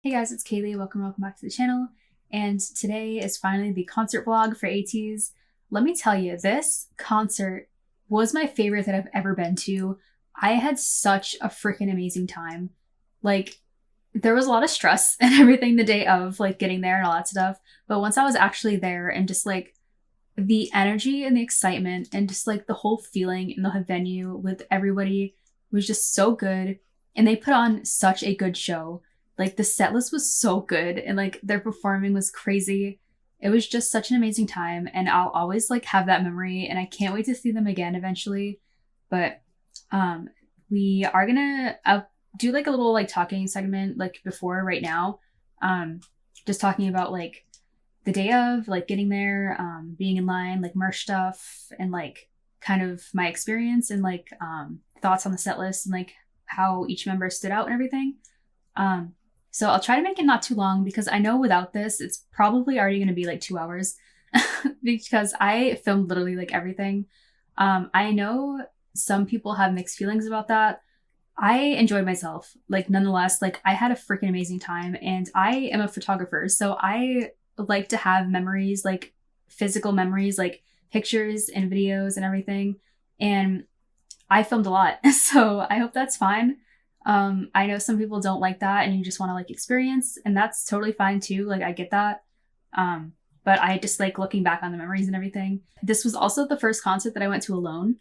Hey guys, it's Kaylee. Welcome back to the channel. And today is finally the concert vlog for ATEEZ. Let me tell you, this concert was my favorite that I've ever been to. I had such a freaking amazing time. Like, there was a lot of stress and everything the day of, like, getting there and all that stuff. But once I was actually there and just, like, the energy and the excitement and just, like, the whole feeling in the venue with everybody was just so good. And they put on such a good show. Like, the set list was so good and, like, their performing was crazy. It was just such an amazing time, and I'll always, like, have that memory, and I can't wait to see them again eventually. But we are gonna do, like, a little, like, talking segment, like, before right now. Just talking about, like, the day of, like, getting there, being in line, like, merch stuff, and, like, kind of my experience and, like, thoughts on the set list and, like, how each member stood out and everything. So I'll try to make it not too long because I know without this, it's probably already going to be like 2 hours because I filmed literally like everything. I know some people have mixed feelings about that. I enjoyed myself, like, nonetheless. Like, I had a freaking amazing time, and I am a photographer, so I like to have memories, like physical memories, like pictures and videos and everything. And I filmed a lot, so I hope that's fine. I know some people don't like that and you just want to, like, experience, and that's totally fine too. Like, I get that. But I just like looking back on the memories and everything. This was also the first concert that I went to alone,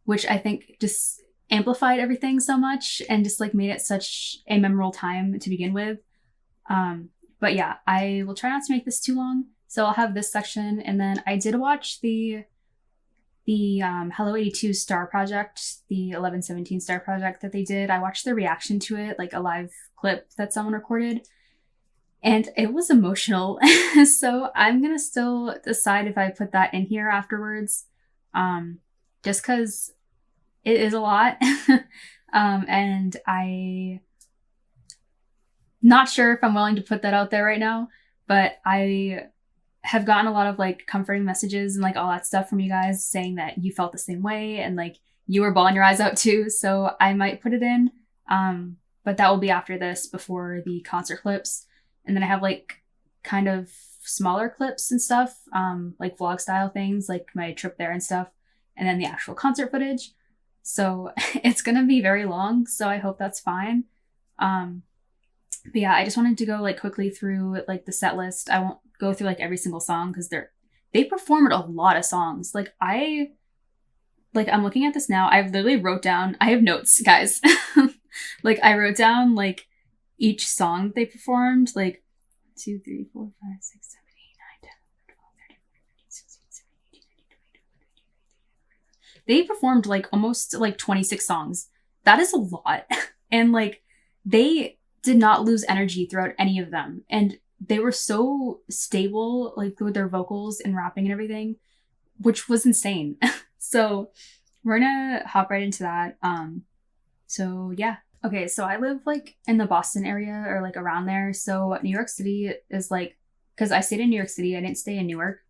which I think just amplified everything so much and just, like, made it such a memorable time to begin with. But yeah, I will try not to make this too long. So I'll have this section, and then I did watch the Hello 82 Star Project, the 11/17 Star Project that they did. I watched their reaction to it, like a live clip that someone recorded, and it was emotional. So I'm gonna still decide if I put that in here afterwards, just because it is a lot. And I not sure if I'm willing to put that out there right now, but I have gotten a lot of, like, comforting messages and, like, all that stuff from you guys saying that you felt the same way and, like, you were bawling your eyes out too. So I might put it in, but that will be after this, before the concert clips. And then I have, like, kind of smaller clips and stuff, like vlog style things, like my trip there and stuff, and then the actual concert footage. So it's gonna be very long, so I hope that's fine. But yeah, I just wanted to go, like, quickly through, like, the set list. I won't go through, like, every single song because they performed a lot of songs. Like, I'm looking at this now. I've literally wrote down, I have notes, guys. Like, I wrote down, like, each song they performed, like 2, 3, 4, 5, 6, 7, 8, 9, 10, 11, 12, 13, 14, 15, 16, 17, 18, 19, 20, 21, 22, 23. They performed, like, almost, like, 26 songs. That is a lot. And, like, they did not lose energy throughout any of them. And they were so stable, like, with their vocals and rapping and everything, which was insane. So we're gonna hop right into that. So yeah. Okay, so I live, like, in the Boston area, or, like, around there. So New York City is, like, because I stayed in New York City, I didn't stay in Newark,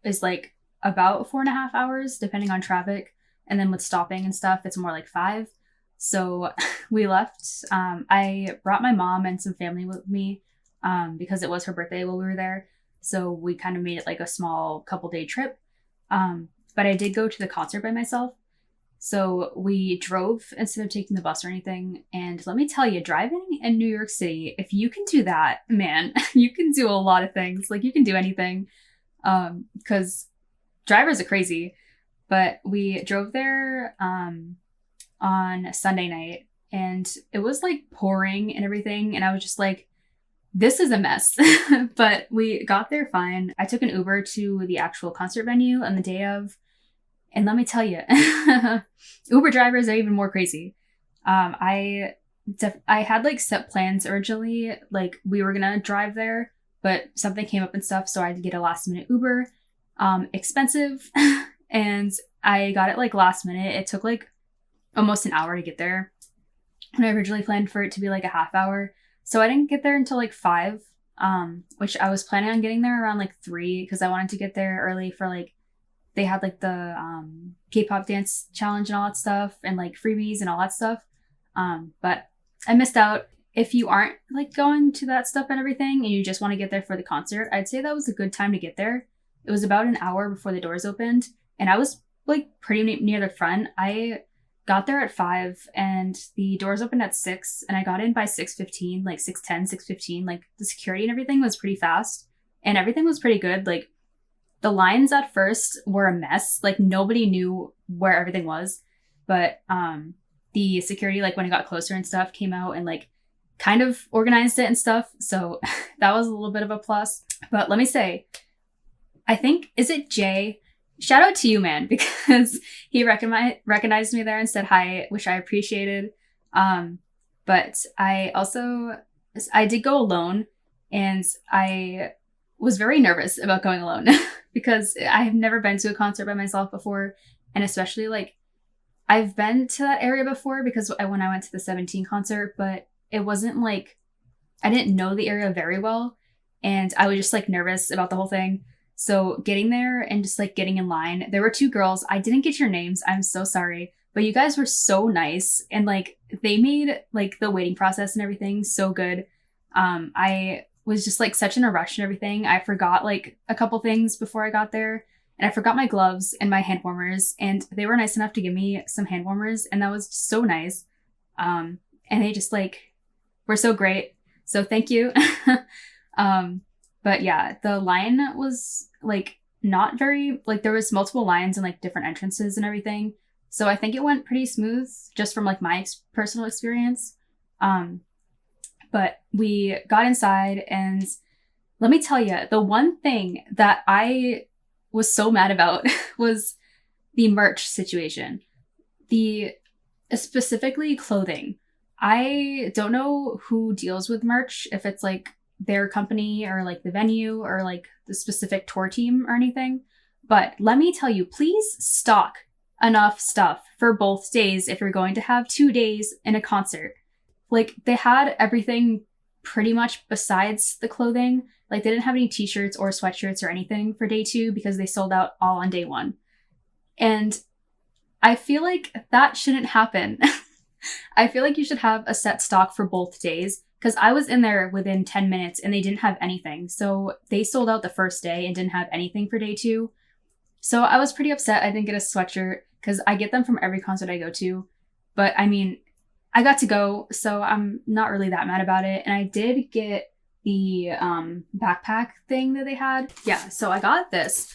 is, like, about 4.5 hours depending on traffic. And then with stopping and stuff, it's more like 5. So we left. I brought my mom and some family with me, because it was her birthday while we were there. So we kind of made it like a small couple-day trip. But I did go to the concert by myself. So we drove instead of taking the bus or anything. And let me tell you, driving in New York City, if you can do that, man, you can do a lot of things. Like, you can do anything, because drivers are crazy. But we drove there on Sunday night, and it was, like, pouring and everything. And I was just like, this is a mess. But we got there fine. I took an Uber to the actual concert venue on the day of. And let me tell you, Uber drivers are even more crazy. I had, like, set plans originally. Like, we were gonna drive there, but something came up and stuff, so I had to get a last minute Uber. Expensive. And I got it, like, last minute. It took, like, almost an hour to get there. And I originally planned for it to be, like, a half hour. So I didn't get there until, like, 5, which I was planning on getting there around, like, 3, because I wanted to get there early for, like, they had, like, the K-pop dance challenge and all that stuff, and, like, freebies and all that stuff. But I missed out. if you aren't like going to that stuff and everything and you just want to get there for the concert, I'd say that was a good time to get there. It was about an hour before the doors opened, and I was like pretty near the front. I got there at 5 and the doors opened at 6, and I got in by 6:15, like 6:10, 6:15. Like the security and everything was pretty fast and everything was pretty good. Like the lines at first were a mess. Like nobody knew where everything was, but the security, like when it got closer and stuff, came out and like kind of organized it and stuff. So that was a little bit of a plus. But let me say, I think, is it Jay? Shout out to you, man, because he recognized me there and said hi, which I appreciated. But I did go alone, and I was very nervous about going alone because I have never been to a concert by myself before. And especially like I've been to that area before because when I went to the 17 concert, but it wasn't like, I didn't know the area very well, and I was just like nervous about the whole thing. So getting there and just like getting in line, there were 2 girls. I didn't get your names. I'm so sorry, but you guys were so nice, and like they made like the waiting process and everything so good. I was just like such in a rush and everything. I forgot like a couple things before I got there, and I forgot my gloves and my hand warmers, and they were nice enough to give me some hand warmers, and that was so nice. And they just like were so great. So thank you. But yeah, the line was like not very, like there was multiple lines and like different entrances and everything. So I think it went pretty smooth just from like my personal experience. But we got inside, and let me tell you, the one thing that I was so mad about was the merch situation. Specifically clothing. I don't know who deals with merch, if it's like their company or like the venue or like the specific tour team or anything. But let me tell you, please stock enough stuff for both days if you're going to have 2 days in a concert. Like they had everything pretty much besides the clothing. Like they didn't have any t-shirts or sweatshirts or anything for day 2 because they sold out all on day 1. And I feel like that shouldn't happen. I feel like you should have a set stock for both days, because I was in there within 10 minutes and they didn't have anything. So they sold out the first day and didn't have anything for day 2. So I was pretty upset I didn't get a sweatshirt, because I get them from every concert I go to. But I mean, I got to go, so I'm not really that mad about it. And I did get the backpack thing that they had. Yeah, so I got this.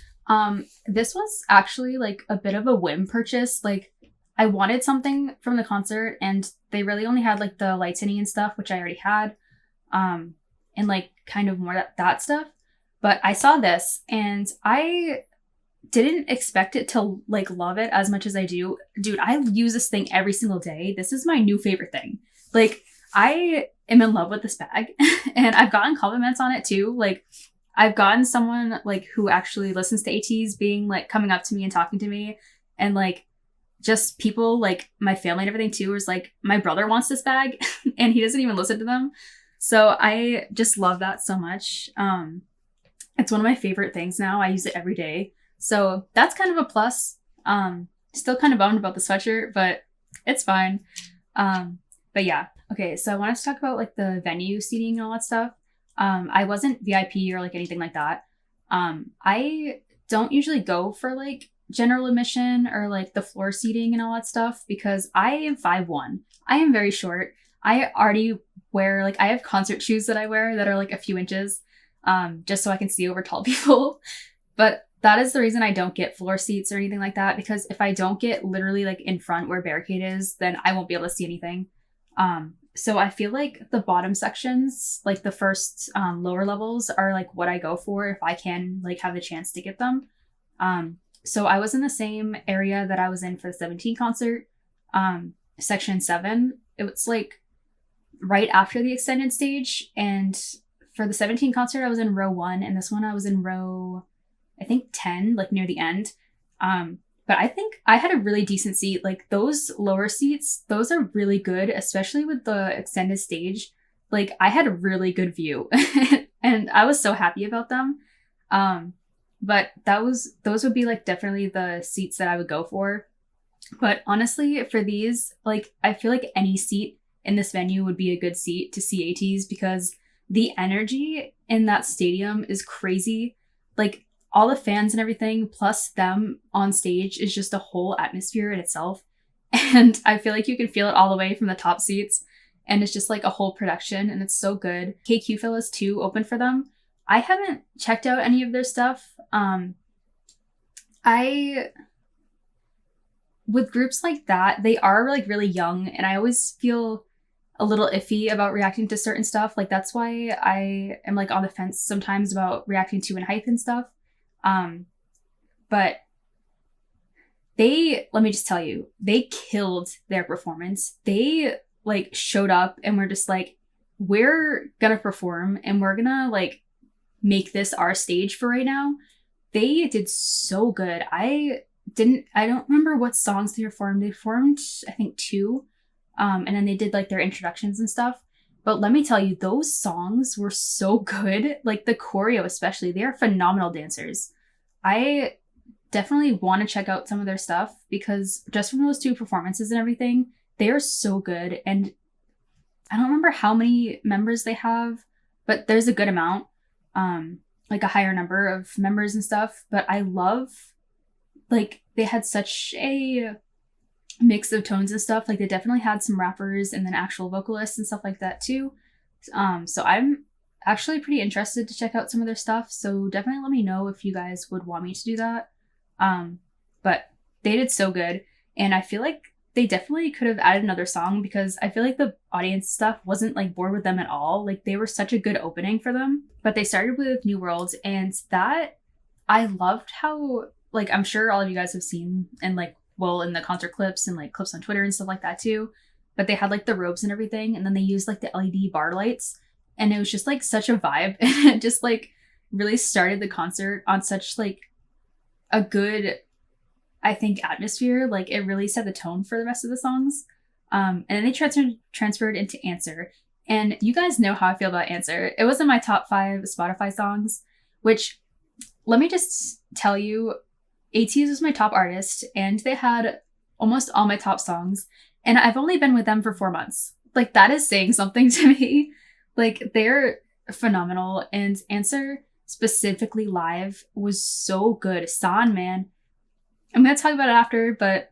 This was actually like a bit of a whim purchase. Like I wanted something from the concert, and they really only had like the Lightiny and stuff, which I already had, and like kind of more that stuff. But I saw this, and I didn't expect it to like love it as much as I do. Dude, I use this thing every single day. This is my new favorite thing. Like I am in love with this bag, and I've gotten compliments on it too. Like I've gotten someone like who actually listens to ATEEZ being like coming up to me and talking to me, and like just people like my family and everything too is like, my brother wants this bag and he doesn't even listen to them. So I just love that so much. It's one of my favorite things now. I use it every day. So that's kind of a plus. Still kind of bummed about the sweatshirt, but it's fine. But yeah. Okay, so I wanted to talk about like the venue seating and all that stuff. I wasn't VIP or like anything like that. I don't usually go for like general admission or like the floor seating and all that stuff because I am 5'1". I am very short. I already wear like, I have concert shoes that I wear that are like a few inches, just so I can see over tall people. But that is the reason I don't get floor seats or anything like that, because if I don't get literally like in front where barricade is, then I won't be able to see anything. So I feel like the bottom sections, like the first lower levels, are like what I go for if I can like have the chance to get them. So I was in the same area that I was in for the 17 concert, section 7. It was like right after the extended stage. And for the 17 concert, I was in row 1, and this one I was in row, I think 10, like near the end. But I think I had a really decent seat. Like those lower seats, those are really good, especially with the extended stage. Like I had a really good view and I was so happy about them. But those would be like definitely the seats that I would go for. But honestly, for these, like I feel like any seat in this venue would be a good seat to see Ateez, because the energy in that stadium is crazy. Like, all the fans and everything, plus them on stage, is just a whole atmosphere in itself. And I feel like you can feel it all the way from the top seats. And it's just like a whole production, and it's so good. KQ Fellaz too opened for them. I haven't checked out any of their stuff. With groups like that, they are like really young, and I always feel a little iffy about reacting to certain stuff. Like, that's why I am like on the fence sometimes about reacting to ENHYPEN and stuff. But let me just tell you, they killed their performance. They like showed up and were just like, we're gonna perform and we're gonna like make this our stage for right now. They did so good. I don't remember what songs they performed. They performed, I think, 2. And then they did like their introductions and stuff. But let me tell you, those songs were so good. Like the choreo especially, they are phenomenal dancers. I definitely want to check out some of their stuff, because just from those 2 performances and everything, they are so good. And I don't remember how many members they have, but there's a good amount, like a higher number of members and stuff. But I love, like, they had such a mix of tones and stuff. Like, they definitely had some rappers and then actual vocalists and stuff like that too. So I'm actually pretty interested to check out some of their stuff. So definitely let me know if you guys would want me to do that. But they did so good. And I feel like they definitely could have added another song, because I feel like the audience stuff wasn't like bored with them at all. Like, they were such a good opening for them. But they started with New World, and that, I loved how, like, I'm sure all of you guys have seen, and like, well, in the concert clips and like clips on Twitter and stuff like that too, but they had like the robes and everything, and then they used like the LED bar lights, and it was just like such a vibe. And it just like really started the concert on such like a good, I think, atmosphere. Like, it really set the tone for the rest of the songs. And then they transferred into Answer. And you guys know how I feel about Answer. It was in my top 5 Spotify songs, which, let me just tell you, ATEEZ was my top artist, and they had almost all my top songs. And I've only been with them for 4 months. Like, that is saying something to me. Like, they're phenomenal. And Answer, specifically live, was so good. San, man. I'm going to talk about it after, but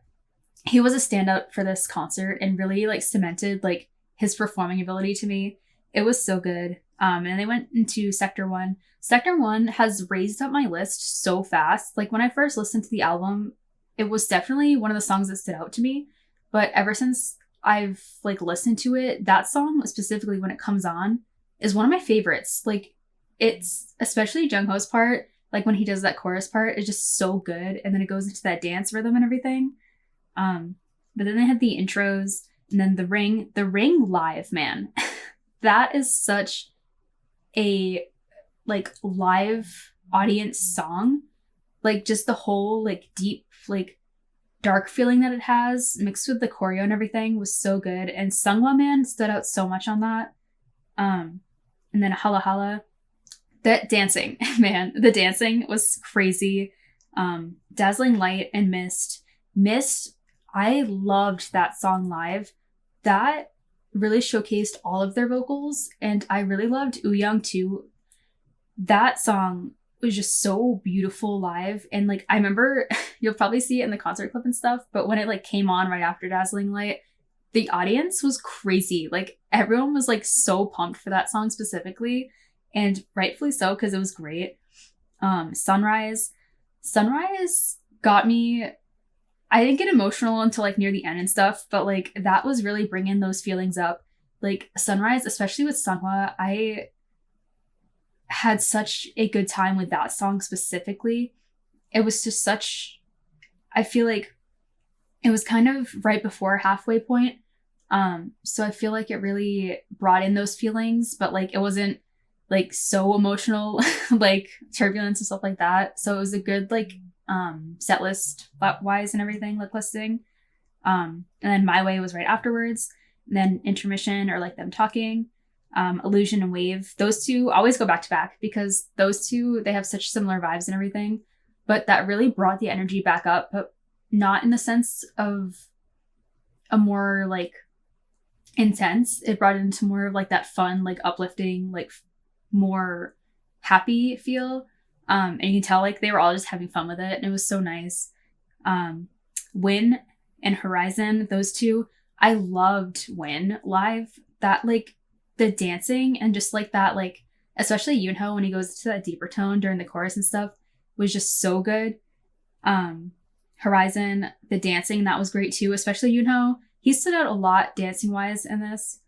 he was a standout for this concert and really like cemented like his performing ability to me. It was so good. And they went into Sector 1. Sector 1 has raised up my list so fast. Like, when I first listened to the album, it was definitely one of the songs that stood out to me. But ever since I've like listened to it, that song specifically, when it comes on, is one of my favorites. Like, it's especially Jungho's part, like when he does that chorus part, is just so good. And then it goes into that dance rhythm and everything. But then they had the intros, and then the ring live, man. That is such a like live audience song. Like, just the whole like deep, like dark feeling that it has mixed with the choreo and everything was so good. And Sungwa, man, stood out so much on that. And then Hala Hala. That dancing, man, the dancing was crazy. Dazzling Light and Mist, I loved that song live. That really showcased all of their vocals, and I really loved Wooyoung too. That song was just so beautiful live, and like, I remember, you'll probably see it in the concert clip and stuff, but when it like came on right after Dazzling Light, the audience was crazy. Like, everyone was like so pumped for that song specifically, and rightfully so, because it was great. Sunrise got me. I didn't get emotional until like near the end and stuff, but like, that was really bringing those feelings up. Like, Sunrise, especially with Sunhwa, I had such a good time with that song specifically. It was just such, I feel like it was kind of right before halfway point. So I feel like it really brought in those feelings, but like, it wasn't like so emotional like Turbulence and stuff like that. So it was a good like set list wise and everything, like listing. And then My Way was right afterwards. And then Intermission, or like them talking. Illusion and Wave. Those two always go back to back, because those two, they have such similar vibes and everything. But that really brought the energy back up, but not in the sense of a more like intense. It brought it into more of like that fun, like uplifting, like more happy feel. And you can tell like they were all just having fun with it, and it was so nice. Win and Horizon, those two, I loved Win live. That like the dancing and just like that, like especially Yoonho when he goes to that deeper tone during the chorus and stuff was just so good. Horizon, the dancing, that was great too, especially Yoonho. He stood out a lot dancing wise in this.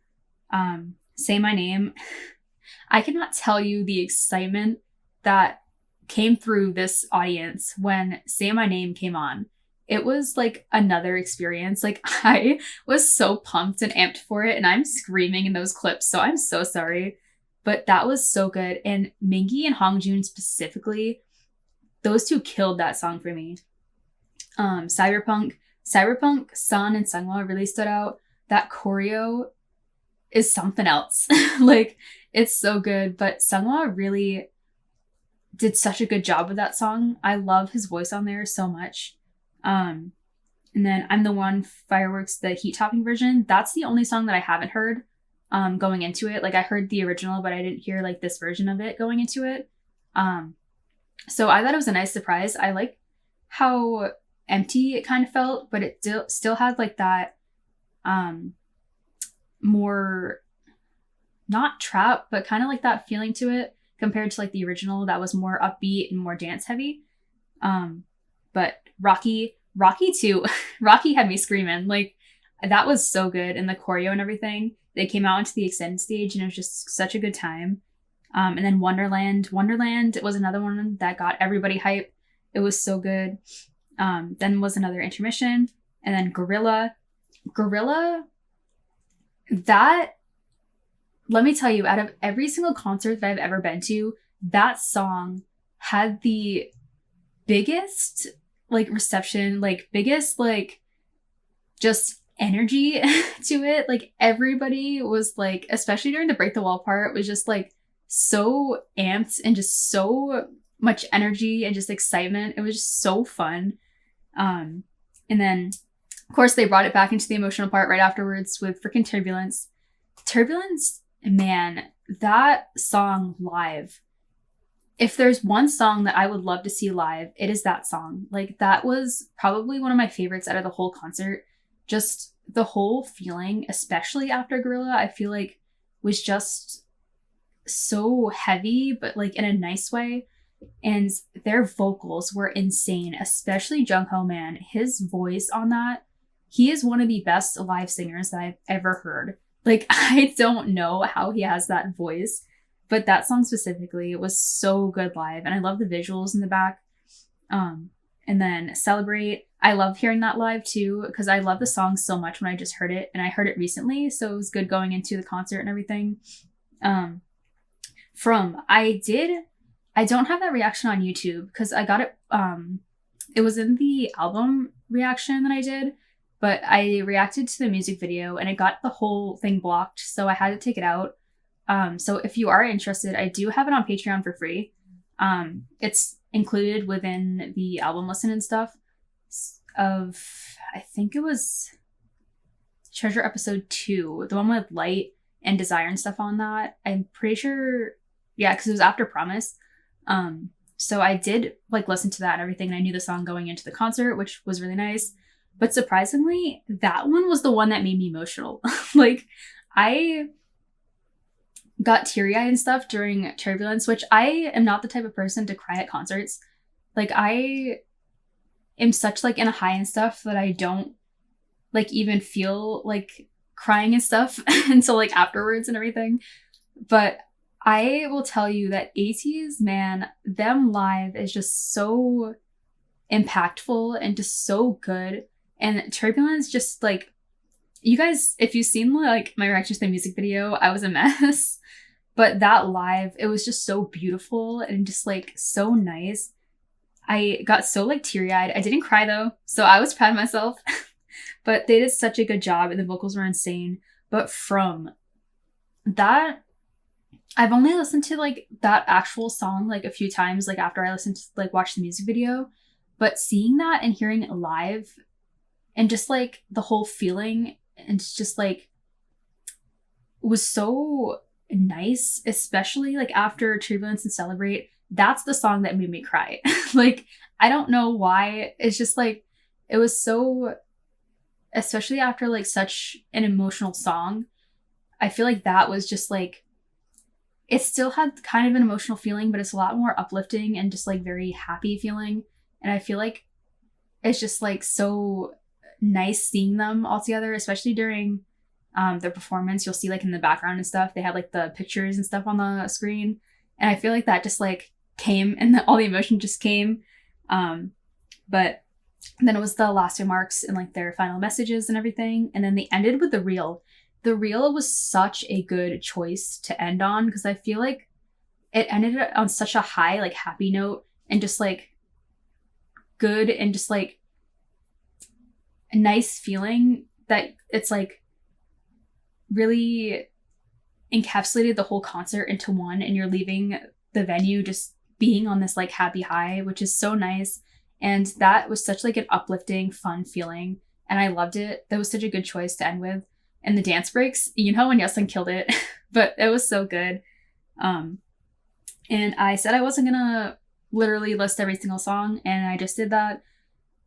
Say My Name. I cannot tell you the excitement that came through this audience when Say My Name came on. It was like another experience. Like I was so pumped and amped for it, and I'm screaming in those clips, so I'm so sorry. But that was so good. And Mingi and Hongjoon specifically, those two killed that song for me. Cyberpunk, Sun and Sungwa really stood out. That choreo is something else. Like, it's so good. But Sungwa really did such a good job with that song. I love his voice on there so much. And then I'm the One, Fireworks, the heat topping version. That's the only song that I haven't heard going into it. Like, I heard the original, but I didn't hear like this version of it going into it. So I thought it was a nice surprise. I like how empty it kind of felt, but it still had like that more not trap, but kind of like that feeling to it compared to like the original that was more upbeat and more dance heavy. But Rocky too. Rocky had me screaming. Like, that was so good. And the choreo and everything. They came out into the extended stage and it was just such a good time. And then Wonderland was another one that got everybody hype. It was so good. Then was another intermission. And then Guerrilla, that, let me tell you, out of every single concert that I've ever been to, that song had the biggest like reception, like biggest like just energy to it. Like everybody was like, especially during the Break the Wall part, was just like so amped and just so much energy and just excitement. It was just so fun. And then of course they brought it back into the emotional part right afterwards with freaking Turbulence, man, that song live. If there's one song that I would love to see live, it is that song. Like, that was probably one of my favorites out of the whole concert. Just the whole feeling, especially after Guerrilla, I feel like was just so heavy, but like in a nice way. And their vocals were insane, especially Jungho, man. His voice on that, he is one of the best live singers that I've ever heard. Like, I don't know how he has that voice, but that song specifically was so good live. And I love the visuals in the back. And then Celebrate, I love hearing that live too, because I love the song so much when I just heard it. And I heard it recently, so it was good going into the concert and everything. I don't have that reaction on YouTube because I got it. It was in the album reaction that I did, but I reacted to the music video and it got the whole thing blocked, so I had to take it out. So if you are interested, I do have it on Patreon for free. It's included within the album listen and stuff of, I think it was Treasure Episode 2, the one with Light and Desire and stuff on that. I'm pretty sure, yeah, because it was after Promise. So I did like listen to that and everything, and I knew the song going into the concert, which was really nice. But surprisingly, that one was the one that made me emotional. Like, I got teary-eyed and stuff during Turbulence, which I am not the type of person to cry at concerts. Like, I am such like in a high and stuff that I don't like even feel like crying and stuff until like afterwards and everything. But I will tell you that ATEEZ, man, them live is just so impactful and just so good. And Turbulence, just like, you guys, if you've seen like my reaction to the music video, I was a mess. But that live, it was just so beautiful and just like so nice. I got so like teary-eyed. I didn't cry though, so I was proud of myself. But they did such a good job and the vocals were insane. But from that, I've only listened to like that actual song like a few times, like after I listened to like watch the music video. But seeing that and hearing it live and just like the whole feeling, and it's just like was so nice, especially like after Turbulence and Celebrate. That's the song that made me cry. Like, I don't know why. It's just like, it was so, especially after like such an emotional song, I feel like that was just like, it still had kind of an emotional feeling, but it's a lot more uplifting and just like very happy feeling. And I feel like it's just like so nice seeing them all together, especially during their performance. You'll see like in the background and stuff, they had like the pictures and stuff on the screen. And I feel like that just like came and all the emotion just came. But then it was the last remarks and like their final messages and everything. And then they ended with the reel. The reel was such a good choice to end on because I feel like it ended on such a high, like happy note and just like good and just like a nice feeling that it's like really encapsulated the whole concert into one, and you're leaving the venue just being on this like happy high, which is so nice. And that was such like an uplifting, fun feeling. And I loved it. That was such a good choice to end with. And the dance breaks, you know, when Yeosang killed it, but it was so good. And I said I wasn't gonna literally list every single song, and I just did that.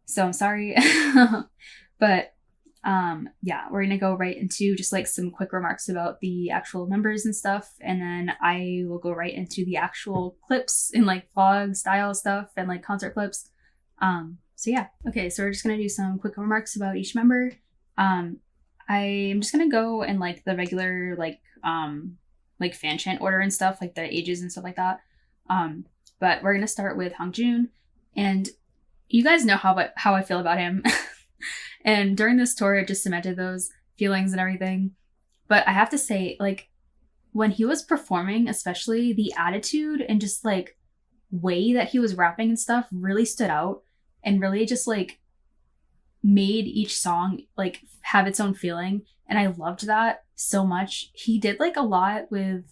So I'm sorry. But yeah, we're gonna go right into just like some quick remarks about the actual members and stuff, and then I will go right into the actual clips and like vlog style stuff and like concert clips. So yeah, okay, so we're just gonna do some quick remarks about each member. I'm just gonna go in like the regular like fan chant order and stuff, like the ages and stuff like that. But we're gonna start with Hongjoon, and you guys know how I feel about him. And during this tour, it just cemented those feelings and everything. But I have to say, like, when he was performing, especially the attitude and just like way that he was rapping and stuff really stood out and really just like made each song like have its own feeling. And I loved that so much. He did like a lot with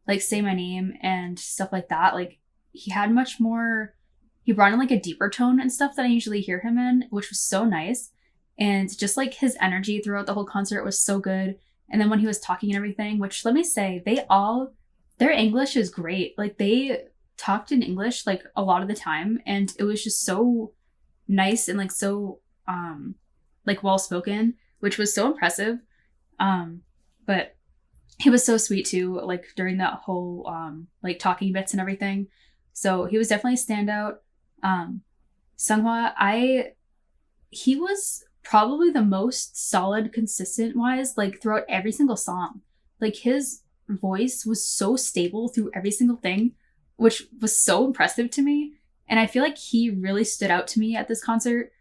like Say My Name and stuff like that. Like he had much more, he brought in like a deeper tone and stuff that I usually hear him in, which was so nice. And just like his energy throughout the whole concert was so good. And then when he was talking and everything, which let me say, their English is great. Like they talked in English like a lot of the time, and it was just so nice and like so like well spoken, which was so impressive. But he was so sweet too, like during that whole like talking bits and everything. So he was definitely a standout. Sunghwa, he was probably the most solid, consistent wise, like throughout every single song. Like his voice was so stable through every single thing, which was so impressive to me. And I feel like he really stood out to me at this concert,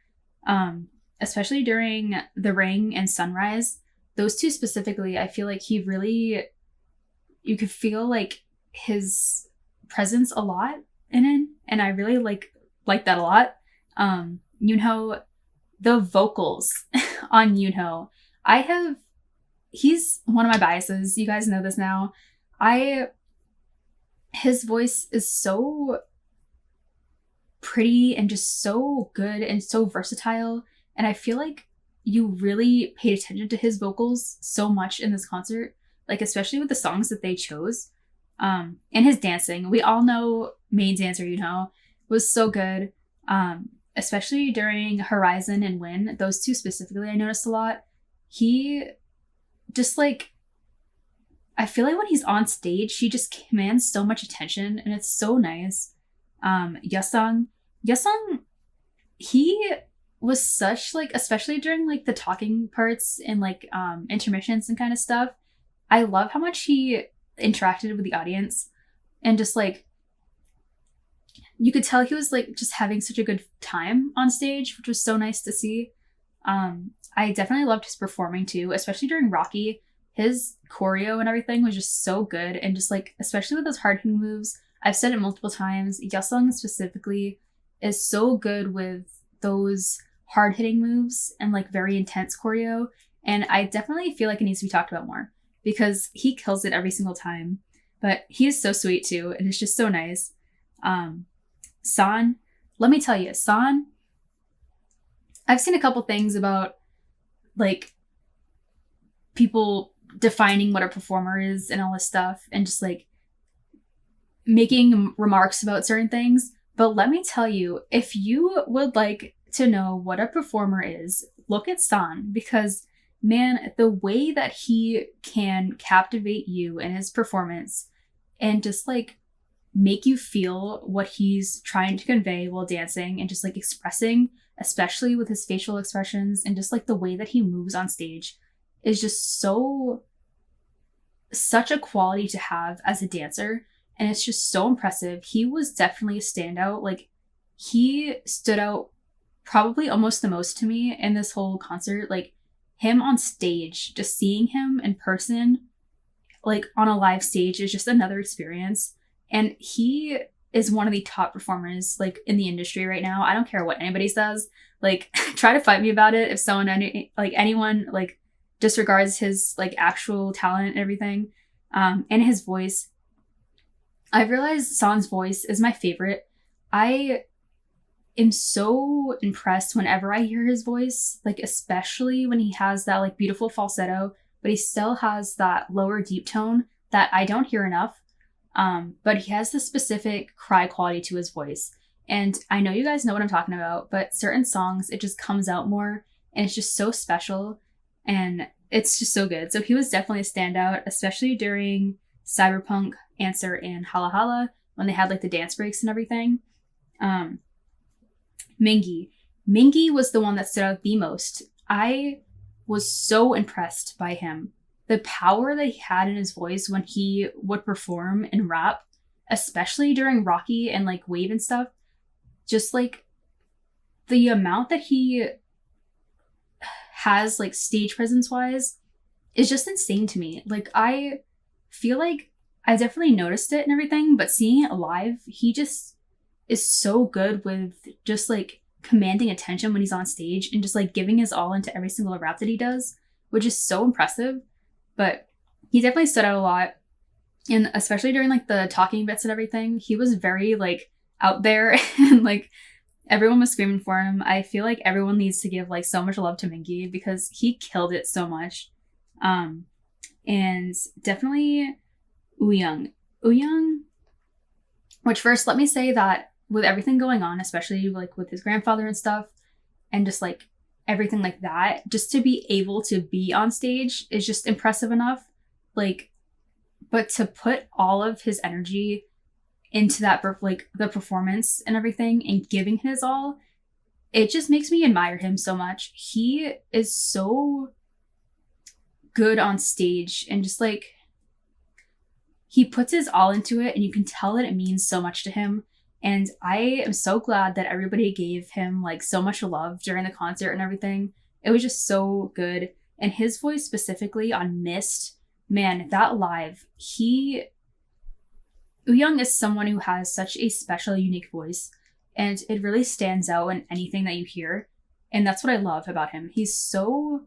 especially during The Ring and Sunrise. Those two specifically, I feel like he really, you could feel like his presence a lot in it. And I really like that a lot. Yoonho, the vocals on Yoonho, he's one of my biases. You guys know this now. His voice is so pretty and just so good and so versatile. And I feel like you really paid attention to his vocals so much in this concert, like especially with the songs that they chose. And his dancing. We all know main dancer, was so good. Especially during Horizon and Win, those two specifically I noticed a lot. He just like, I feel like when he's on stage, he just commands so much attention and it's so nice. Yeosang, he was such like, especially during like the talking parts and like intermissions and kind of stuff. I love how much he interacted with the audience and just like, you could tell he was like just having such a good time on stage, which was so nice to see. I definitely loved his performing too, especially during Rocky. His choreo and everything was just so good, and just like, especially with those hard-hitting moves, I've said it multiple times, Yeosang specifically is so good with those hard-hitting moves and like very intense choreo, and I definitely feel like it needs to be talked about more because he kills it every single time. But he is so sweet too, and it's just so nice. San, let me tell you, San, I've seen a couple things about like people defining what a performer is and all this stuff, and just like making remarks about certain things. But let me tell you, if you would like to know what a performer is, look at San, because man, the way that he can captivate you in his performance and just like make you feel what he's trying to convey while dancing and just like expressing, especially with his facial expressions and just like the way that he moves on stage, is just such a quality to have as a dancer. And it's just so impressive. He was definitely a standout. Like, he stood out probably almost the most to me in this whole concert. Like, him on stage, just seeing him in person, like on a live stage, is just another experience. And he is one of the top performers like in the industry right now. I don't care what anybody says. Like, try to fight me about it if anyone like disregards his like actual talent and everything. And his voice. I've realized San's voice is my favorite. I am so impressed whenever I hear his voice, like especially when he has that like beautiful falsetto, but he still has that lower deep tone that I don't hear enough. But he has this specific cry quality to his voice. And I know you guys know what I'm talking about, but certain songs, it just comes out more and it's just so special and it's just so good. So he was definitely a standout, especially during Cyberpunk, Answer, and Hala Hala when they had like the dance breaks and everything. Mingi was the one that stood out the most. I was so impressed by him. The power that he had in his voice when he would perform and rap, especially during Rocky and like Wave and stuff, just like the amount that he has like stage presence wise is just insane to me. Like, I feel like I definitely noticed it and everything, but seeing it live, he just is so good with just like commanding attention when he's on stage and just like giving his all into every single rap that he does, which is so impressive. But he definitely stood out a lot. And especially during like the talking bits and everything, he was very like out there and like everyone was screaming for him. I feel like everyone needs to give like so much love to Mingi because he killed it so much. And definitely Wooyoung, which first, let me say that with everything going on, especially like with his grandfather and stuff, and just like everything like that, just to be able to be on stage is just impressive enough. Like, but to put all of his energy into that, like the performance and everything and giving his all, it just makes me admire him so much. He is so good on stage and just like, he puts his all into it and you can tell that it means so much to him. And I am so glad that everybody gave him like so much love during the concert and everything. It was just so good. And his voice specifically on Mist, man, that live, Wooyoung is someone who has such a special, unique voice. And it really stands out in anything that you hear. And that's what I love about him. He's so,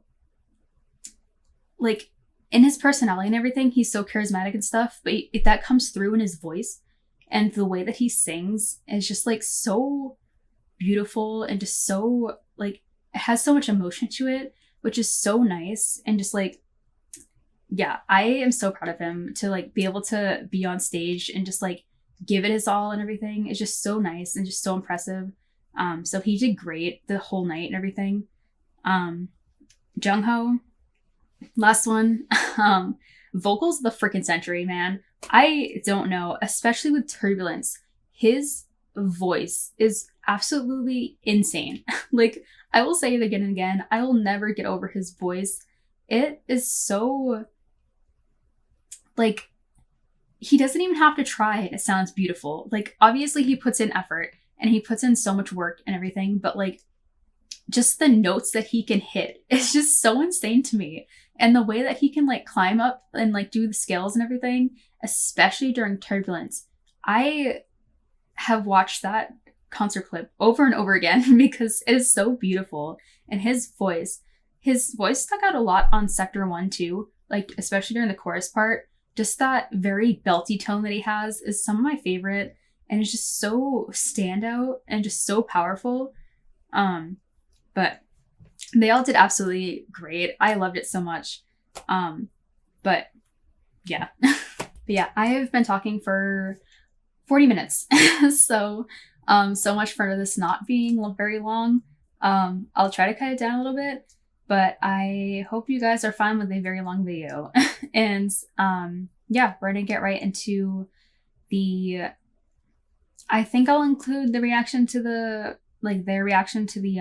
like, in his personality and everything, he's so charismatic and stuff, but that comes through in his voice. And the way that he sings is just like so beautiful and just so like, it has so much emotion to it, which is so nice. And just like, yeah, I am so proud of him to like be able to be on stage and just like give it his all and everything. It's just so nice and just so impressive. So he did great the whole night and everything. Jungho, last one. Vocals of the freaking century, man. I don't know, especially with Turbulence. His voice is absolutely insane. Like, I will say it again and again. I will never get over his voice. It is so, like, he doesn't even have to try and it sounds beautiful. Like, obviously he puts in effort and he puts in so much work and everything, but like, just the notes that he can hit is just so insane to me. And the way that he can like climb up and like do the scales and everything, especially during Turbulence. I have watched that concert clip over and over again because it is so beautiful. And his voice stuck out a lot on Sector 1 too, like especially during the chorus part. Just that very belty tone that he has is some of my favorite, and it's just so standout and just so powerful. But they all did absolutely great. I loved it so much. But But yeah. But yeah, I have been talking for 40 minutes. So much for this not being very long. I'll try to cut it down a little bit, but I hope you guys are fine with a very long video. And yeah, we're gonna get right into I think I'll include the reaction to their reaction to the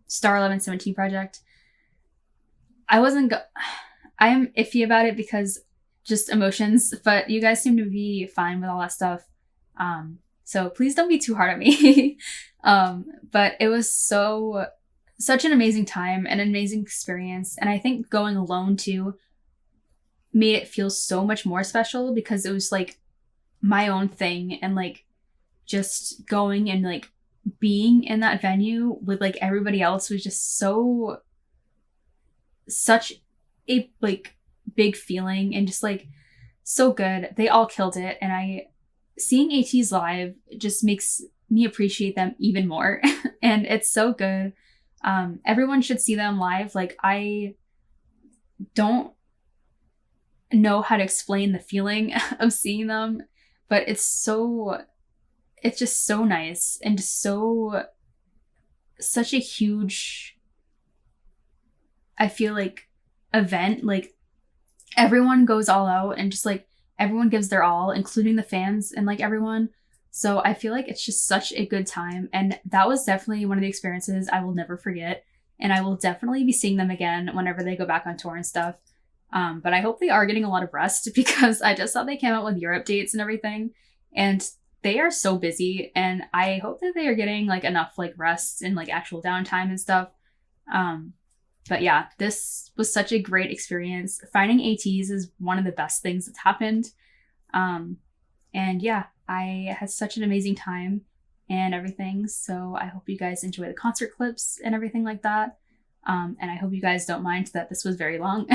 Star 1117 project. I am iffy about it because just emotions, but you guys seem to be fine with all that stuff. So please don't be too hard on me. But it was such an amazing time and an amazing experience. And I think going alone too made it feel so much more special because it was like my own thing, and like just going and like being in that venue with like everybody else was just such a like big feeling and just like so good. They all killed it, and seeing Ateez live just makes me appreciate them even more. And it's so good. Everyone should see them live. Like, I don't know how to explain the feeling of seeing them, but it's just so nice and just such a huge, I feel like, event. Like, everyone goes all out and just like everyone gives their all, including the fans and like everyone. So I feel like it's just such a good time, and that was definitely one of the experiences I will never forget, and I will definitely be seeing them again whenever they go back on tour and stuff. But I hope they are getting a lot of rest, because I just saw they came out with Europe dates and everything, and they are so busy, and I hope that they are getting like enough like rest and like actual downtime and stuff. But yeah, this was such a great experience. Finding Ateez is one of the best things that's happened. And yeah, I had such an amazing time and everything. So I hope you guys enjoy the concert clips and everything like that. And I hope you guys don't mind that this was very long.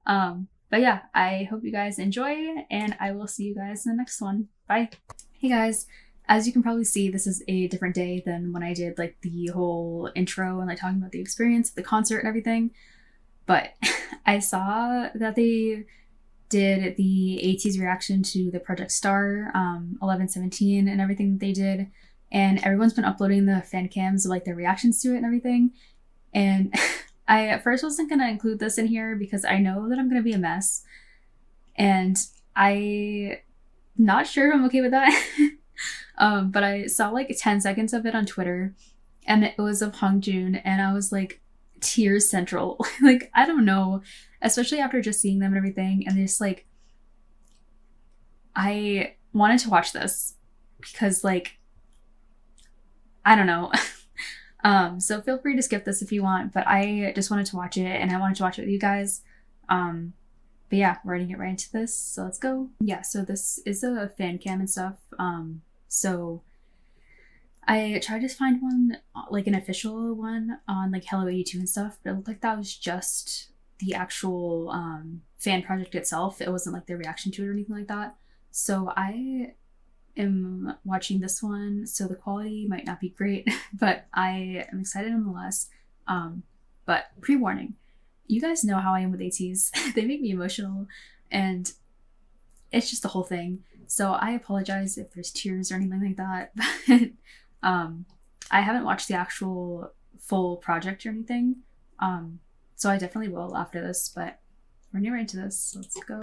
But yeah, I hope you guys enjoy, and I will see you guys in the next one. Bye. Hey guys, as you can probably see, this is a different day than when I did like the whole intro and like talking about the experience, the concert and everything. But I saw that they did the Ateez reaction to the Project Star 1117 and everything that they did, and everyone's been uploading the fan cams of like their reactions to it and everything. And I at first wasn't gonna include this in here because I know that I'm gonna be a mess, and I not sure if I'm okay with that. But I saw like 10 seconds of it on Twitter, and it was of Hongjoon, and I was like, tears central. Like, I don't know, especially after just seeing them and everything, and just like, I wanted to watch this because like, I don't know. So feel free to skip this if you want, but I just wanted to watch it, and I wanted to watch it with you guys. But yeah, we're gonna get right into this, so let's go. Yeah, so this is a fan cam and stuff. So I tried to find one, like an official one on like Hello 82 and stuff, but it looked like that was just the actual fan project itself. It wasn't like the reaction to it or anything like that. So I am watching this one, so the quality might not be great, but I am excited nonetheless. But pre-warning, you guys know how I am with Ateez. They make me emotional, and it's just the whole thing. So I apologize if there's tears or anything like that. But I haven't watched the actual full project or anything. So I definitely will after this, but we're near into this, so let's go.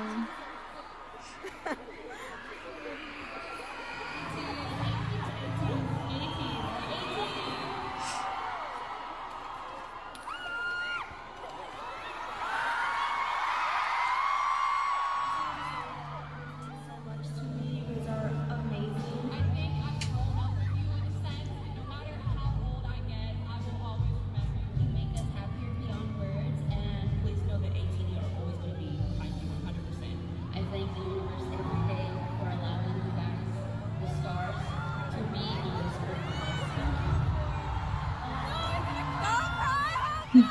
Thank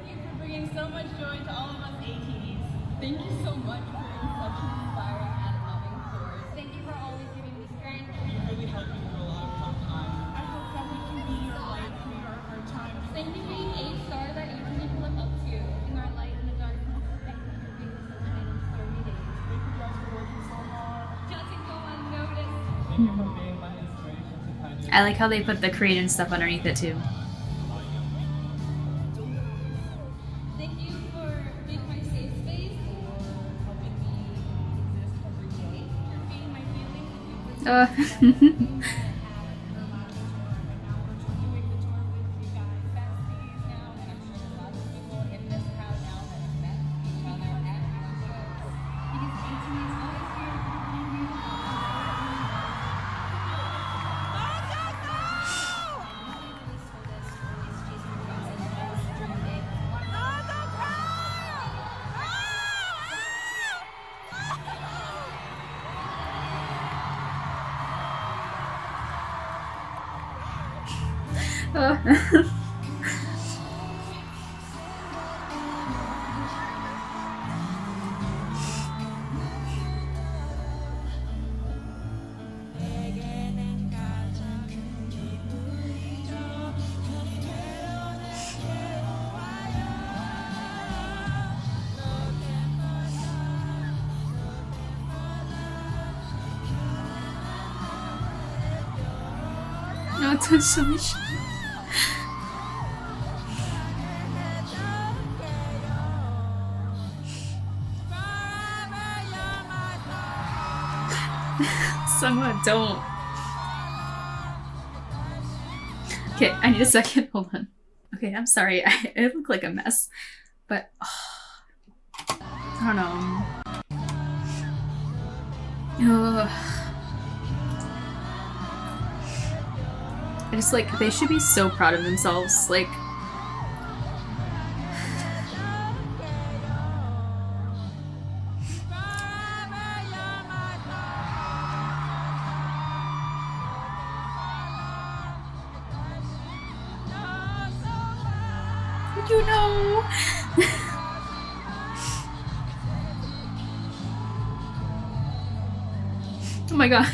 you for bringing so much joy to all of us Ateez. Thank you so much for such an inspiring and loving course. Thank you for always giving me strength. You really helped me through a lot of tough times. I hope that we can be your light through our hard times. Thank you for being a star that Ateez people look up to. I like how they put the Korean stuff underneath it too. Thank you for being my safe space, for helping me exist every day, for being my feelings. Doing the tour with you guys, besties now, and I'm sure there's lots of people in this crowd now that have met each other at these shows. Because Atiny is always here to bring you No, 잠시만요. Someone don't. Okay, I need a second. Hold on. Okay, I'm sorry. I look like a mess, but I don't know. I just like, they should be so proud of themselves. Like, you know. Oh my god.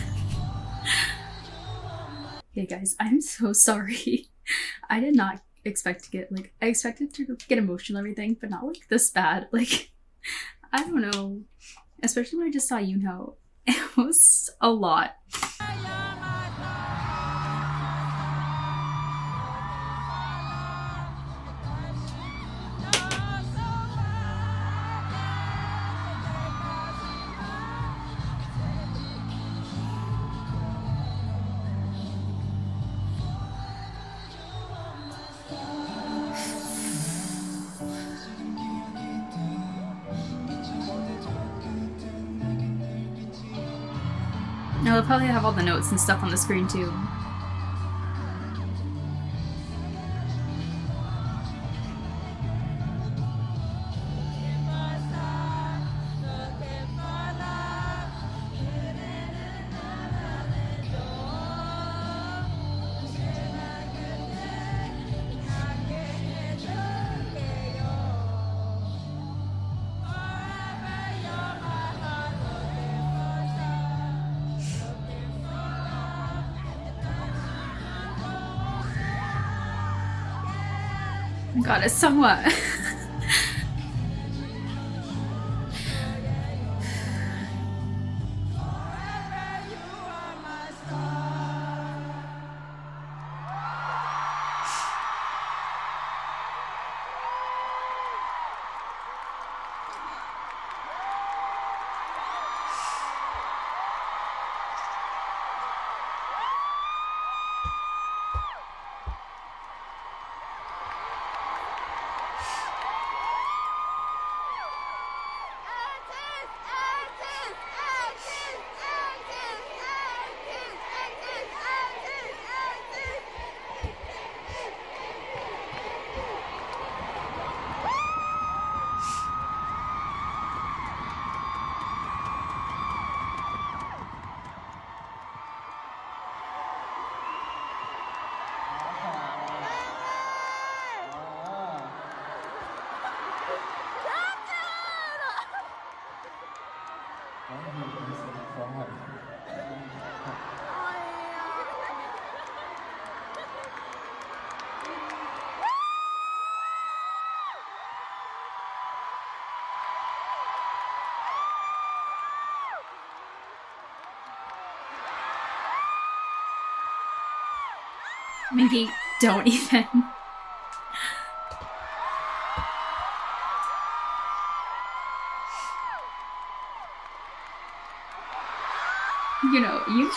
Okay guys, I'm so sorry. I did not expect to get, like, I expected to get emotional and everything, but not like this bad. Like, I don't know. Especially when I just saw You Know. It was a lot. No, they'll probably have all the notes and stuff on the screen too. God, it's somewhat. Mingi, don't even.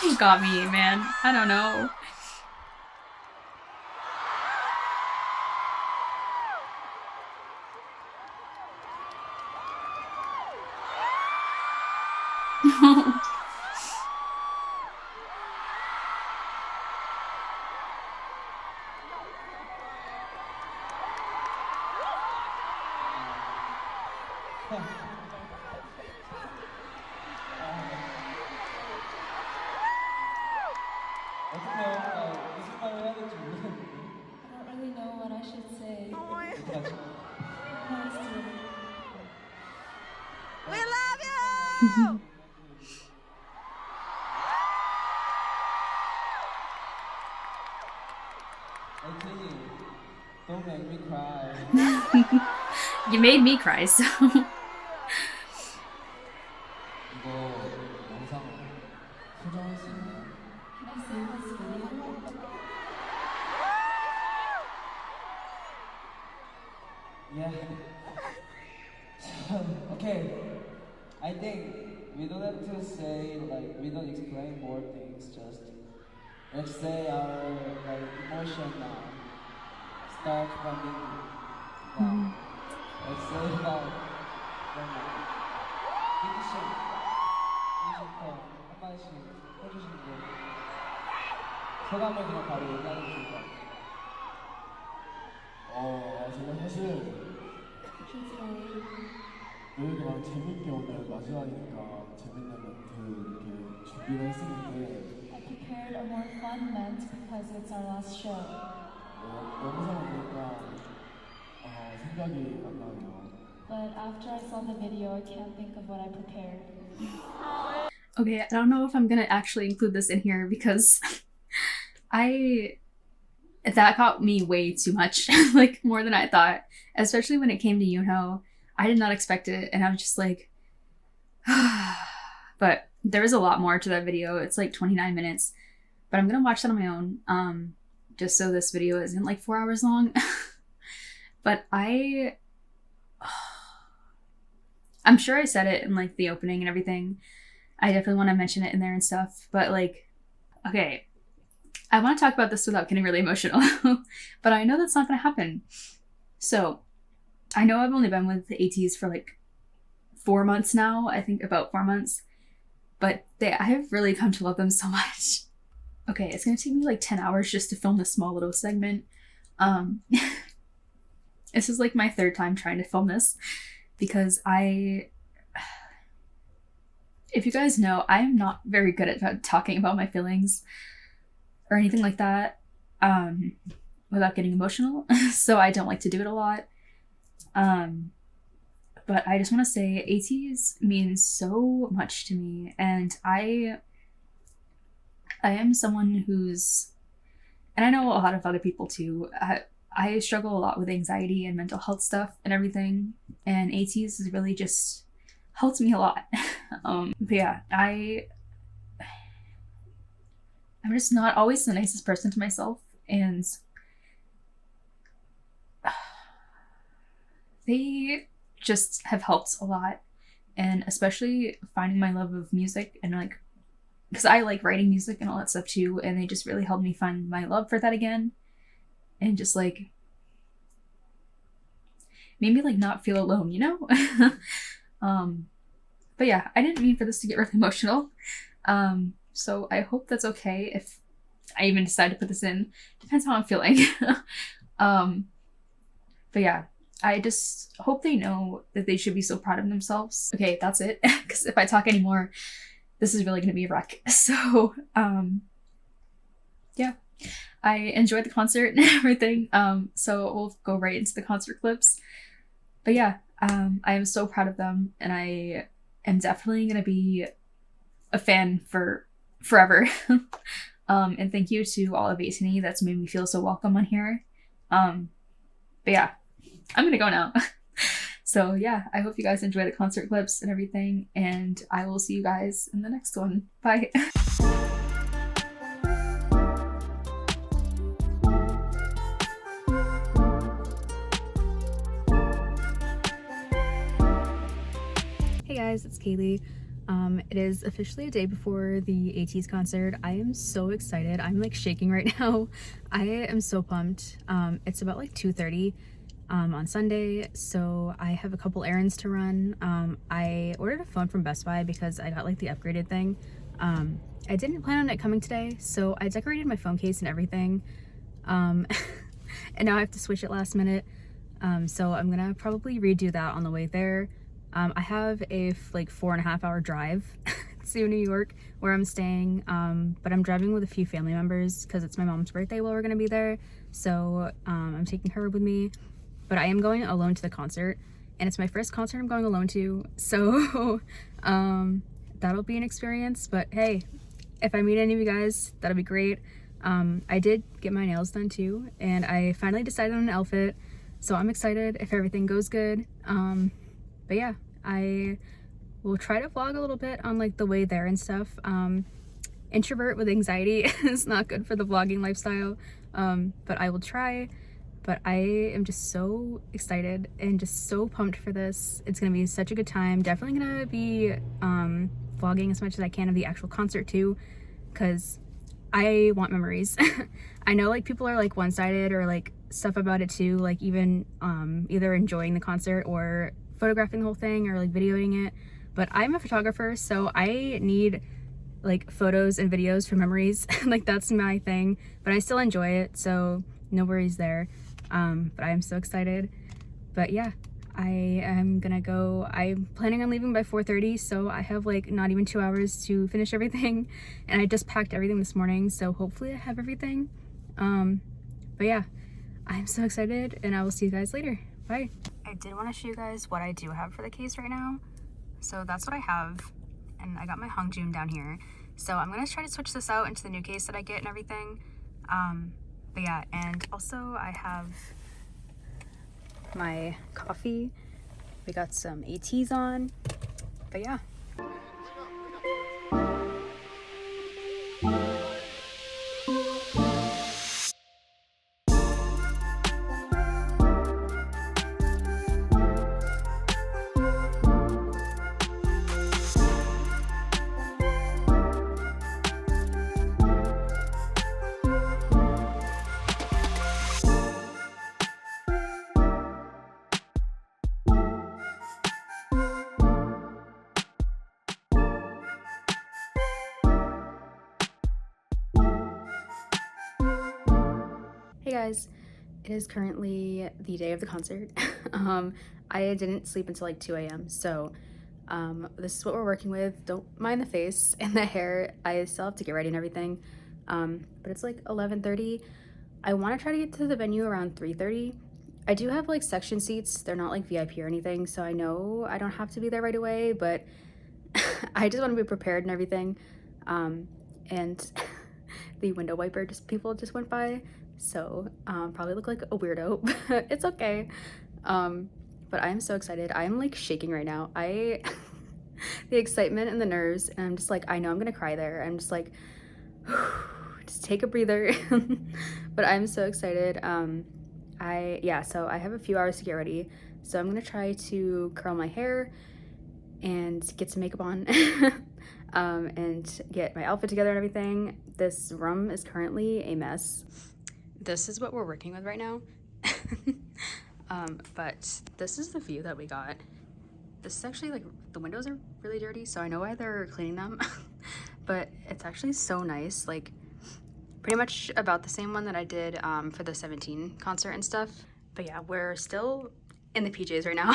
You got me, man. I don't know. I don't really know what I should say. We love you! Atiny, don't make me cry. You made me cry, so. 이거 영상 수정할 수 있나요? Can I save this video? Yeah. Okay. I think we don't have to say we don't explain more things. Just let's say our emotion now. Start from now. Let's say 민기부터 한 마디씩 해주시는 게 소감을 그냥 바로 얘기하는 게 좋을 것 같아요. 제가 사실 늘 그냥 재밌게 오늘 마지막이니까 재밌는 멘트 이렇게 준비를 했었는데 I prepared a more fun ment because it's our last show. 영상을 보니까 생각이 안 나네요. But after I saw the video, I can't think of what I prepared. Okay, I don't know if I'm gonna actually include this in here because that got me way too much, like more than I thought, especially when it came to Yunho. I did not expect it, and I was just like, but there was a lot more to that video. It's like 29 minutes, but I'm gonna watch that on my own, just so this video isn't like 4 hours long. But I'm sure I said it in like the opening and everything. I definitely want to mention it in there and stuff, but like, okay, I want to talk about this without getting really emotional, but I know that's not going to happen. So I know I've only been with the ATEEZ for like 4 months now, I think about 4 months, but I have really come to love them so much. Okay, it's going to take me like 10 hours just to film this small little segment. This is like my third time trying to film this because if you guys know, I'm not very good at talking about my feelings or anything like that without getting emotional. So I don't like to do it a lot. But I just want to say ATEEZ means so much to me, and I am someone who's, and I know a lot of other people too, I struggle a lot with anxiety and mental health stuff and everything, and ATEEZ has really just helped me a lot. But yeah, I'm just not always the nicest person to myself, and they just have helped a lot, and especially finding my love of music, and like, because I like writing music and all that stuff too, and they just really helped me find my love for that again, and just like made me like not feel alone, you know? But yeah, I didn't mean for this to get really emotional, so I hope that's okay if I even decide to put this in. Depends how I'm feeling. But yeah, I just hope they know that they should be so proud of themselves. Okay, that's it, because if I talk anymore, this is really going to be a wreck. So, yeah, I enjoyed the concert and everything, so we'll go right into the concert clips. But yeah, I am so proud of them, and I am definitely going to be a fan for forever. And thank you to all of Atiny that's made me feel so welcome on here. But yeah, I'm gonna go now. So yeah, I hope you guys enjoy the concert clips and everything, and I will see you guys in the next one. Bye. Hey guys, it's Kaylee. It is officially a day before the ATEEZ concert. I am so excited. I'm like shaking right now. I am so pumped. It's about like 2:30 on Sunday, so I have a couple errands to run. I ordered a phone from Best Buy because I got like the upgraded thing. I didn't plan on it coming today, so I decorated my phone case and everything. And now I have to switch it last minute. So I'm gonna probably redo that on the way there. I have a like 4.5 hour drive to New York where I'm staying, but I'm driving with a few family members because it's my mom's birthday while we're gonna be there. So I'm taking her with me, but I am going alone to the concert, and it's my first concert I'm going alone to, so that'll be an experience. But hey, if I meet any of you guys, that'll be great. I did get my nails done too, and I finally decided on an outfit, so I'm excited if everything goes good. But yeah, I will try to vlog a little bit on like the way there and stuff. Introvert with anxiety is not good for the vlogging lifestyle, but I will try. But I am just so excited and just so pumped for this. It's gonna be such a good time. Definitely gonna be vlogging as much as I can of the actual concert too, because I want memories. I know like people are like one-sided or like stuff about it too, like even either enjoying the concert or photographing the whole thing or like videoing it, but I'm a photographer, so I need like photos and videos for memories. Like that's my thing, but I still enjoy it, so no worries there. But I'm so excited. But yeah, I am gonna go. I'm planning on leaving by 4:30, so I have like not even 2 hours to finish everything, and I just packed everything this morning, so hopefully I have everything. But yeah, I'm so excited, and I will see you guys later. Bye. I did want to show you guys what I do have for the case right now. So that's what I have, and I got my Hongjoon down here. So I'm gonna try to switch this out into the new case that I get and everything. But yeah, and also I have my coffee. We got some ATEEZ on, but yeah. Hey guys, it is currently the day of the concert. I didn't sleep until like 2 a.m. so this is what we're working with. Don't mind the face and the hair. I still have to get ready and everything, but it's like 11:30. I want to try to get to the venue around 3:30. I do have like section seats. They're not like VIP or anything, so I know I don't have to be there right away, but I just want to be prepared and everything. And the window wiper people just went by, so probably look like a weirdo, but it's okay. But I'm so excited. I'm like shaking right now. The excitement and the nerves, and I'm just like, I know I'm gonna cry there. I'm just like, just take a breather. But I'm so excited. So I have a few hours to get ready, so I'm gonna try to curl my hair and get some makeup on. And get my outfit together and everything. This room is currently a mess. This is what we're working with right now. But this is the view that we got. This is actually like, the windows are really dirty, so I know why they're cleaning them. But it's actually so nice, like pretty much about the same one that I did for the 17 concert and stuff. But yeah, we're still in the PJs right now.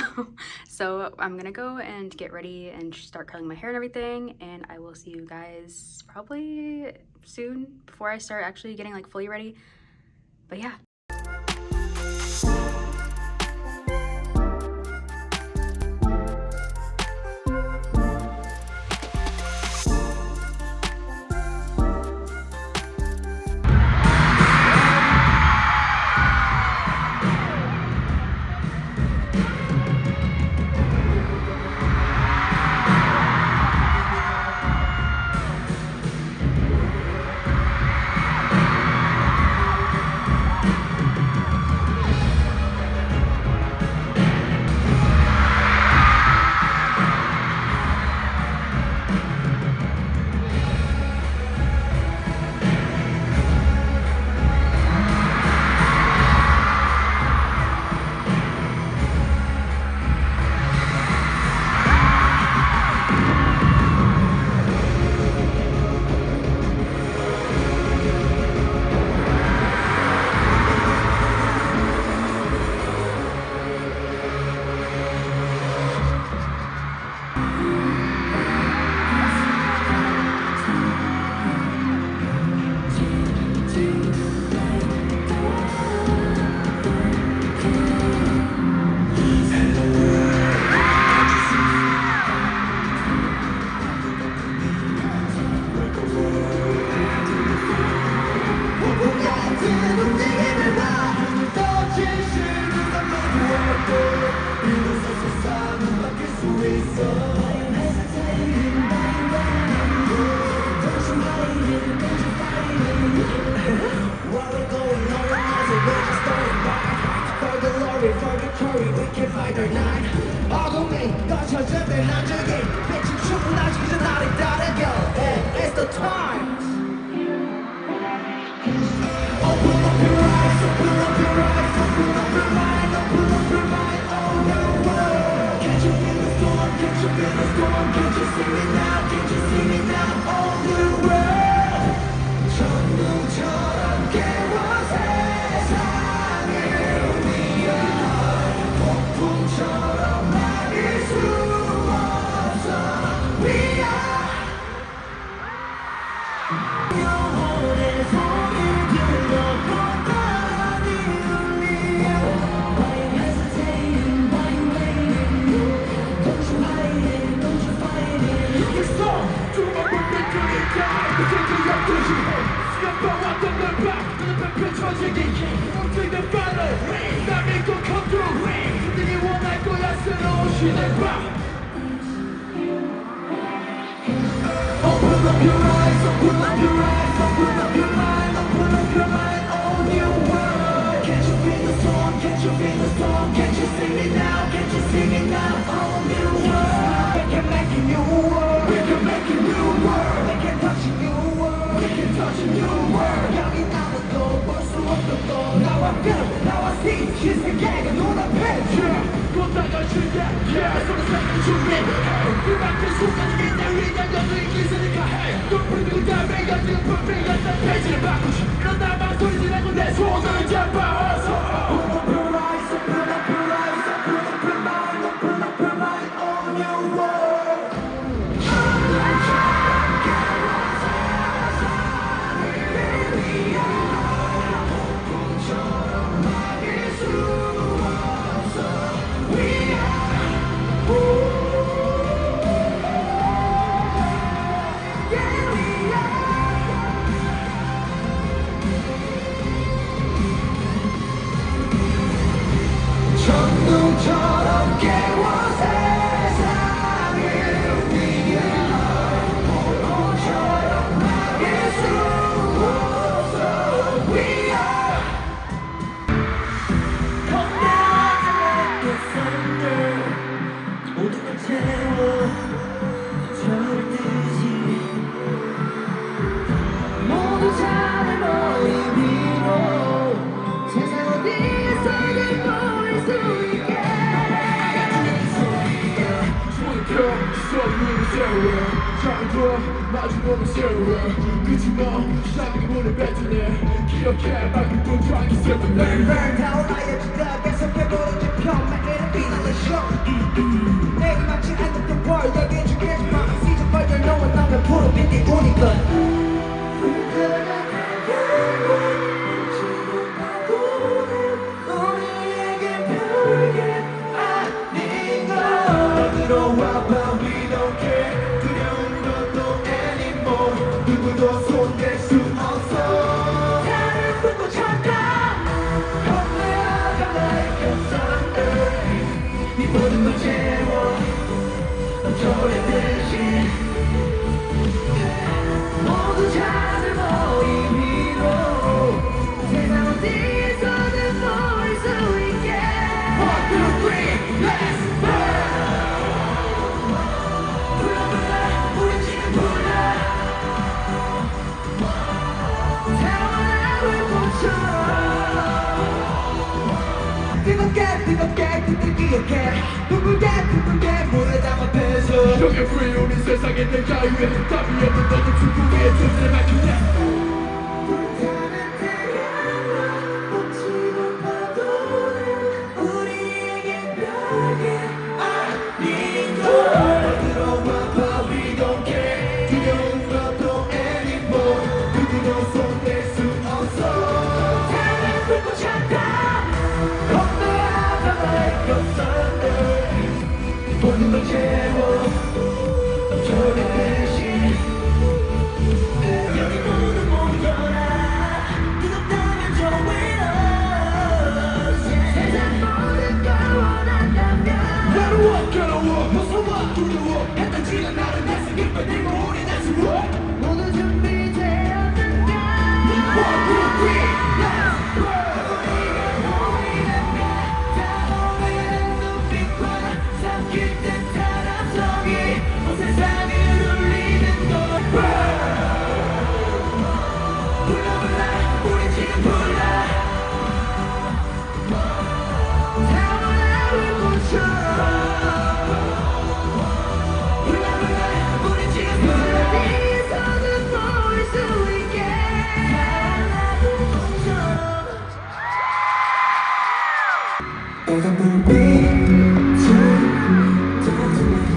So I'm gonna go and get ready and start curling my hair and everything, and I will see you guys probably soon before I start actually getting like fully ready. But yeah. free, we can find our line. 어둠이 떠쳐져들 나중에 빛이 충분하지 이제 나를 따라겨. And it's the time. Open up your eyes, open up your eyes, open up your mind, open up your mind, oh new world. Can't you feel the storm, can't you feel the storm, can't you see me now, can't you see me now, oh new world. 천둥처럼 깨워 세상을 위한 폭풍처럼 막을 수 없어. We are 영혼의 손을 들어본다니 울리며. Why you hesitating, why you waiting, don't you hide it, don't you fight it. You can stop, 두번 볼 때까지 그때도 역도시 시간봐왔던 널 봐, 눈앞에 펼쳐지기 움직이는 바로 날 믿고 come through. 그들이 원할 거야 새로운 시대 봐. Open up your eyes, open up your eyes, open up your mind, open up your mind, oh new world. Can't you feel the storm, can't you feel the storm, can't you see me now, can't you see me now, oh new world. We can make a new world, we can make a new world, we can touch a new world, we can touch a new world. 여기 남은 거볼수 없던 거 나와 feel, 나와 see, 신세계가 눈앞에. 꽃다가 줄게, 손에 잡는 준비. 그만큼 순간이 내 위한 여전히 기세니까 해. 높은 그 다음에 여전히 불필요한 페이지를 바꾸지. 이런 나만 소리 지르고 내 손을 잡아 어서. Open up your eyes, open up your eyes, open up your mind, open up your mind, oh new world. 천둥처럼 깨워서 세상을 위한 폭풍처럼 막을 수 없어. We are 천둥처럼 깨워 세상을 위한 폭풍처럼 막을 수 없어. We are 겁나지 않겠었네. 모든 걸 채워 절듯이 모두 자를 모임 위로 세상 어디에서든 보일 수 있게. 마주보는 세월 그치 뭐 시작이 문을 뱉으네. 기억해 밝은 분주하게 세븐 매일매일 타올라야 주다 계속해보는 지평 나에는 비난을 쇼. 내가 막지 않는 월 여기 죽겠지 마. 시작 벌려 너와 나면 푸른 빛이 오니까. 우리에겐 별게 아닌 걸 들어와봐. We don't care. 두려운 것도 anymore. 누구도 손댈 수 없어. 나를 붙고 찾아 겁내어가 like a thunder. 네 모든 걸 채워 저래듯이 모두 자들 모임 위로 세상 어디서든 보일 수 있게. 1, 2, 3, let's burn. 불러 불러 우리 지금 불러. 태어난 불꽃처럼 뜨겁게 그들 기억해. 둥글게 물에 담아 뺏어. 여기 free 우리 세상에 내 자유에 답이 없는 너도 축구에 존재를 밝히네. 불타는 태양과 멈추는 파도는 우리에겐 별게 아닌 걸 들어와봐. We don't care. 두려운 것도 anymore. 누구도 손댈 수 없어. 태양은 불꽃이었다. 겁내어가 like a thunder. 모든 걸 채워 저래듯이 여기 모두 모여라. 뜨겁다면 join us. 세상 모든 걸 원한다면 외로워 무서워 두려워 했던지는 나를 내서 기쁜 일고 우리 나스워. 모두 준비되었는가. 1, 2, 3, let's go. 우리가 모이는 게 다 모이는 빨간 불빛은 Dazzling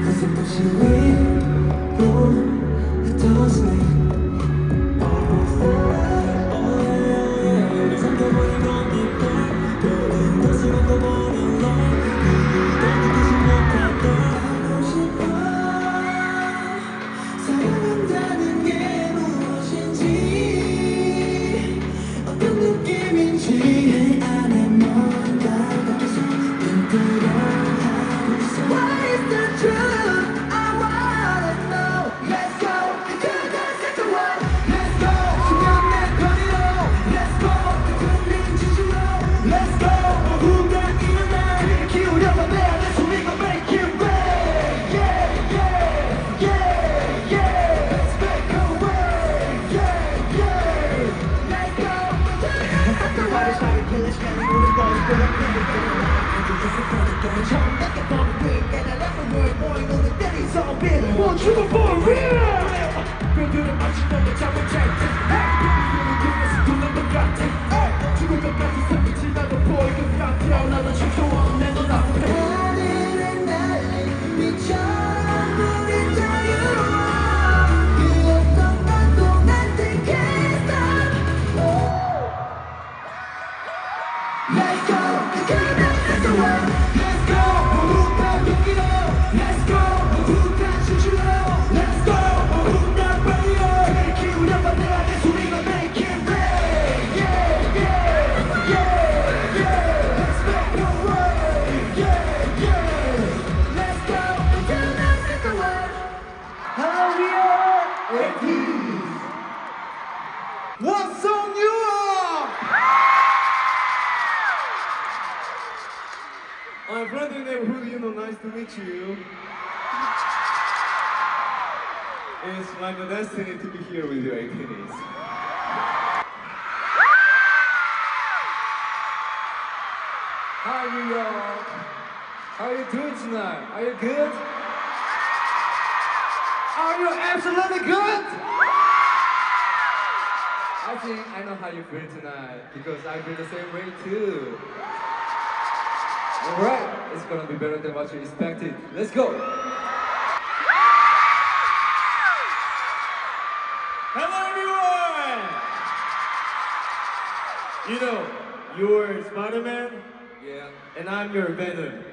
Light 다시 위로 Dazzling Light 사랑한다는 게 무엇인지 어떤 느낌인지 내 안에 뭔가가 계속 흔들어하고 있어 What is the truth? I wanna know Let's go because that's the one Let's go 수면의 거리로 Let's go 들린 지시로 Let's go 누가 이런 날 기울여봐 내 안에 소리가 make it rain Yeah yeah yeah yeah Let's make a way Yeah yeah Let's go Everybody's trying to kill us Can we move the but I'm pretty good 처음 느껴보는 week And I love the word boy 너는 때리 zombie Want you for real 뼈들은 마치 너무 잠을 잤지 꿈에서 두는 것 같아 죽을 것 같은 소리치 나도 보일 것 같아 나도 춤춰온 내 눈앞에 하늘에 날린 빛처럼 우린 자유로워 그 어떤 것도 난 take it stop Let's go because that's the one Let's go 모두가 용기로 Let's go 모두가 진실로 Let's go 모두가 빨리요 기울여봐 내 안에 소리가 make it rain Yeah yeah yeah yeah Let's make a way Yeah yeah Let's go because that's the one Hello we are Ateez What's on you I'm from the neighborhood, you know, nice to meet you. It's my destiny to be here with you, Atiny. Hi, New York. How are you doing tonight? Are you good? Are you absolutely good? I think I know how you feel tonight because I feel the same way too. Alright, it's gonna be better than what you expected. Let's go! Hello everyone! You know, you're Spider-Man? Yeah. And I'm your Venom.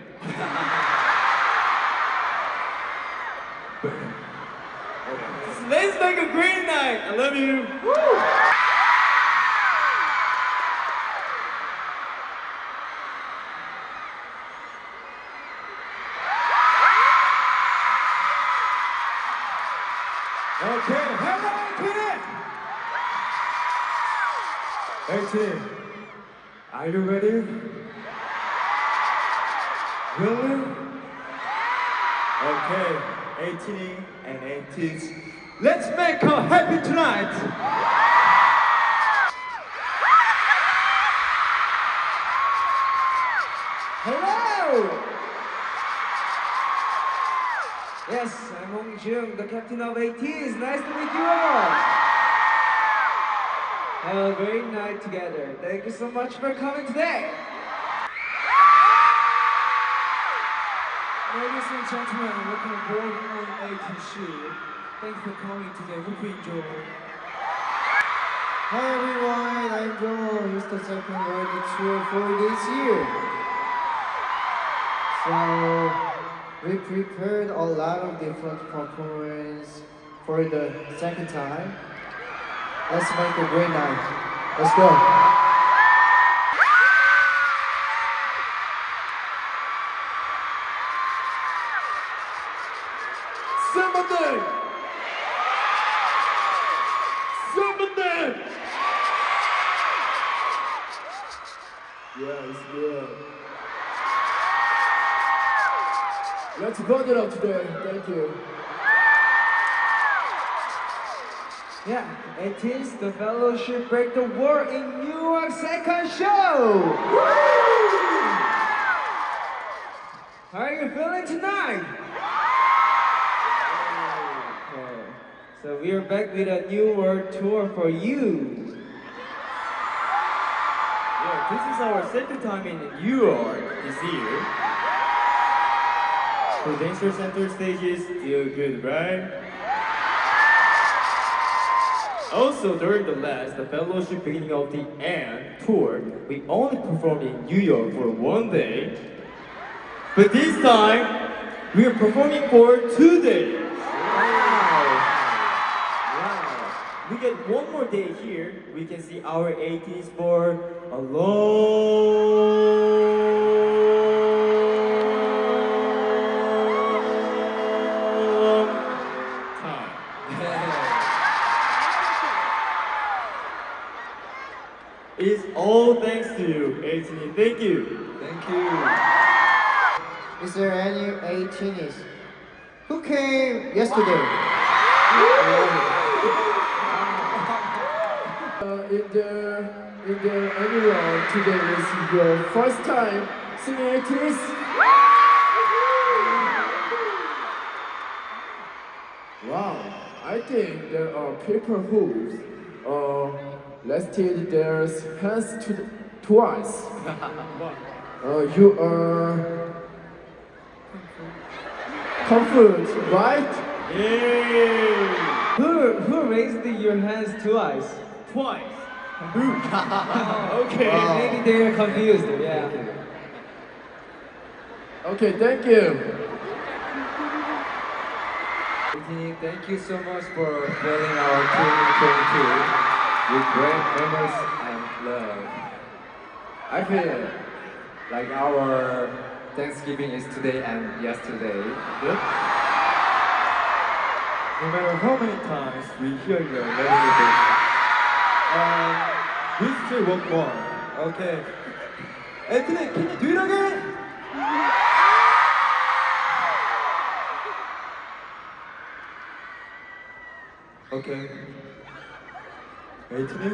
Let's make a great night! I love you! Woo! Okay, hello, Atiny! Atiny, are you ready? Really? Okay, Atiny and Ateez, let's make her happy tonight! Hello! Yes, I'm Wooyoung, the captain of Yeosang. Nice to meet you all. Have a great night together. Thank you so much for coming today. Ladies and gentlemen, welcome aboard on ATC. Thanks for coming today. Hope you enjoy. Hi everyone, I'm Joel. Here's the second world tour for this year. So we prepared a lot of different performances for the second time. Let's make a great night. Let's go. Somebody! Somebody! Yeah, it's good. Let's burn it up today. Thank you. Yeah, it is the Fellowship Break the World in Newark second show! Woo! How are you feeling tonight? Okay, so we are back with a new world tour for you. Yeah, This is our second time in Newark this year. The Dancer Center stages feel good, right? Also, during the fellowship beginning of the end tour, we only performed in New York for 1 day. But this time, we are performing for 2 days. We get 1 more day here. We can see our ATEEZ for a long time. It's all thanks to you, Atiny. Thank you. Thank you. Is there any Ateenies who came yesterday? In the annual today is your first time singing ATEEZ? Wow, I think there are people who lifted their hands twice. You are comfort, right? Yay! Who raised your hands twice? Twice. Okay. Maybe they are confused. Yeah. Okay, thank you. Atiny, thank you so much for filling our 2022 with great memories and love. I feel like our Thanksgiving is today and yesterday. No matter how many times we hear your melody, we still want more. Okay. Atiny, can you do it again? Okay. Atiny?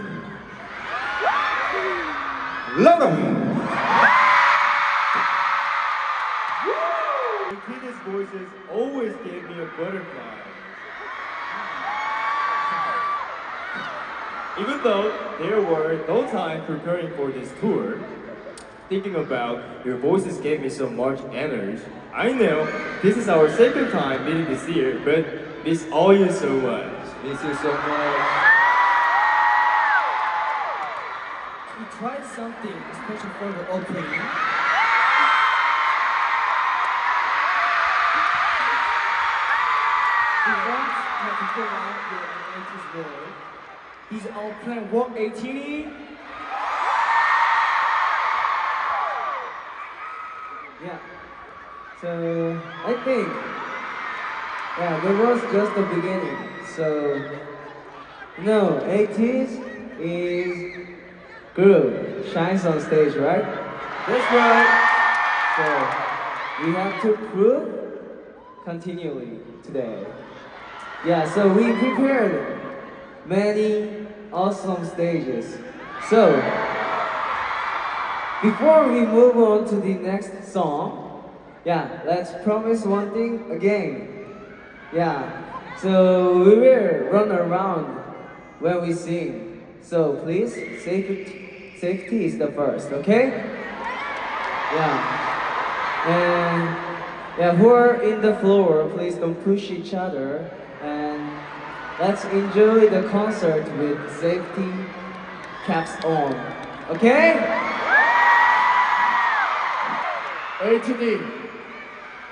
Louder! Atiny's voices always gave me a butterfly. Even though there were no time preparing for this tour, thinking about your voices gave me so much energy. I know this is our second time meeting this year, but miss all you so much. Miss you so much. We tried something special for the opening. We want to go out with an ATEEZ boy. He's our plan. What, Atiny? Yeah. So I think, that was just the beginning. So no, ATEEZ is group, shines on stage, right? That's right. So we have to prove continually today. Yeah. So we prepared many awesome stages. So, before we move on to the next song, let's promise one thing again. So we will run around when we sing. So please, safety is the first, okay? And who are in the floor, please don't push each other, and let's enjoy the concert with safety caps on. Okay? Atiny,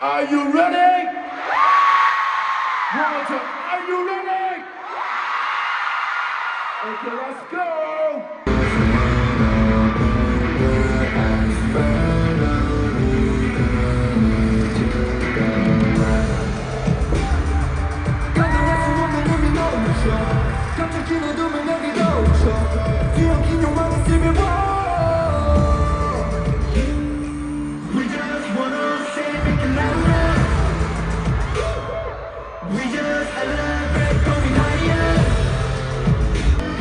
are you ready? One more time, are you ready? Okay, let's go! 깜짝이 어둠을 여기도 줘 뒤엉킨 욕망을 쓰면 We just wanna say make it louder We just celebrate going higher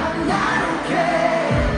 I don't care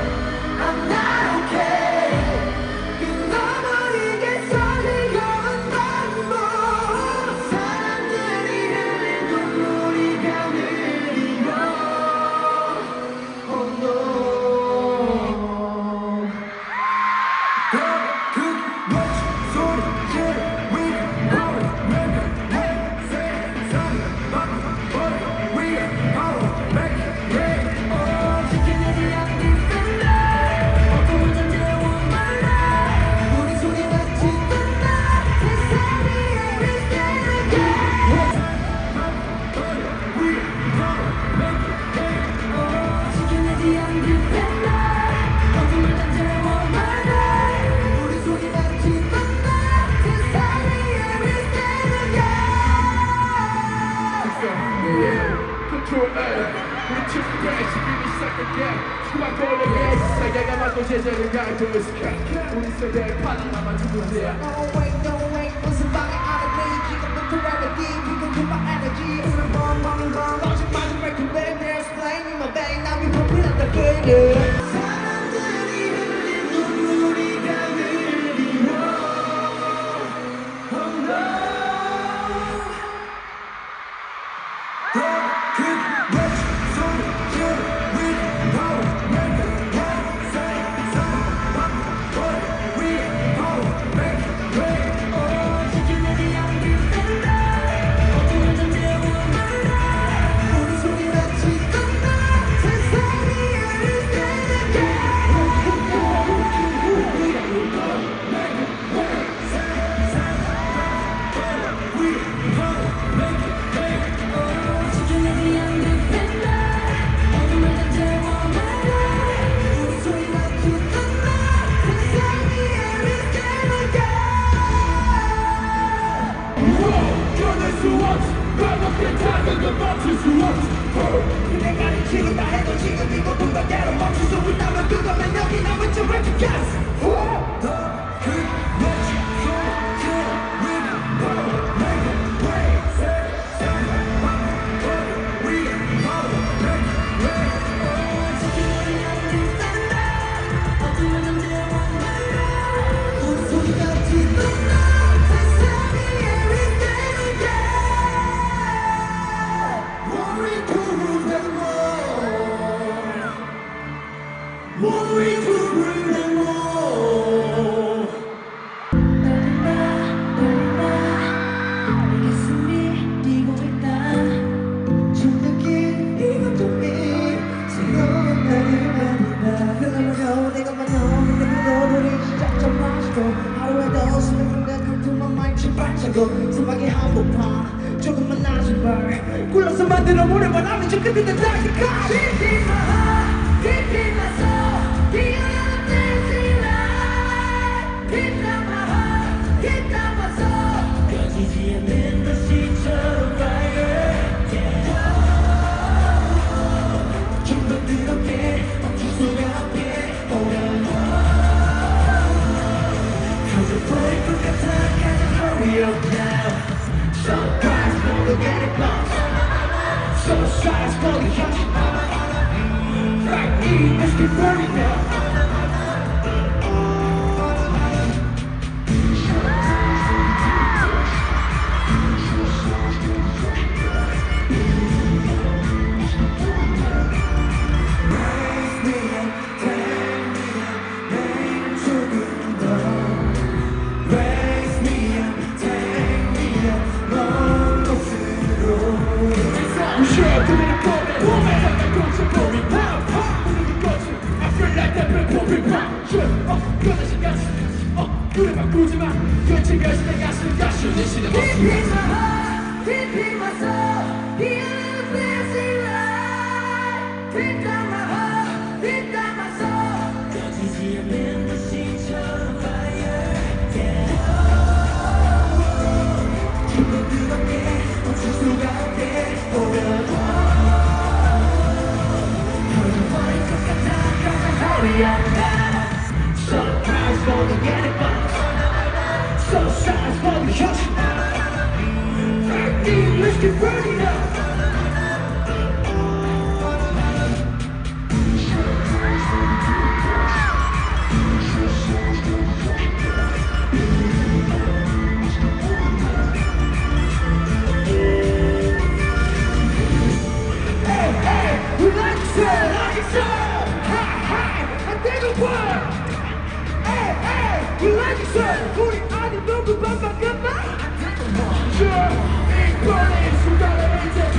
세대를 갈고 있을까 우리 세대의 파나마만 누구야 No way, no way, 무슨 방에 알아내 지금부터 remedy, 지금 금방 energy 오늘 벙벙벙 거짓말 좀 break it back, they're explaining my bang 난 위법이란다 그래 사람들이 흘린 눈물이 가늘이 Oh no 내가 지금 다 해도 지금 이거 동작대로 멈출 수 있다면 그거면 여기 남은 좀 recognize 소박이 한복판 조금만 낮은 발 굴러서 만들어 보려만 하면 저 끝에 다 다기까지 Deep in my heart, deep in my soul Feel the dancing light Deep down my heart, deep down my soul 꺼지지 않는 불씨처럼 fire 좀 더 뜨겁게 멈출 수가 없게 터져버릴 것 같아 Hurry up now Sunrise gonna get it lost Sunrise gonna catch it Lightning, let's get burning now Deep in my heart, deep in my soul, feel the dancing light. Deep down my heart, deep down my soul. 꺼지지 않는 불씨처럼 fire. 좀 더 뜨겁게 멈출 수가 없게 오면 터져버릴 것 같아. Hurry up now. Sunrise gonna get it back. Sunrise gonna catch it. Let's get burning up. Hey, hey, we like it, like it, hi, hi, I think it work. Hey, hey, we like it, 우리 아니 너무 반박한다. Sure. Burning, so gotta hate it.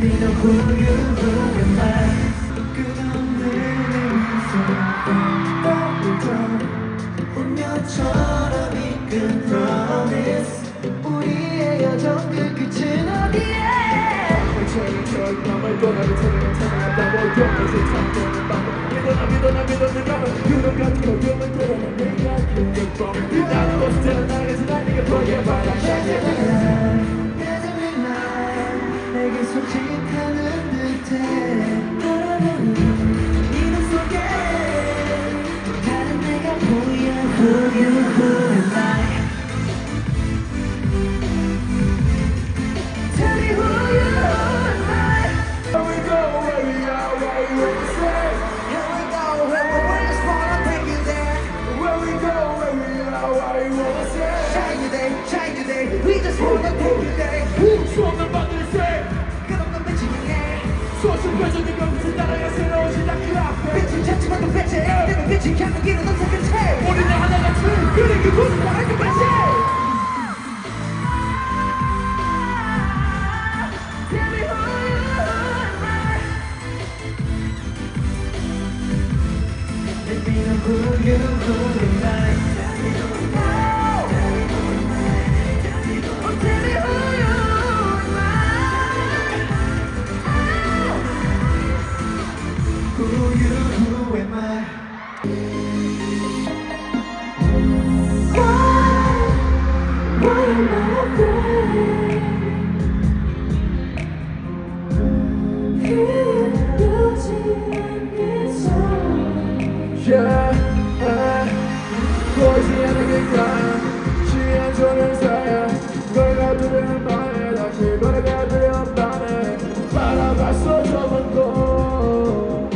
me know who am I 끝없는 미소 운명처럼 이끈 promise 우리의 여정 그 끝은 어디에 저희 맘을 떠나는 사랑을 사랑한다고 병에서 참고는 방법 믿어 내 맘을 유령 같은 걸 병을 때려내 내가 그게 나는 옷을 태어나가서 난 네가 forever Dazzling Light 내게 솔직하는 듯해 바라보는 이름 속에 다른 내가 보여 who am I Tell me who you are Here we go, where we are, what we want to say Here we go, where we just wanna take you there Where we go, where we are, what we want to say Shine today, we just wanna take you there 수없는 밤들을 say 끝없는 빛이 향해 수없은 표정이 검은색 따라가 새로운 시작 그 앞에 빛을 찾지만 또 빛에 내가 빛이 향한 길은 넘쳐간 채 우리는 하나같이 그래 그 곳을 향할 때까지 Tell me who you are Let me know who am I Tell me who am I Oh, tell me who you am I Who am I Why am I afraid 보이지 않으니까 취한 손을 사야 걸어두려는 밤에 다시 걸어가두려는 밤에 바라봤어 저 먼 곳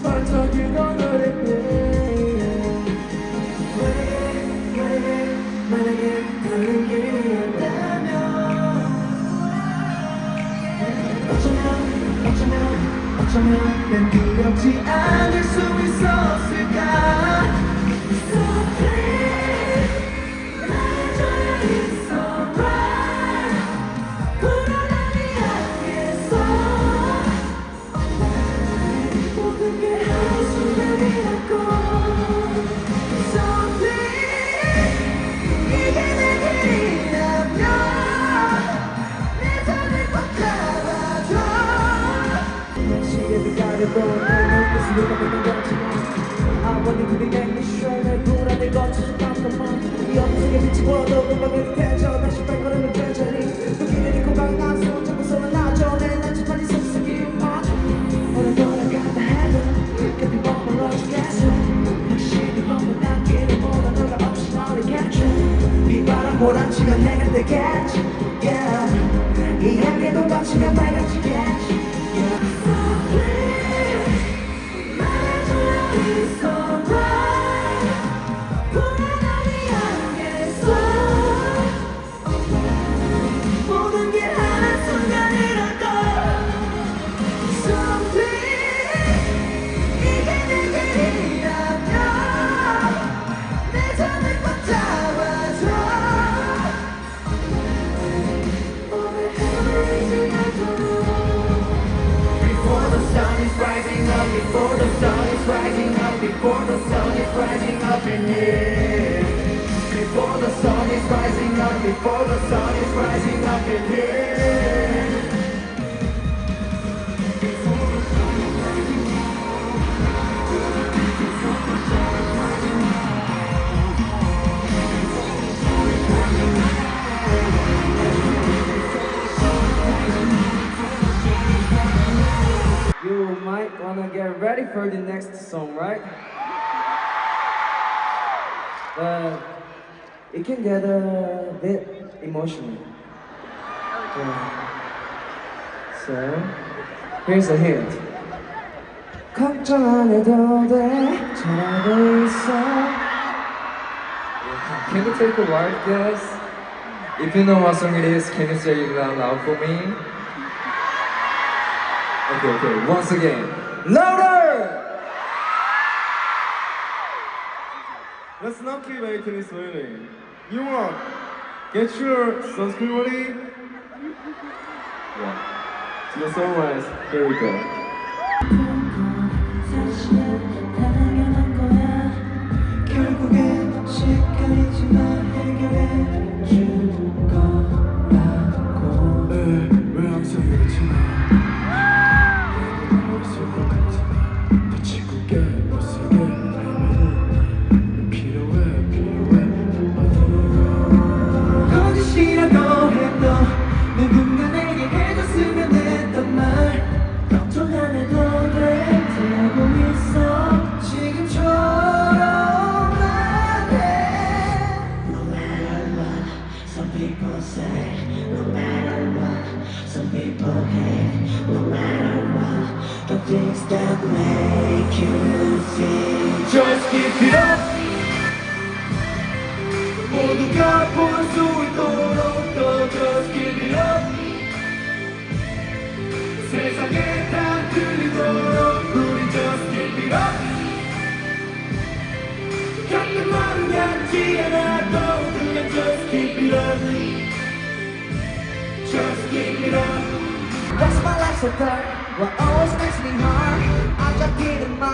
반짝이던 어린이 만약에 다른 길이었다면 어쩌면 난 두렵지 않을 수 있었을까 So please 말해줘야 it's alright 불안함이 안겠어 모든 게 한순간이라고 So please 이게 내 길이라면 내 손을 꽉 잡아줘 시계를 가려본 내 눈빛으로 가면 거지만 I want you to be make me sure 내 불안을 거쳐서 깜깜한 이 어둠속에 빛이 보여도 금방을 펴져 다시 발걸음을 펼쳐니 또 길을 잃고 강한 손 잡고서는 나전에 난처한 이 속삭이 맞아 오늘 돌아간다 해도 곁에 머물러주겠어 확실히 없는 단길을 보다 너가 없이 너를 catch 비바람 몰아치면 내가 되겠지 Yeah 이 향기도 거치면 밝아지겠지 It's alright 불안함이 안겠어 모든 게 한순간이라도 So please 이게 내 길이라면 내 손을 꽉 잡아줘 오늘 헤어지지 않도록 Before the sun is rising up Before the sun is rising up Before the sun is rising up in here Before the sun is rising up Before the sun is rising up in here You might wanna get ready for the next song, right? But it can get a bit emotional. So, here's a hint. 걱정 안 해도 돼, 잘하고 있어. Can you take a wild guess? If you know what song it is, can you say it out loud for me? Okay, once again. Louder! Let's not keep Atiny waiting. Newark, get your sunscreen ready. 1, 2, You're so nice. Here we go. 사실 다 당연한 거야 결국엔 시간이지만 해결해 줄 거라고 왜 항상 이렇지만 내가 있을 것 같지만 다치고 깨끗하게 알면은 필요해 거짓이라고 해도 누군가 내게 해줬으면 했던 말 걱정 안 해도 돼 잘하고 있어 지금처럼만 해 No matter what some people say No matter what some people hate No matter what the things that make you think Just keep it up 모두가 볼 수 있도록 더 Just keep it up 세상에 다 들리도록 우리 Just keep it up 가끔 마음 같지 않아도 그냥 Just keep it up Just keep it up What's my life so dark? What always makes me hard? 안 잡히는 맘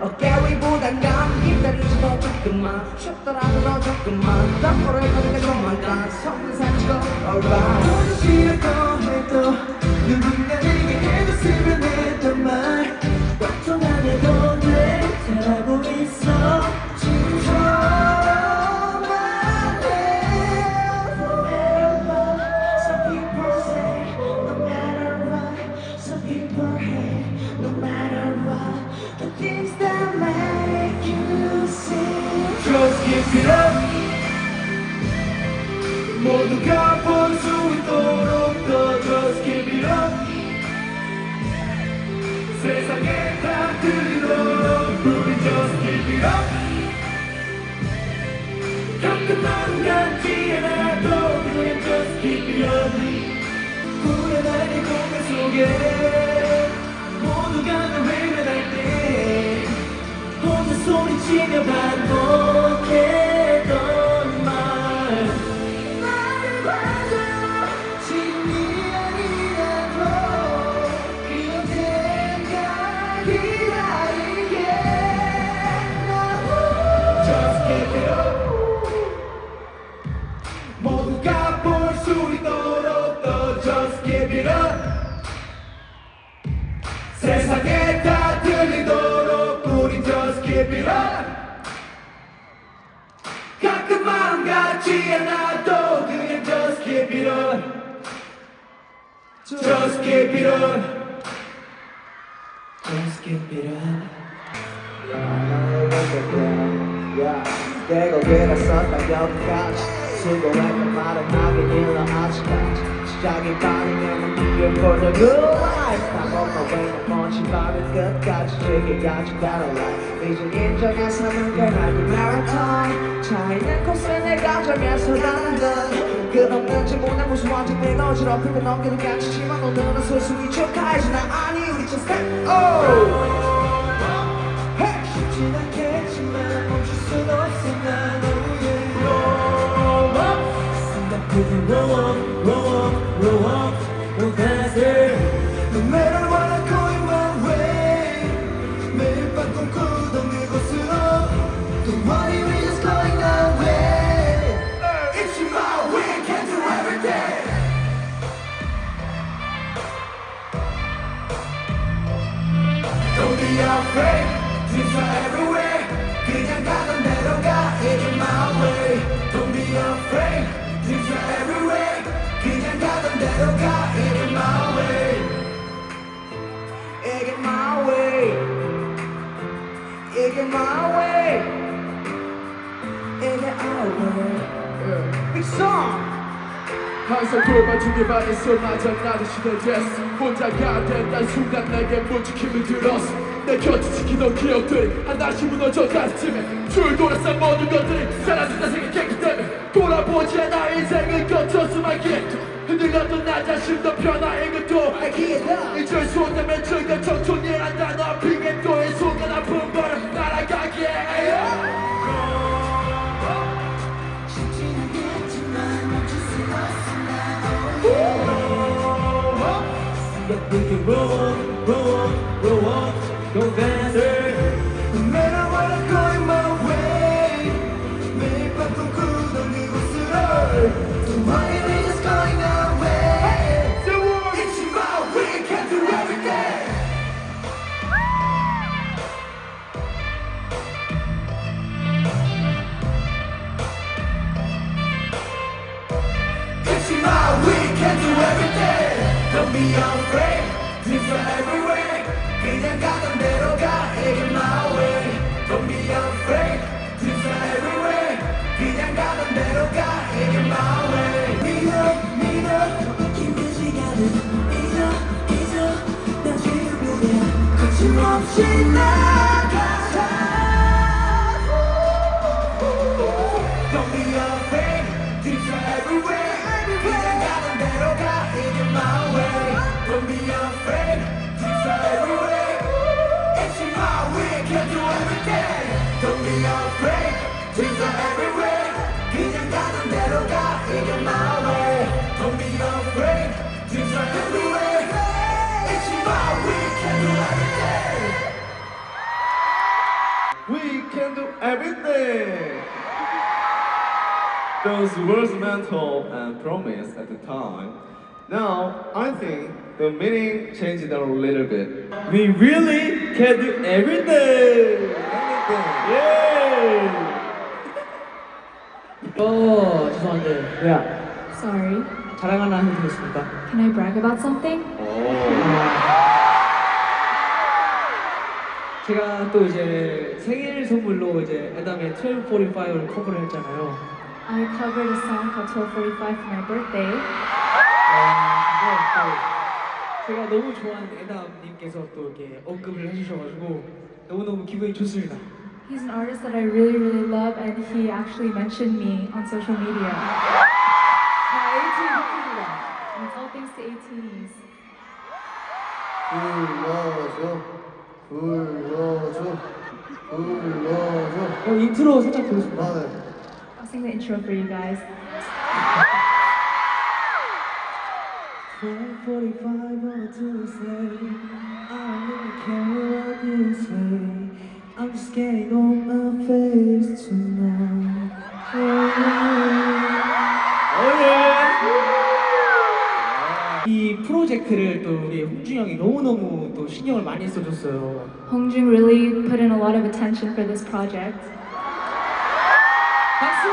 어깨 위 부담감 기다리지 너 조금만 쉽더라도 너 조금만 덕분을 거두게 좀만 손을 살치고 alright 거짓이라고 해도 누군가 내게 해줬으면 했던 말 걱정 안 해도 돼 잘하고 있어 지금처럼만 해 No matter what some people say No matter what some people hate No matter what the things that make you sing Just keep it up 모두가 볼 수 있도록 더 Just keep it up 세상에 다 들리도록 우리 Just keep it up 가끔 마음 같지 않아도 그냥 Just keep it up 후련한 이 공간 속에 모두가 날 외면할 때 혼자 소리치며 반복했던 말 나를 봐줘 지금이 아니라도 그럴 때가 기다릴게 Just keep it up 모두가 볼 수 있도록 더 Just keep it up 세상에 다 들리도록 우린 Just keep it up 가끔 마음 같지 않아도 그냥 Just keep it up Just keep it up Just keep it up 계곡이라서 딱 여기까지 수고했던 말은 하긴 일러 아직까지 시작이 반이면 Beautiful the good life I'm on my way 난 먼지 바른 끝까지 즐겨야지 better life 이제 인정한 삶은 변하기 marathon 차이는 코스에 내가 정해서 나는 듯 끝없는지 못해 무서워진 내 어지럽힐 때 넘기는 같이지만 오늘은 소승이 축하해지 나 아니 우리 just step oh 쉽진 않겠지만 멈출 순 없어 난 roll on, no faster. No matter what I'm going my way. 매일 밤 꿈꾸던 그곳으로. Don't worry, we're just going our way. It's my way, can do everything. Don't be afraid, dreams are everywhere. 그냥 가던 대로 가, it's my way. Don't be afraid, dreams are everywhere. 그냥 가던 대로 가, it's my way. It's my way It's my way It's our way Big song 항상 돌봐주길 바랬어 맞아 나도 시대됐어 혼자가 된단 순간 내게 무지 힘을 들었어 내 곁을 지키던 기억들이 하나씩 무너져 가슴에 줄 돌아서 모든 것들이 사라진다 생각했기 때문에 돌아보지 않아 인생을 거쳐 수많게 흔들렸던 나 자신도 변화인 것도 알기에 잊을 수 없다면 즐겨 청춘이 한다 너 빙의도의 순간 아픈 벌을 날아가기에 쉽진 않겠지만 멈출 수 없어 난 But we can Go dancing. No matter what I'm going my way 매일 밤 꿈꾸던 이곳으로 Tomorrow is just going our way It's about we can do everything It's about we can do everything Don't be afraid Dreams are everywhere 그냥 가던 대로 가 Take my way Don't be afraid Dreams are everywhere 그냥 가던 대로 가 Take my way 믿어 힘든 시간을 잊어 난 지금 여기야 거침없이 나가자 Don't be afraid Dreams are everywhere 그냥 가던 대로 가 Take my way Don't be afraid Dreams are everywhere It's my way can do everything Don't be afraid Dreams are everywhere 그냥 가던 대로 가 Take my way Don't be afraid Dreams are everywhere It's my way can do everything We can do everything. Those words mental and promise at the time. Now I think the meaning changed a little bit. We really can do everything. Yay! 죄송한데 Sorry. 자랑 하나 해드리겠습니다. Can I brag about something? 제가 또 이제 생일 선물로 이제 에담의 1245를 커버를 했잖아요. I covered a song called 1245 for my birthday. 근데 또 제가 너무 좋아하는 에담님께서 또 이렇게 언급을 해주셔가지고 너무너무 기분이 좋습니다. He's an artist that I really, really love, and he actually mentioned me on social media. 다 에이티즈 팬입니다. And it's all thanks to Atiny. 불러줘. 인트로 살짝 들으십니다. I'll sing the intro for you guys. 12:45 what to say I don't really care what you say I'm just getting on my face tonight 이 프로젝트를 또 우리 홍준이 형이 너무너무 또 신경을 많이 써줬어요. Hongjun really put in a lot of attention for this project. 박수!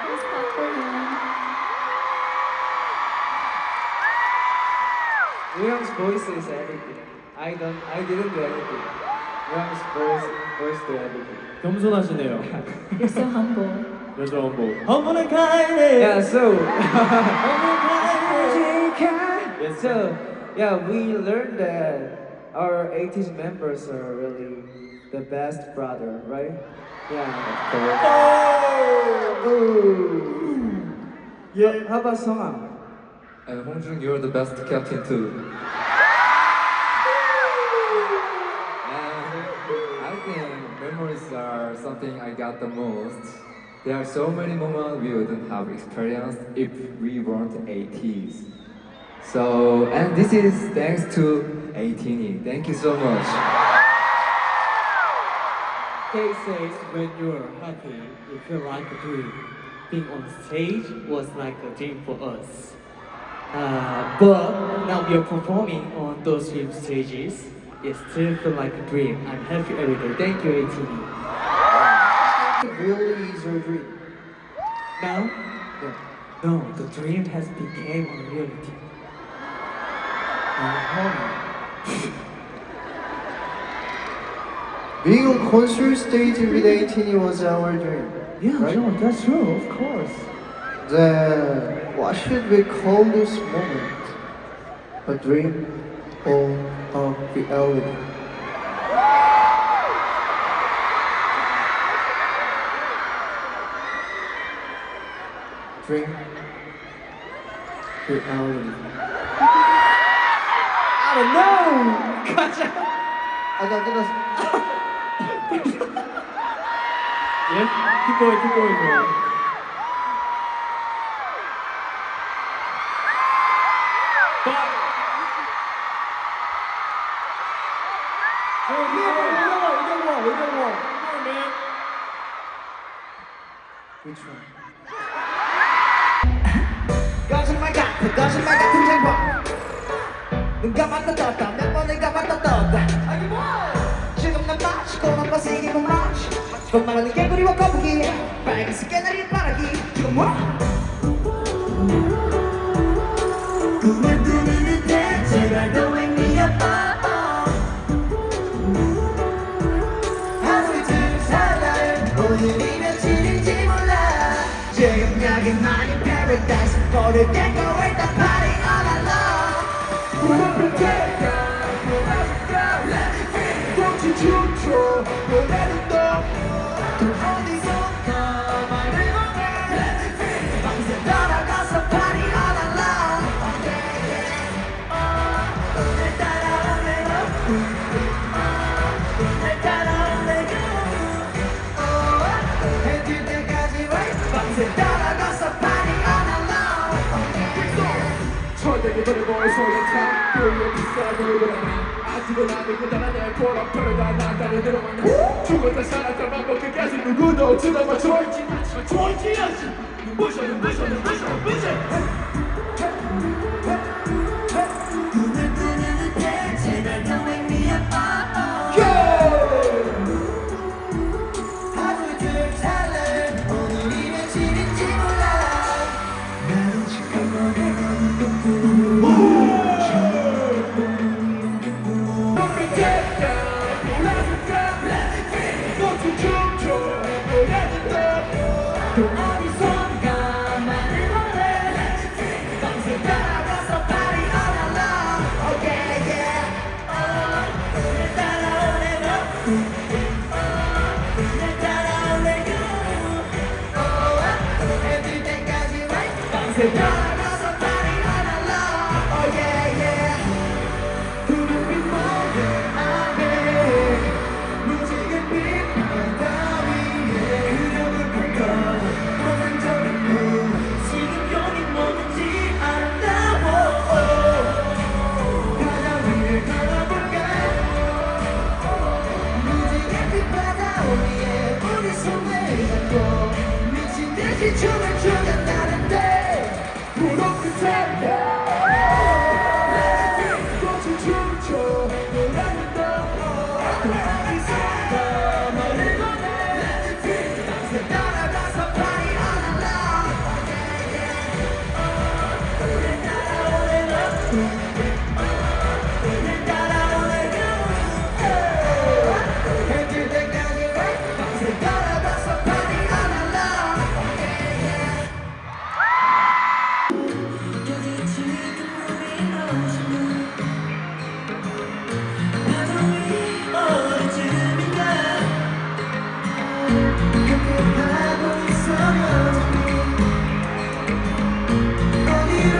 Please clap for him. Wooyoung's voice is everything. I didn't do anything. Wooyoung's voice do everything. 겸손하시네요. You're so humble. 여자 원보. 허물은 가이네. Yeah, so Yes, so yeah, we learned that our ATEEZ members are really the best brother, right? Yeah. Yeah. How about Songam? And Hongjun, you're the best captain too. And I think memories are something I got the most. There are so many moments we wouldn't have experienced if we weren't ATEEZ. So, and this is thanks to Atiny. Thank you so much. Kate says when you're happy, you feel like a dream. Being on stage was like a dream for us. But now we are performing on those dream stages. It still feels like a dream. I'm happy every day. Thank you, Atiny. Really is your dream. Now? Yeah. No, the dream has become a reality. Being on concert stage with Atiny was our dream. Yeah, right? no, that's true, of course. Then what should we call this moment? A dream or a reality? Dream, reality. I don't know! Gotcha! 아까 끝났어. Yeah? Keep going, bro. Which one? 거짓말 같은 장관 눈 감았다 떴다 몇 번을 감았다 떴다 지금 난 마치고만 버시기만 마치 돈 말하는 개구리와 거북이 빨간색 깨나리 바라기 지금 뭐? 꿈을 꾸는 듯해 제발 don't wake me up 하루 이틀 살아요 오늘이 며칠인지 몰라 지금 여기 많이 paradise 버릴 땐거 일단 party all alone 눈앞을 대가 보라줄까 Let me feel 꽃이 춤춰 노래는 또 어디선가 말을 건네 Let me feel 밤새 돌아가서 party all alone yeah yeah 날 따라올래 날 따라올래 해질 때까지 wait 밤새 돌아가서 party all alone 천장에 버려보일 소리차 그리고 비싼 노래보라니 아직은 나를 그다나 내 보라표가 난다를 들어가냐 죽었다 살았다 맘먹 끝까지 누구도 들어봐 좋을지 마지막 좋을지 않지 눈부셔 꿈을 꾸는 듯해 제발 don't wake me up 하루 이틀 살래 오늘이 며칠인지 몰라 나는 지금 너를 꿈꾸는 눈앞을 대가 보라줄까 Let me feel 꽃이 춤춰 노래는 또 어디선가 말을 걸래 밤새 따라가서 party all alone oh yeah yeah 날 따라올래 날 따라올래 해질 때까지 wait 밤새 따라가서 party all alone oh yeah yeah 구름빛 모래 아래 무지개 빛 바다 위에 흐려볼 거야 환상적인 꿈 지금 여기 뭐든지 아름다워 바다 위를 걸어볼까 무지개 빛 바다 위에 우리 손을 잡고 미친 듯이 춤을 추겠다는데 무릎 끝에 꽃이 춤춰 노래는 또 어디선가 너를 보내 밤새 따라가서 party all alone 날 따라올래 날 따라올래 해질 때까지 wait 밤새 따라가서 party all alone 여기 지금 우리 어디쯤 파도 위 어디쯤인가 그렇게 하고 있어요 어디로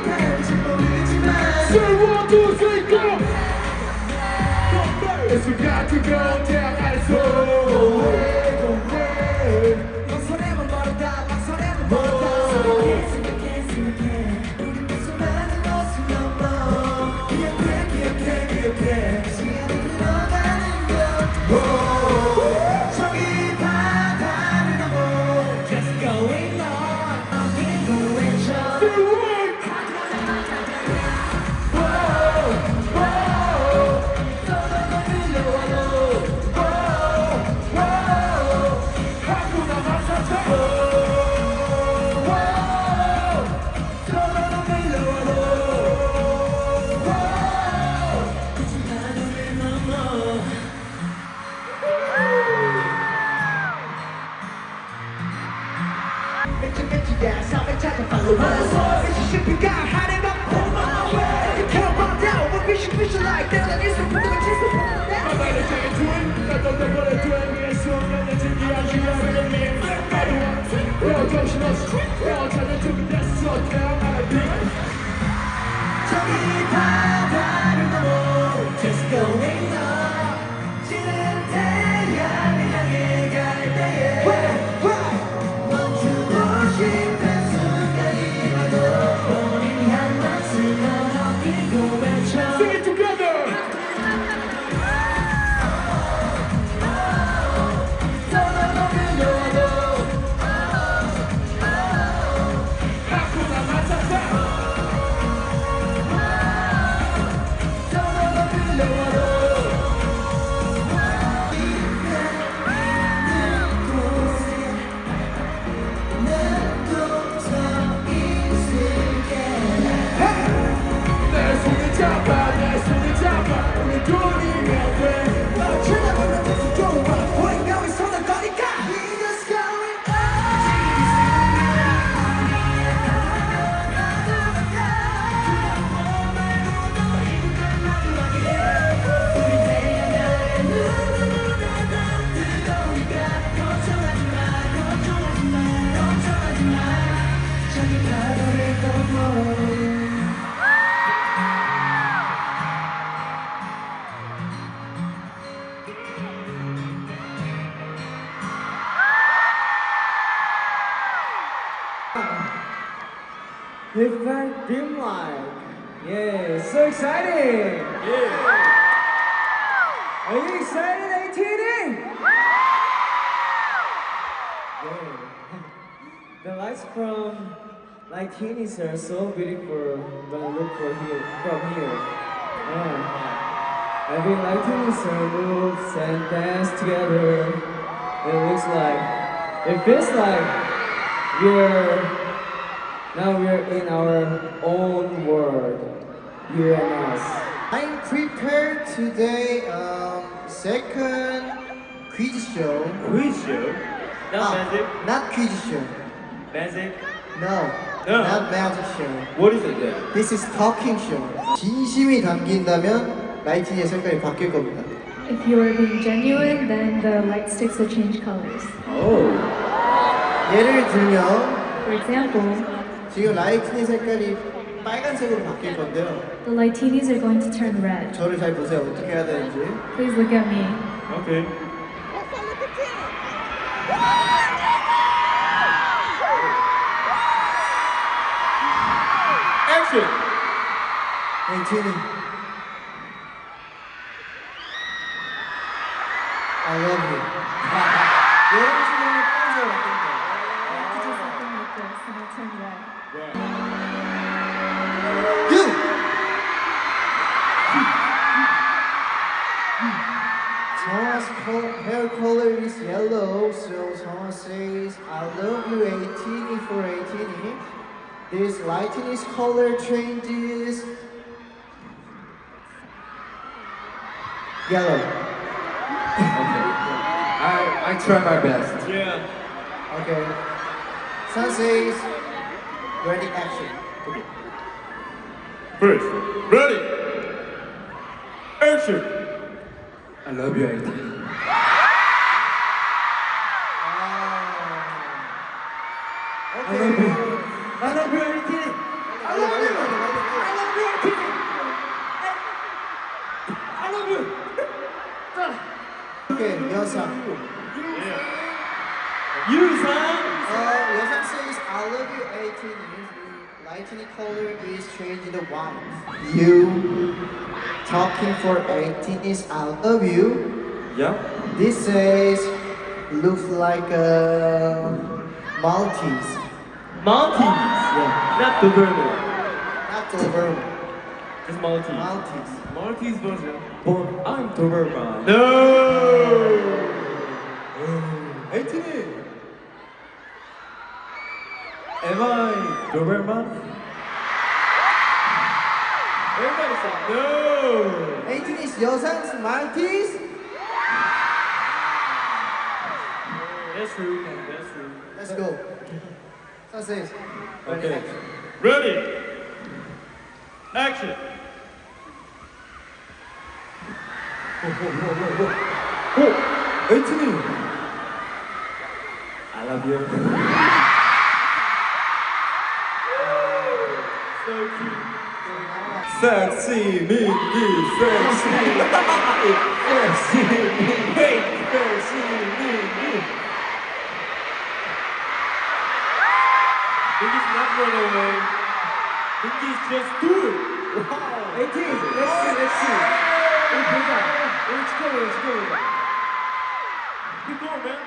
갈지 모르지만 Say 1, 2, 3, go! 순간 뜨거운 태양 아래서 망설임은 멀었다 망설임은 멀었다 생각해 우리 무슨 많은 것을 넘어 기억해 시간이 흘러가는 것 저기 바다를 넘어 Just going on 그리고 외쳐 미치야 삶을 찾아 follow us 미치시피가 하늘만 pull my way Come on down we're vision like that and it's a good My mind is taking twin 나도 내 거래 twin 위에 수많은 특이한 시간을 내 내 정신없이 내 찾는 틈이 됐어 태어나는 저기 바다를 넘어 Just going on 지는 태양을 향해 갈 때에 멈추고 싶은 순간이 와도 우리 한 몫을 넘기고 외쳐 Sing it together! 더 넘어가려도 If I dream like, yeah, so exciting! Yeah. Are you excited, Atiny? Yeah. The lights from Lightinies are so beautiful when I look from here. Yeah. Every Lightinies moves and dance together. It feels like we're in our own world, you and us. I'm prepared today second quiz show. Quiz show? Not magic? Not quiz show. Magic? No. No. Not magic show. What is it then? This is talking show. 진심이 담긴다면 라이트니의 색깔이 바뀔 겁니다. If you are being genuine, then the light sticks will change colors. Oh. 예를 들면 For example, 지금 라이트니 색깔이 빨간색으로 바뀔 건데요. the Lightinies are going to turn red. 저를 잘 보세요. 어떻게 해야 되는지. Please look at me. Okay. Action! 라이트니. I love you. 이런 식으로 빨간색으로 바뀐 거예요. To do something like this and it'll turn red. You! Someone's hair color is yellow, so someone says, I love you, Atiny for Atiny. This Lightning's color changes yellow. I try my best. Yeah. Okay. Sun says, ready, action. Okay. First, ready! Action! I love you, Atiny. Okay. I love you, Atiny. I love you. I love you, Atiny. I love you. Okay, Yeosang. Yeosang! Yeosang says, I love you, 18. Lightning color is changing the white. You talking for 18 is I love you. Yeah. This says, looks like a Maltese. Maltese! Yeah. Not Doberman. Not Doberman. Just Maltese. Maltese. Maltese version. But I'm Doberman. No! 에이티니! Am I Doberman? Everybody say no! 18 is Yeosang's Maltese? That's true. That's true. Let's go. Sun says, ready, Okay. action. Ready! Action! 에이티니! I love you. So cute. 섹시 민기 섹시 섹시 민기 섹시 민기 Mingi's not run away. Mingi's just do it. 와우 18, let's see. 우리 보자. 우리 축하해. Keep going, man.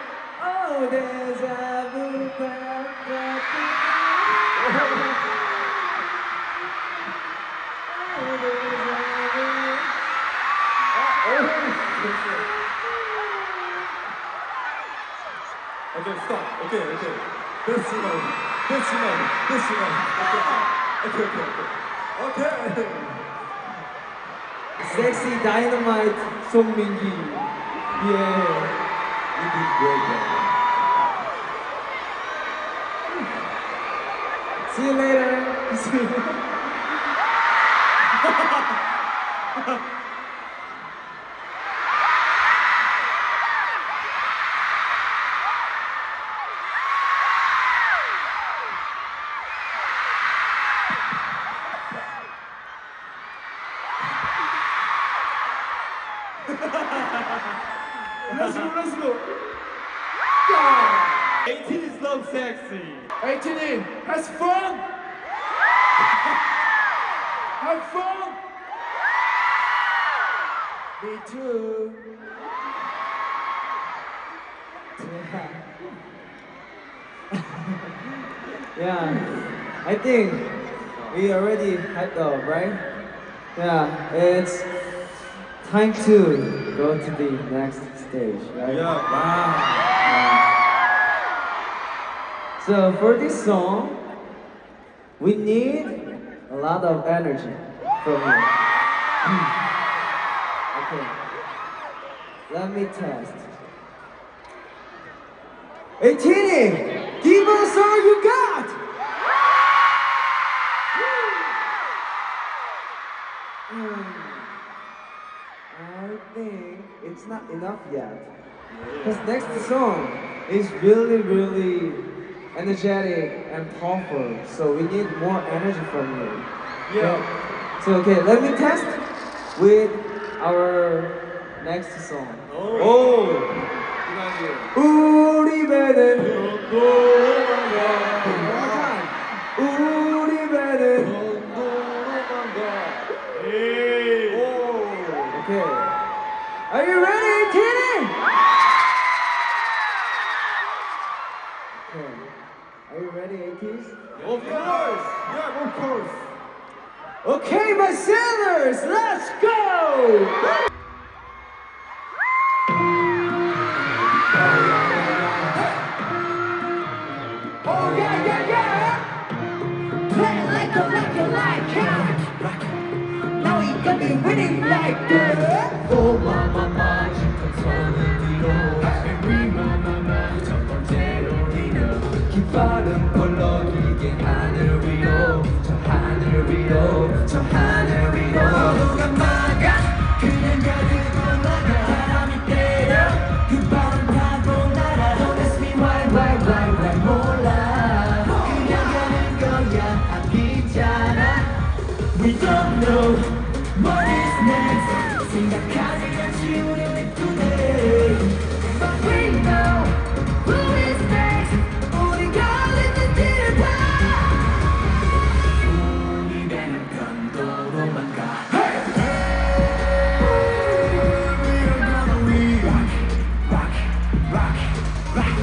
Oh, there's a blue Okay, stop. Okay. This moment. Okay. Sexy Dynamite Mingi. Yeah. You did great, man. See you later. Let's go. 18 is love sexy. Atiny, has fun? Have fun? Me too. Yeah, I think we already hyped up, right? Yeah, it's time to go to the next stage, right? Yeah, wow. So for this song, we need a lot of energy from you. Okay, let me test. Atiny, give us all you got! I think it's not enough yet. Because next song is really, really energetic and powerful. So we need more energy from you. Yeah. So okay, let me test with our next song. Oh. Good idea. 우리 배는 도망가. One more time. 우리 배는 도망가. Hey. Okay. Are you ready, Atiny? Okay. Are you ready, Ateez? Of course. Yeah, of course. Okay, my sailors, let's go! Oh yeah, yeah, yeah! Play it like you like it. Now you can be winning like that. Oh mama 손을 뒤로 Every mama 첫 번째로 리더 깃발은 벌러들게 하늘 위로 저 하늘 위로 저 하늘 위로 누가 막아 그냥 가지고 나가 바람이 때려 그 바람 타고 날아 Don't ask me why 몰라 그냥 가는 거야 아끼잖아 We don't know what is next 생각하지 않지 우리는 today But we know who is next 우리가 있는지를 봐 우리 배는 편도로만 가 We're gonna win Rock, rock, rock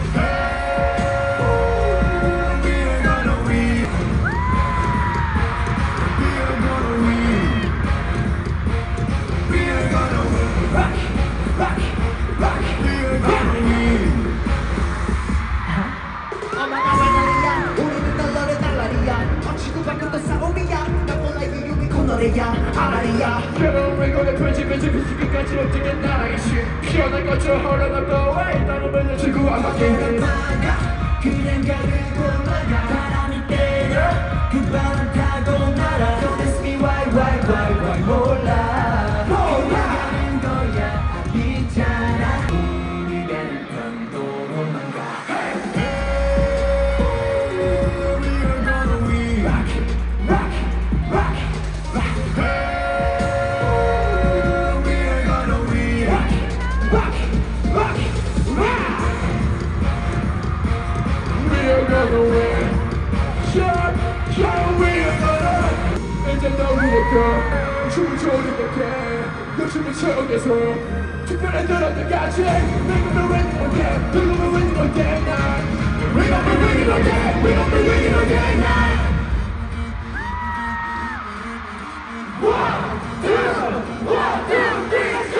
We're gonna win We're gonna win We're gonna win Rock, rock, rock We're gonna win 어마어마하리야 우리는 널널의 달라리야 어치고 바뀌었던 싸움이야 난 몰라 이유미 코너래야 아라리야 괴로운 외국의 편집에서 그 시기까지 어떻게 나라겠지 피어날 것처럼 흘러날 거야 일단은 맨날 지구 안 바뀌는 그냥 가르고 나가 바람이 때려 그 바람 타고 날아 Don't ask me why 몰라 그냥 가는 거야 아니잖아 우리 배는 편도로만 가 We're gonna win Rock, rock, rock, rock We're gonna win Rock, rock, rock, rock We're gonna win Shot, we're gonna 이제 너무니까 춤을 춰도 돼 욕심을 채우겠어 특별한 너랑 같이 We're gonna win again We're gonna win again We're gonna win again We're gonna win again One, two, three, let's go!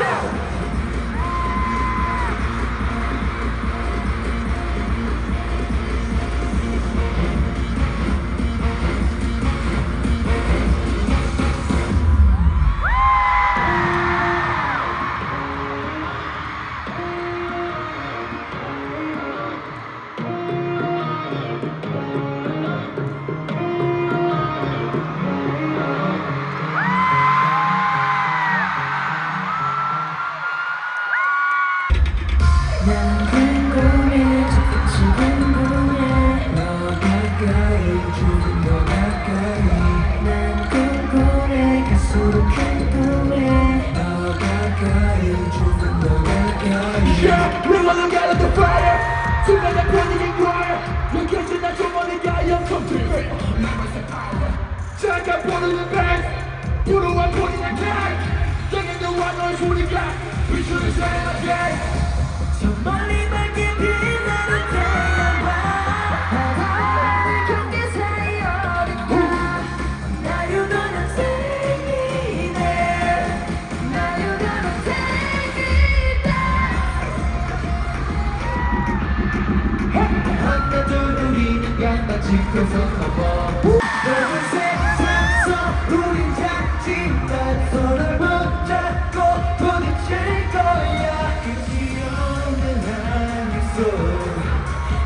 난 궁금해 지금 궁금해 너 가까이 조금 더 가까이 난 궁금해 갈수록 궁금해 너 가까이 조금 더 가까이 Yeah, we're gonna get the fire 순간의 편익인 걸 여기서 나 조만이 가 약간 부르는 베이스 불어와 보이는 게 정해져와 너의 소리가 비추는 새벽에 저 멀리 밝게 빛나는 태양과 바다를 경계 사이 어딘가 Now you gonna take me there Now you gonna take me there 하나 둘 우리는 간다 지켜서 가봐 넓은 세상 속 우린 작지만 손을 붙잡고 부딪힐 거야 끝이 없는 하늘 속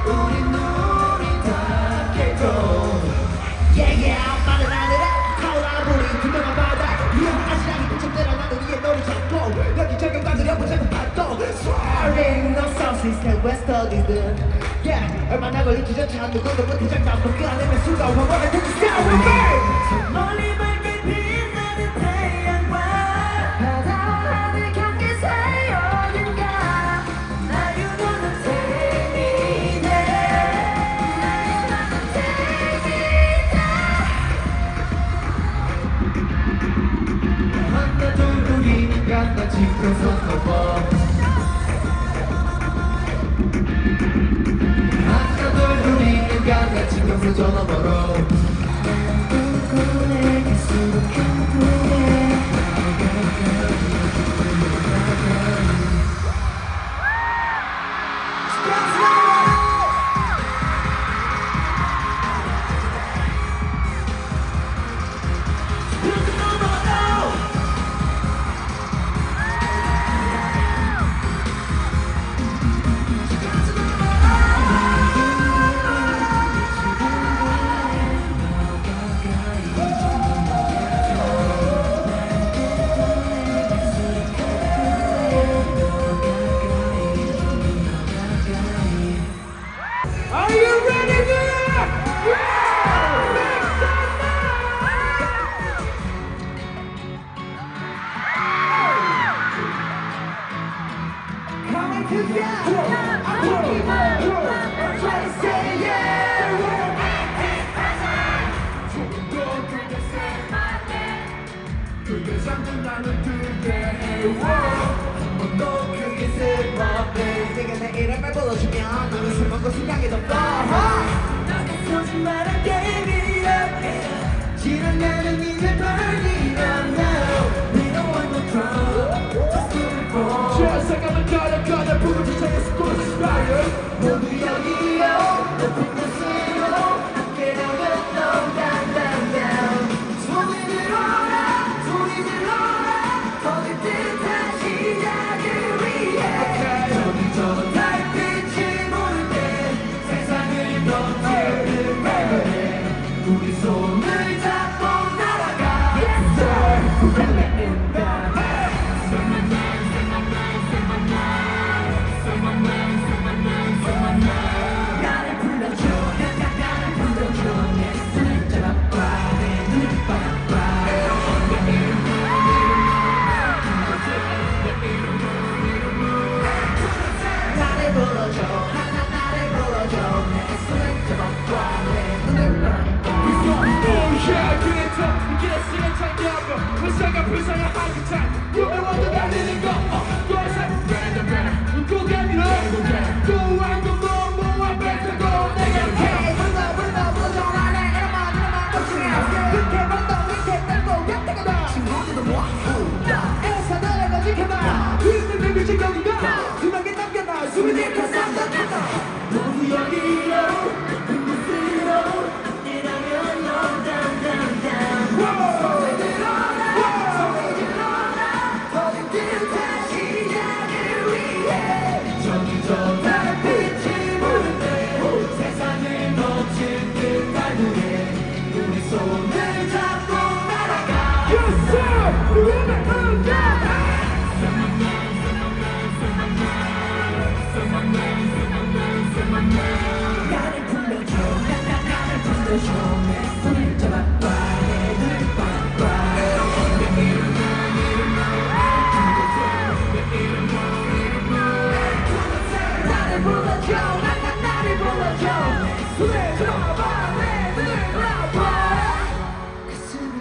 우린 눈이 닿게도 Yeah yeah 말을 안 해라 타오라보니 투명한 바다 위험한 아시랑이 꿈쩍대라 나는 위에 너를 잡고 여기저기 빠뜨려보자고 파도 Soaring no south east and west 어디든 Yeah 얼마나 걸릴지 저차 누구도 못해 장담 끊어내면 수가 원원을 듣기 싸우게 멀리 밝게 빛나는 태양과 바다 하늘 경계 사이 어딘가 Now you gonna take me there Now you gonna take me there 하나 둘 우리는 간다 지켜서 가봐 지금서 전화 걸어 꿈꾸네 수록한 꿈에 Are you ready there? Coming together, I'm looking up, try to say yeah. 그게 잠든 나는 그게 한번더 크게 say my name 네가 내 이름을 불러주면 너는 술 먹고 생각이 더 너가 쏘지 마라 give it up 지나가는 이제 burning up now We don't want no trouble Just do it for Just 잠깐만 걸어가다 부른 세상에서 또 inspire 모두 여기요 높은 곳으로 함께 나가 down down down down 소리 들어라 소리 질러라 더 듯한 시작을 위해 저기저 달빛이 보일 때 세상을 넘치는 발견해 우리 손을 잡고 날아가 Yes sir Feel it in the 나를 불러줘 나를 불러줘 내 손을 잡아봐 내 눈을 바라봐 나를 불러줘 나를 불러줘 내 손을 잡아봐 내 눈을 바라봐 Oh yeah 그래 더 이게 시간 참여하고 회사가 불쌍한 한기찬 꿈에 먼저 달리는 거 더 이상 better better 고개밀어 또한 번 너무한 뱉고 내가 Hey 불러 나의 이름만 고치게 그렇게 번더 밑에 딴거 곁에가 더 친구들도 모아 애써 너를 지켜봐 있는 내 빛이 거기가 두명게 남겨놔 숨이 들켜 쌈도 탔다 모두 여기로 큰 곳으로 함께라면 down down down down 손을 들어라 소리 질러라 더 듯한 시작을 위해 저기저 달빛이 보일 때 세상을 넘칠 듯한 후에 우리 손을 잡고 날아가 Yes sir 우리는 응답 나를 불러줘 나를 불러줘 내 손을 잡아봐 내 눈을 바라봐 나를 불러줘 나를 불러줘 내 손을 잡아봐 내 눈을 바라봐 가슴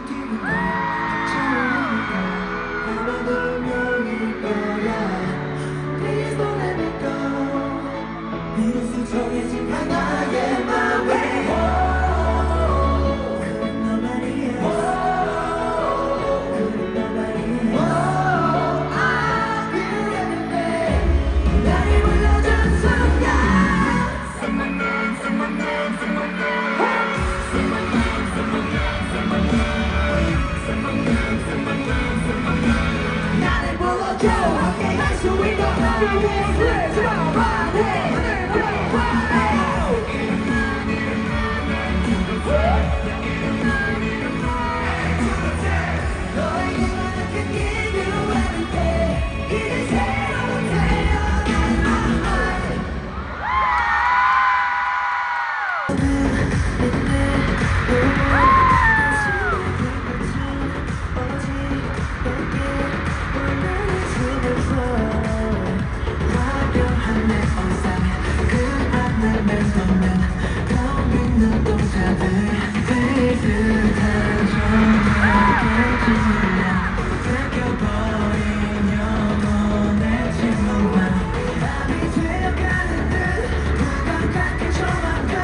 비슷한 정말 깨질려 뺏겨버린 영혼의 친구와 밤이 되어가는 듯 무감각한 조망과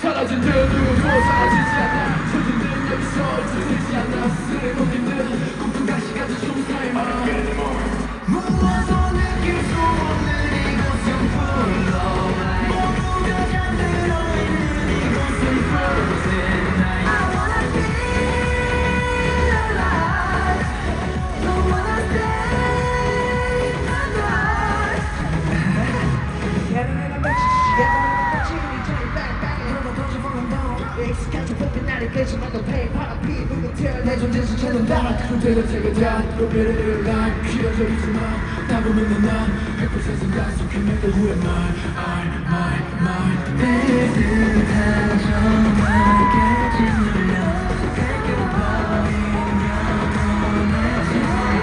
사라진 듯 누구도 사라지지 않아 서진 듯 여기서 들리지 않아 스스로의 거긴 듯 꿈도 다시 가진 쇼타임아 무엇도 느낄 수 없는 이곳은 full of light 모두가 잠들어 있는 이곳은 frozen night I wanna feel alive Don't wanna stay alive 야단하는 빛이 야단하는 빛이 네 자리 빵빵 너무 던져 보는 너 익숙한 척 나를 끄지만 너 패 바람피 누구 태어 내 존재에서 찾는다 그대로 제거다 로베를 일어나 길어져 있지만 답을 묻는 난 100% 생각 속에 내가 후회 my 비슷한 정말 깨질려 뺏겨버린 영혼의 친구와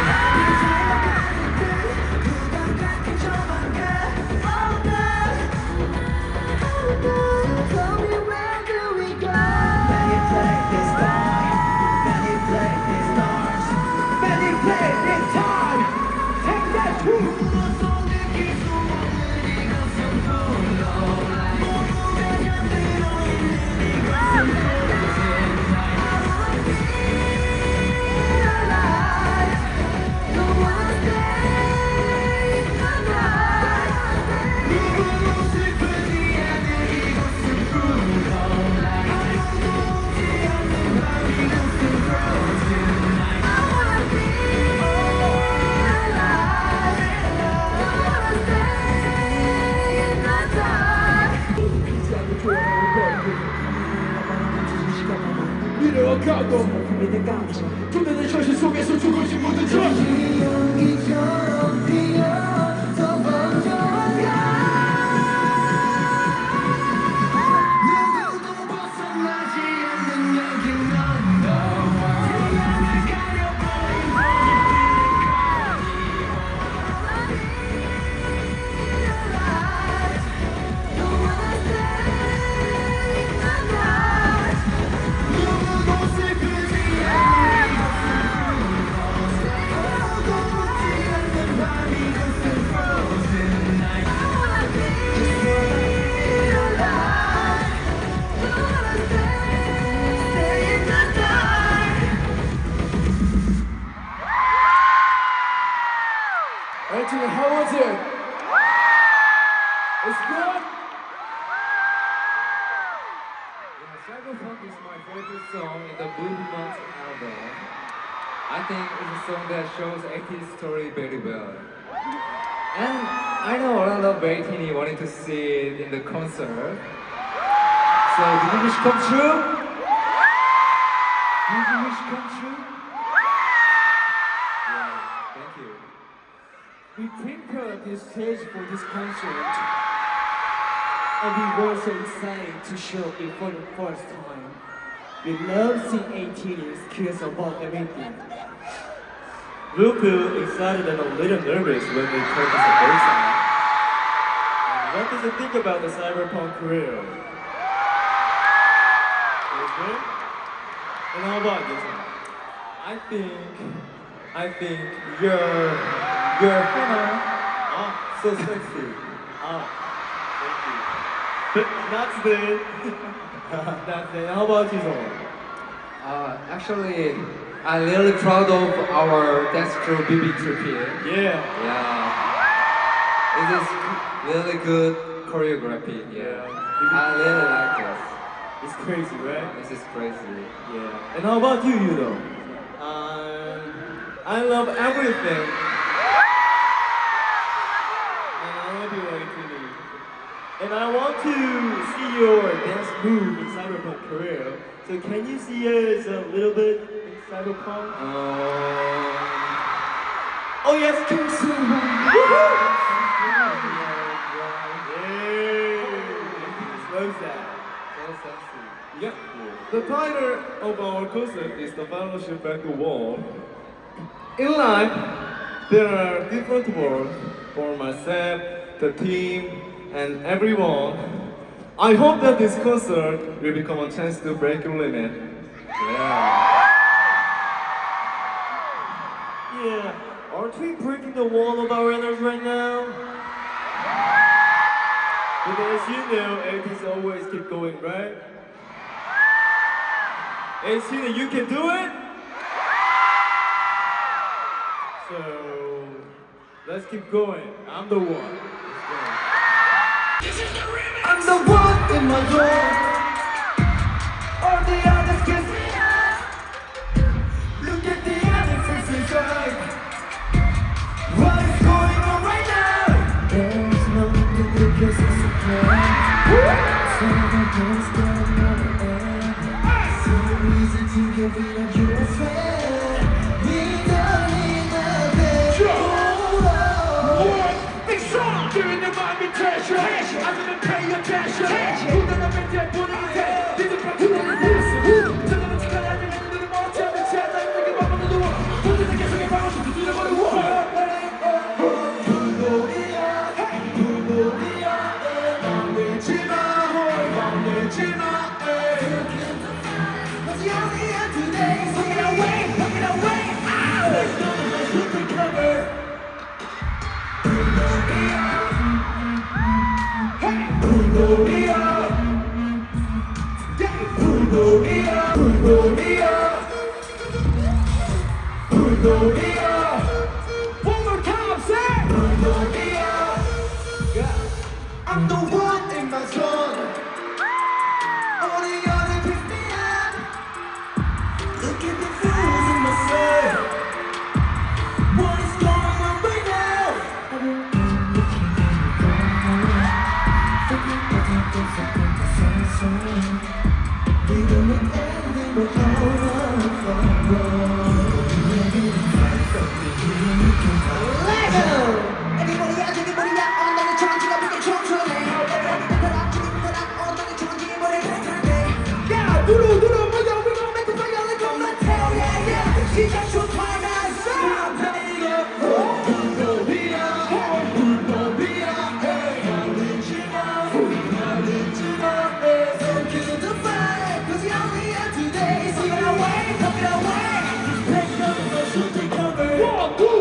밤이 새어가는 듯 무감각한 조망과 all night Tell me where do we go Manipulate this time Manipulate these stars Manipulate this time Take that too 무엇도 느낄 수 없는 이곳은 full of light 모두가 잠들어 있는 이곳은 frozen night I wanna feel alive Don't wanna stay alive 누구도 슬프지 않은 이곳은 full of light 아무도 오지 않는 밤 이곳은 frozen night I wanna feel alive Don't wanna stay in the dark 미래와 과거 고민의 감정 분명한 현실 속에서 조금씩 묻은 척 연기처럼 뛰어 더 번져가 누구도 벗어나지 않는 여기 넘버원 태양을 가려버린 누구도 슬프지 않는 아무도 웃지 않는 밤 이곳은 frozen night I wanna feel alive Don't wanna stay in the dark Atiny, how was it? It's good? Yeah, Cyberpunk is my favorite song in the Movement album. I think it's a song that shows AT's story very well. And I know a lot of Atiny wanting to see it in the concert. So did your wish come true? Did your wish come true? Yeah, thank you. We prepared this stage for this concert, and we were so excited to show it for the first time. We love seeing AT's curious about everything. We'll feel excited and a little nervous when they turn us a baseline. What does it think about the Cyberpunk career? It's good? And how about this one? I think you're so sexy. Thank you. That's it. That's it. How about you, Zoe? Actually, I'm really proud of our dance crew BB trip here. Yeah. Yeah. It is really good choreography. Yeah. I really like this. It's crazy, right? This is crazy. Yeah. And how about you, Yudo? I love everything. And I love you, Lightiny. And I want to see your dance move in Cyberpunk career. So can you see us a little bit in Cyberpunk? Oh yes, King Loves that. So sexy. Yeah. The title of our concert is The Fellowship at the Wall. In life, there are different worlds for myself, the team, and everyone. I hope that this concert will become a chance to break your limit. Yeah, aren't we breaking the wall of our energy right now? Because you know, e이티즈 always keep going, right? And you know you can do it? So, let's keep going. I'm the one. I'm the one in my zone. All the others can see us. Look at the others inside. What is going on right now? There's nothing to kiss us again. So the girls get another air. So easy to give it a you a friend. We don't need nothing. Big song! Doing the mind attention. I'm gonna pay attention. Who gonna make that put in his head? Did the back to the person? Tell them it's gonna happen. Do the more time and chat like nigga bump on the door. Who did I guess I get around to do the money war? What's the only end today? Look it away, look it away. There's no place to recover. One more time, say! I'm the one in my zone. All the other pick me up. Look at the fools in my soul. What is going on right now? We don't need anything but all Let's go! Everybody out, everybody out. On the charge, I'm gonna charge for me. Yeah, do we gonna make the fire like on the tail, yeah. She got your time and sound. Don't kill the fire, 'cause you only have today. So get away, take it away. Just take over, so take over. 1, 2.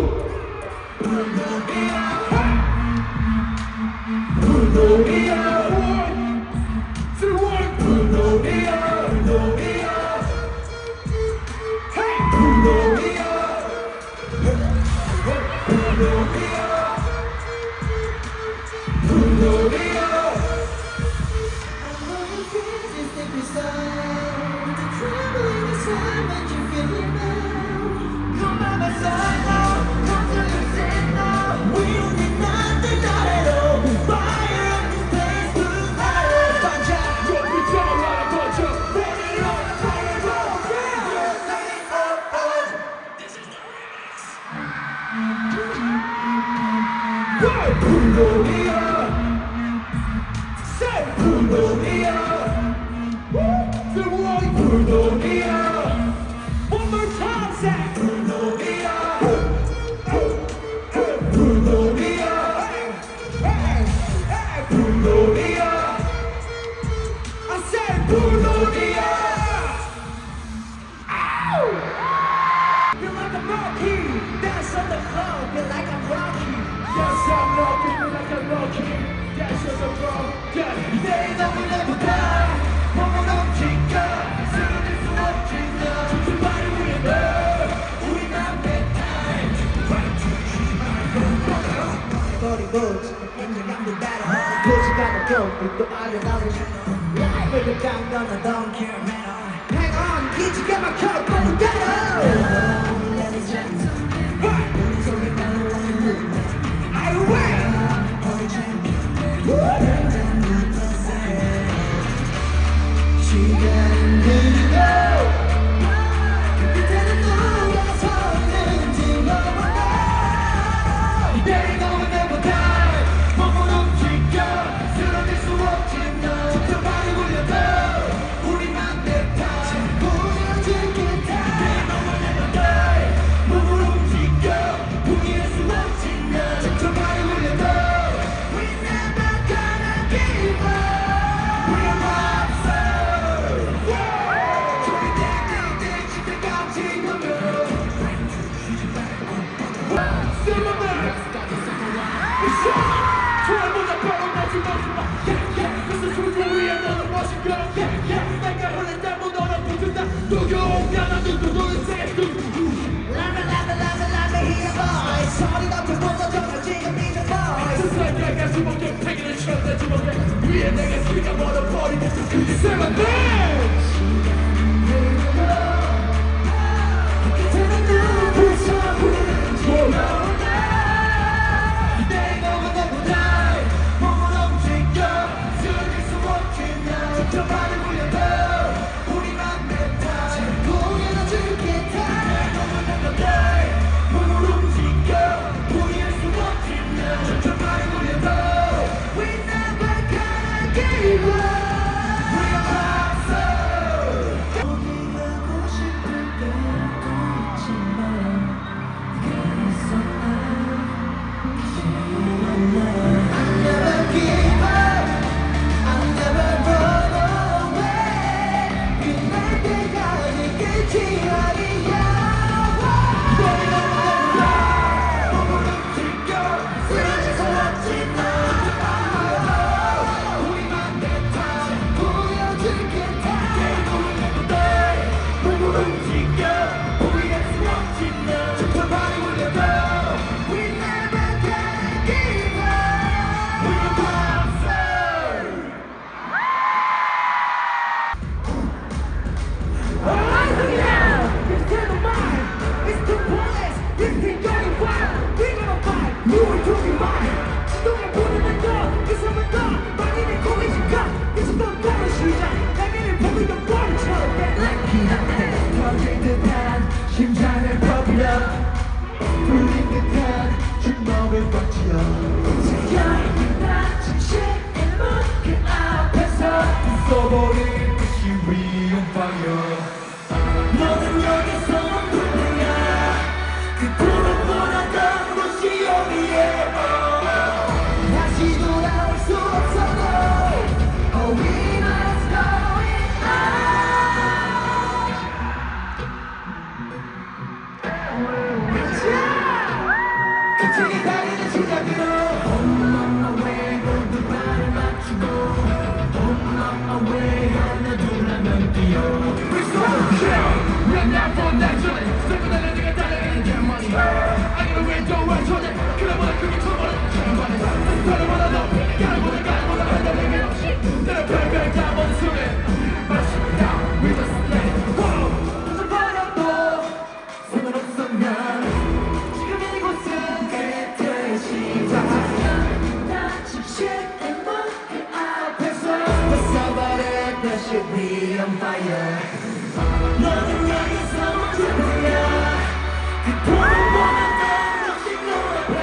Come by my side now, come to the set now. We don't need nothing, not at all. Fire up the place, put fire, punch out. Drop it down like a bunch of Burn it up, fire it up, This is the One more time, say! I said Bulonia! Feel like a monkey, dance on the floor, feel like I'm rocky. Yes, I'm lucky, feel like I'm lucky. Yes, you're the wrong, yeah. They know we never die. Mama don't kick up, soon as the walk kick up. Somebody we love, we not that time. Body boats, engine on the battle. Push you gotta go, with the other knowledge. Break it down, I don't care, man. Hang on, get you get my cup, but we gotta. Ladies and gentlemen, so we gotta run the loop. I will. She got me go. You didn't know that's how it ended. They know we never die. Mama don't kick up. 쓰러질 수 없지 너. 적당히 굴려도 우리만 내 탓. 보여줄게 다. They know we never die. 몸으로 give up. We are monsters. 저기 땡땡땡 집에감 지금은. Silverman. 저보다 바로 나지 마지막. 그래서 조조 위에 너는 멋진 걸. 내가 흘린 못 너는 붙은다. 누구야 나 누구를 새. 라라라라라라라 here boy. 소리가 불보고 정말 지금 이제 boy. 세상에 주먹에 패기를 쳐내 주먹에 위에 내게 수리가 멀어버리고 그게 Silverman. 그때는 누구서 부르는지 몰라. 심장을 버리려 불린 듯한 주먹을 뻗치려 지겨운 침실의 문 앞에서 웃어버릴 듯이 We on fire 너는 여기서 누구야 그토록 원하던 곳이 어디에 다시 돌아올 수 없어도 Oh we must go it out 끝이 달리는 시작으로 On my way 모두 발을 맞추고 On my way 하나 둘 하면 뛰어 We're so chill We're not from that joint 슬프다는 네가 달려가는 개머리 아니면 왜 좋아 초대 그래보다 그게 초보는 정반에 스타일보다 높이 가보다 가보다 한다 내게 없이 내가 별별 다 모든 순간 맛있다 We just let it go 좀 버려도 상관없으면 지금 이곳은 그때의 시작 나 침실의 문 앞에서 벗어버릴 다시 We on fire 너는 여기서 누구야 그토록 원하던 역시 눈앞에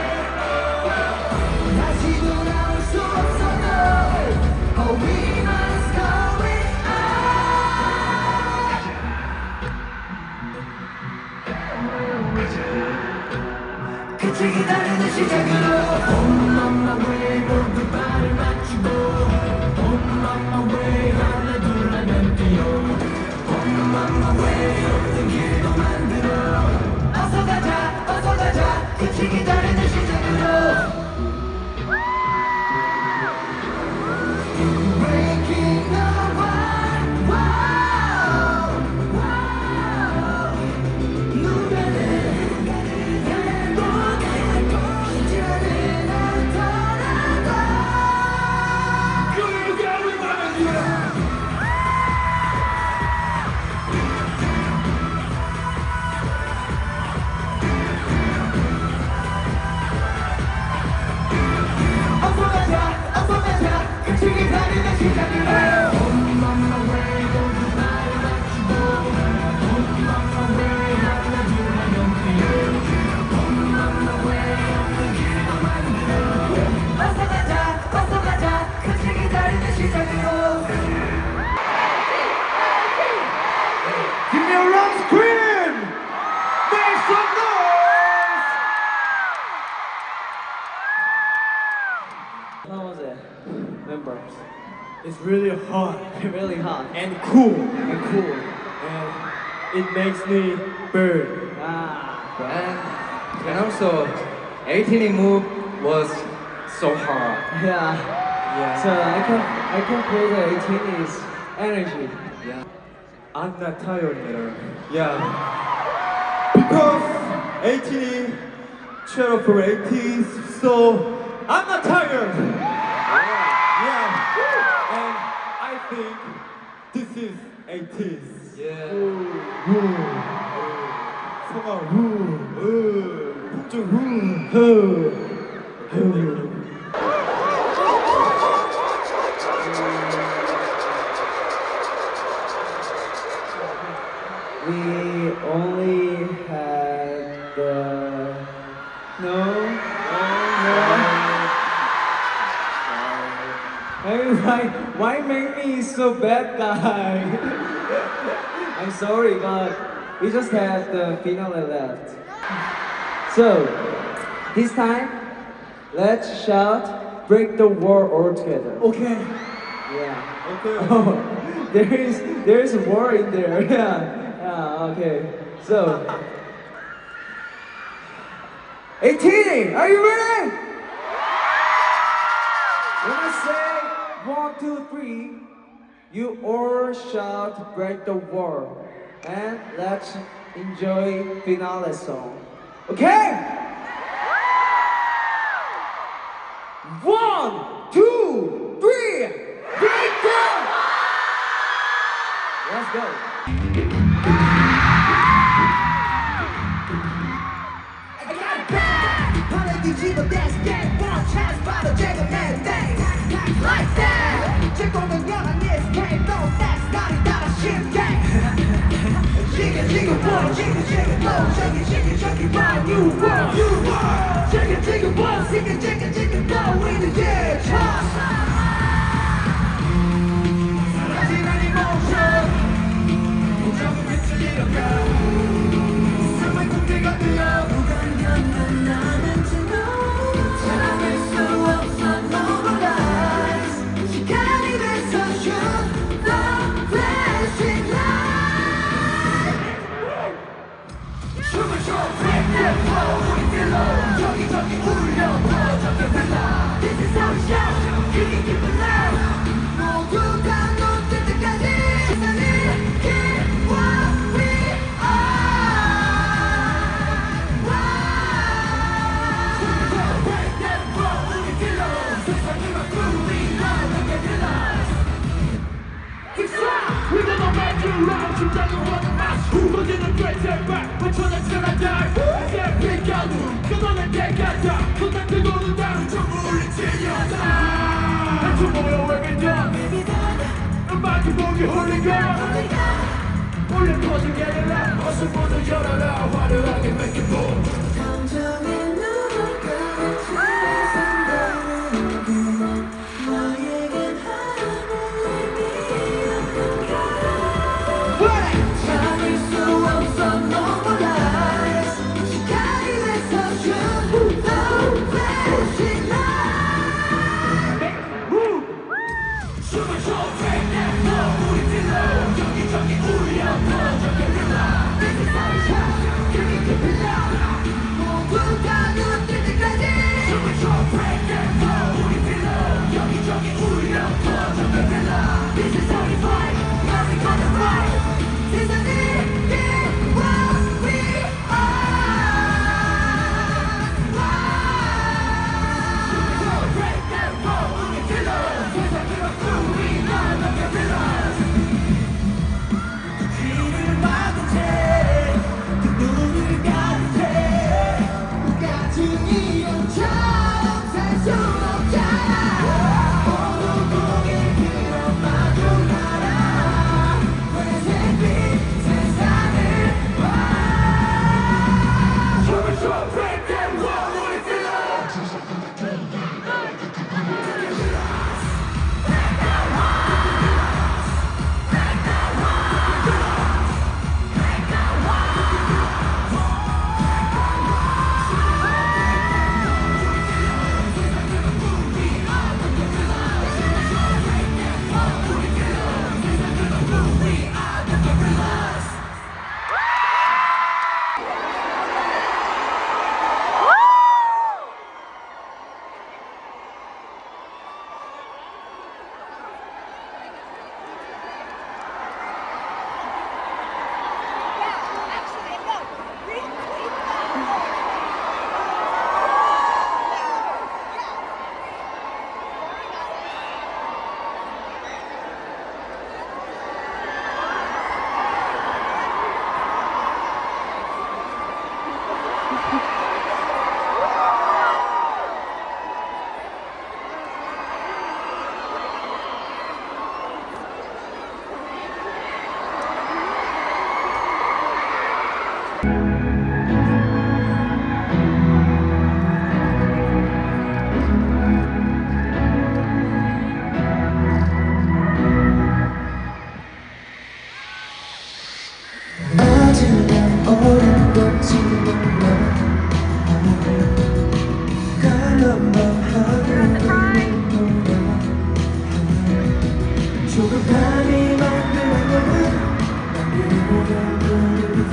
다시 돌아올 수 없어도 Oh we must go it out 끝이 기다리는 시작으로 On my way 모두 발을 맞추고 On my way 하나 둘 하면 뛰어 On my way members. It's really hot Really hot and cool, and cool. and it makes me burn. And also, Atiny move was so hard. Yeah. So I can feel the Atiny's energy. Yeah. I'm not tired, man. Yeah. Because 18 cheer for 80s, so I'm not tired. Yeah. And I think this is 80s. Yeah. 성아 폭주 We only had the why make me so bad guy? I'm sorry, but we just had the finale left. So this time, let's shout, break the war all together. Okay. Yeah. Okay. Oh, there is a war in there. Yeah. Okay. So, 18, are you ready? When I say 1, 2, 3, you all shout break the wall, and let's enjoy finale song. Okay? 1, 2, 3, break the. Let's go. 뒤집어 dance game one chance 바로 제거맨 thing like that 제공은 영한 this game no that's 나를 따라 쉽게 지금 boy 지금 low 저기 round you world 지금 boy 지금 low in the year trust 사라지는 emotion 우정은 빛을 잃어가 삶의 공기가 되어 무관견한 나는 저기 울려 저기 흘러 This is how we shout 그게 기분 loud 모두 다 놓칠 때까지 세상을 keep what we are break that wall 우리 길로 세상을 바꾸리 너에게 들러 Fix up We gonna make you loud 심장을 원한 마스 무거지는 great back 외쳐내 till I die 이제 빛가루 끊어낼 때까지 손딱 들고는 다른 전부 우리 찔렸다 한쪽 모여 every day 음악이 보기 홀리가 울려 퍼진 게릴라 어서 문을 열어라 화려하게 make it move 감정의 누군가를 찾아간다는 너에겐 하나는 의미없는가 참을 수 없어 no more lies 시간이 돼서 춤을 춰 break that flow 우리 딜러 저기 울려 퍼져 Guerrilla This is how we shout 그게 keep it loud 모두 다 눈뜰 때까지 춤을 춰 break that flow 우리 딜러 저기 울려 퍼져 Guerrilla This is how we fight now we gonna fight 세상을 keep what we are break that wall, 우리 딜러 세상을 바꾸리 너에게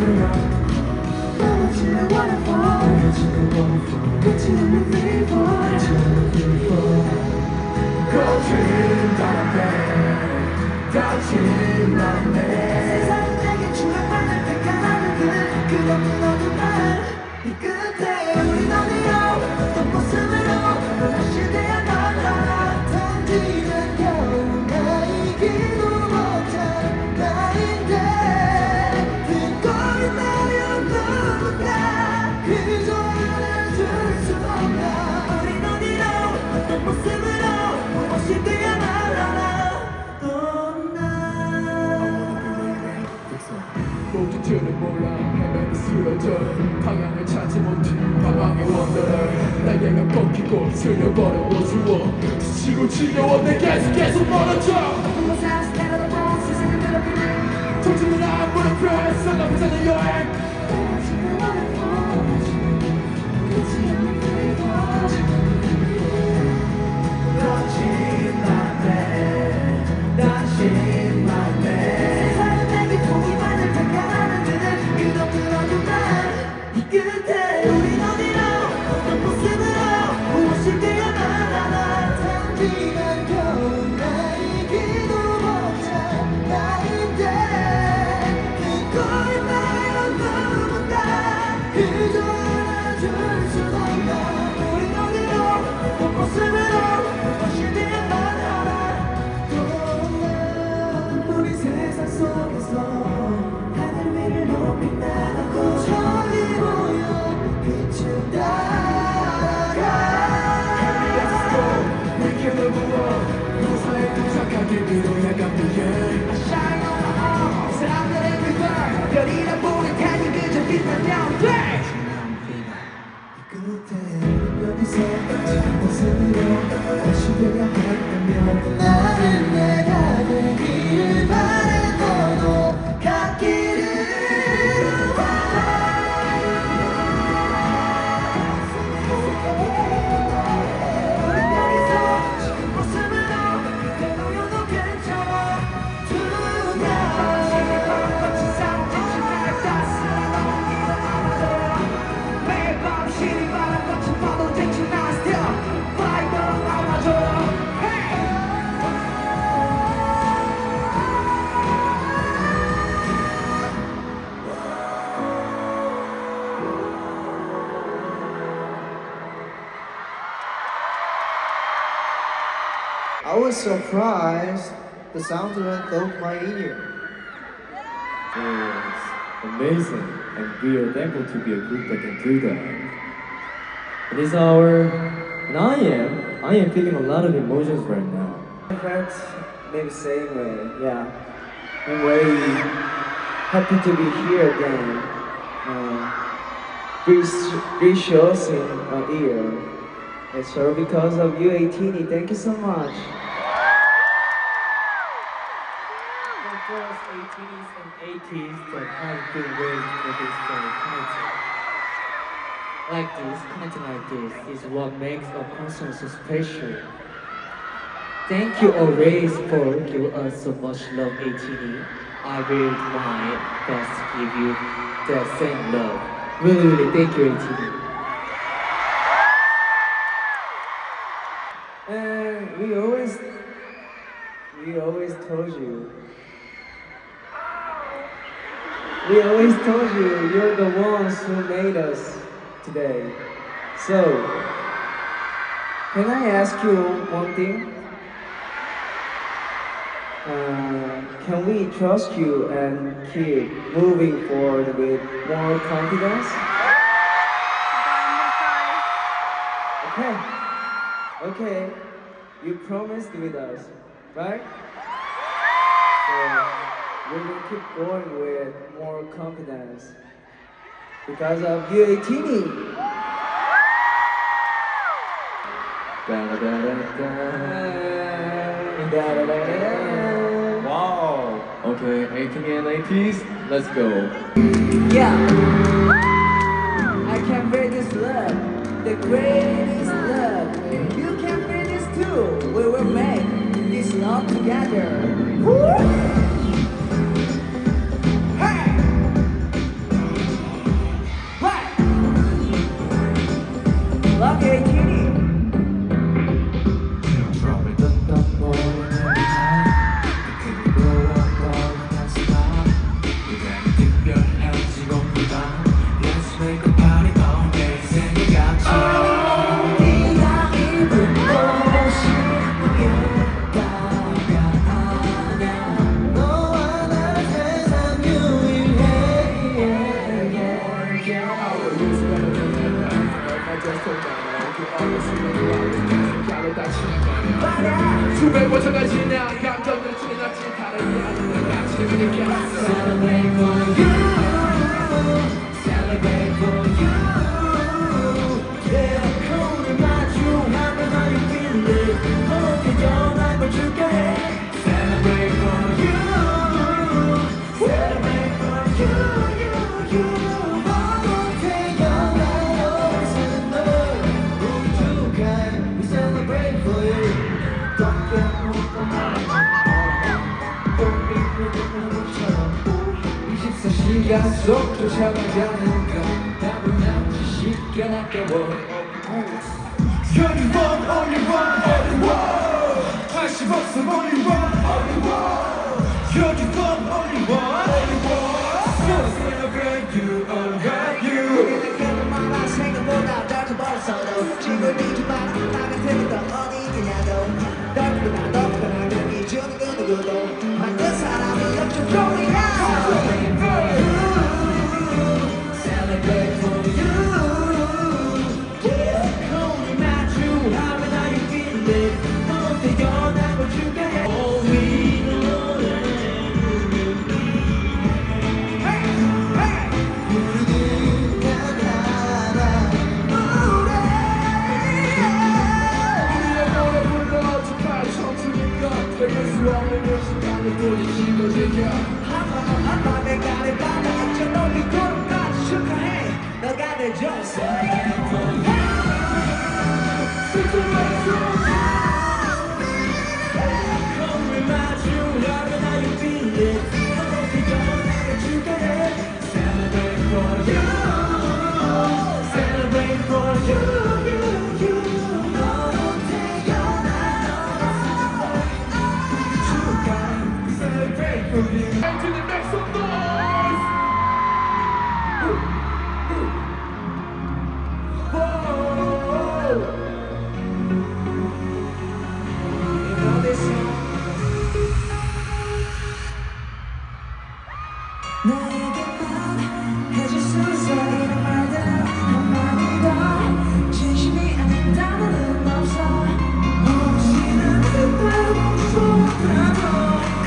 불어 넘어지는 waterfall 끝이 없는 freefall 거친 바람에 다친 맘에 세상은 내게 추락받을 때까지 끝없는 어둠만 이 끝에 우린 어디로 어떤 모습으로 무엇이 되어만 하나 던지는 겨우 나이기도 못한 나인데 듣고 있나요 누군가 그저 알아줄 수 없나 우린 어디로 어떤 모습으로 무엇이 되어만 하나 목적지는 몰라 헤매는 쓰러져 방향을 찾지 못해 방황의 원더랜드 날개가 꺾이고 쓸려버려 어두워 지치고 지겨워 내 계속 멀어져 그곳에서 내려다본 세상을 더럽히네 정치는 아무런 프레스 나쁘잖아 여행 넘어지는 waterfall 끝이 없는 freefall 거친 맘에 다친 맘에 세상은 내게 보기만을 평가하는 그들 끝없는 어둠만 이 끝에 우린 어디로 어떤 모습으로 무엇이 되어만 하나 던지는 겨우 나이기도 못한 나인데 듣고 있나요 누군가 그저 알아줄 수 없나 우린 어디로 어떤 모습으로 무엇이 되어만 하나 또 우리 세상 속에서 하늘 위를 높이 날아고 저기 보여 빛을 따라가 We can live alone 무사히 도착하기 위로의 감기에 Shine on my arm 사람들의 그걸 별이라 보는 타니 그저 빛나면 돼 끝에 여기서 참 모습으로 다시 되려 했다면 나는 내가 되기를 바래 너도 갖기를 우린 여기서 지금 모습으로 그대로여도 괜찮아 두냐 거친 상징이 날 따스하고 일어나줘 매일 밤 시리 바람 거친 파도 대충 나 still fight 안아줘 I was surprised the sound went through my ear. It's amazing, and we are thankful to be a group that can do that. It is and I am feeling a lot of emotions right now. I felt maybe same way, yeah. I'm very happy to be here again. Reassuring ear. It's all because of you, Atiny. Thank you so much. For us, Ateens and Ateez, that have been waiting for this concert. Content like this is what makes a concert so special. Thank you always for giving us so much love, Atiny. I will do my best to give you that same love. Really, thank you, Atiny. And we always told you. We always told you you're the ones who made us today. So, can I ask you one thing? Can we trust you and keep moving forward with more confidence? Okay. You promised with us, right? So we will keep going with more confidence because of you, Atiny. Wow. Okay, Atiny and Ateez, let's go. Yeah, I can feel this love, the greatest love. You can feel this too. We will make this love together. Hey! Celebrate for you. Celebrate for you. Yeah, cool in my true. How you feel it? Hope you don't like what you get. Celebrate for you. Celebrate for you. We celebrate for you. Don't get moved from my don't be moved 것처럼 24시간 속 쫓아가는 건 답은 시간 아까워 You're the one, only one, only one 관심 없어, only one, only one You're the one, only one, only one So celebrate you, all about you 그는 말아 생각보다 달콤버렸어도 지금 잊지 마라 나가 태웠던 어디겠냐도 너보다 너보다 여기 주는 그 누구도 만든 사람이 없죠 gloria Celebrate for you Yeah, only match you How are you feeling? 넌 태어난 걸 줄게 All we know that 밤에 가는 바다 저 높이 구름까지 축하해 너가 내 Celebrate for you Come remind you how you feel it 높이 전화를 축하해 Celebrate for you Celebrate for you 너로 태어난 축하해 Celebrate for you Make some noise! 너에게만 해줄 수 있어 이런 말들 한마디도 진심이 아닌다는 없어 혹시나 그때부터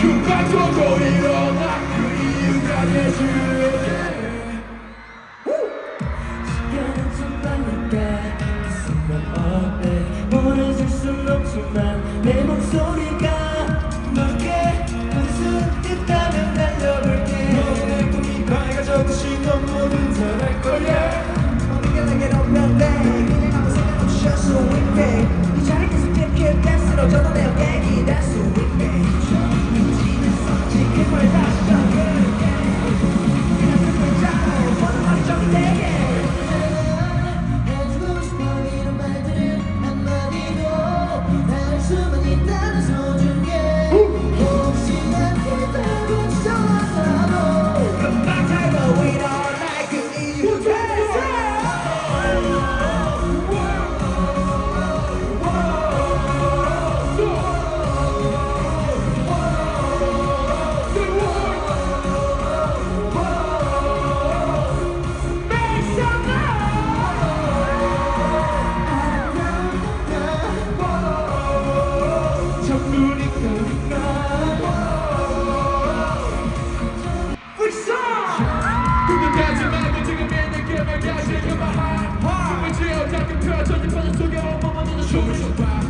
그만 두고 일어나 그 이유가 내줄게 시간은 좀 빠르게 그 순간 어때 원해줄 순 없지만 내 목소리가 넓게 부를 수 있다면 달려볼게 너의 꿈이 밝아져 그 시간 모든 잘할 거야 어디가 내게 오면 돼 그냥 아무 생각 없이 쉴 수 있게 이 자리 계속 깊게 쓰러져도 내 어깨기 될 수 있게 미치면서 지금을 다시 잡을게 그냥 듣고 있자고 모든 말이 정리되게 해주고 싶어 이런 말들을 한마디도 할 수만 있다는 소중해 혹시나 그때고 전화도 금방 살고 일어날 그 이유 됐어 꿈을 말고 지금 있는 게임을 가지 그만 숨을 지어 작은 펴져진 바다 속에 머무는 춤을 춰봐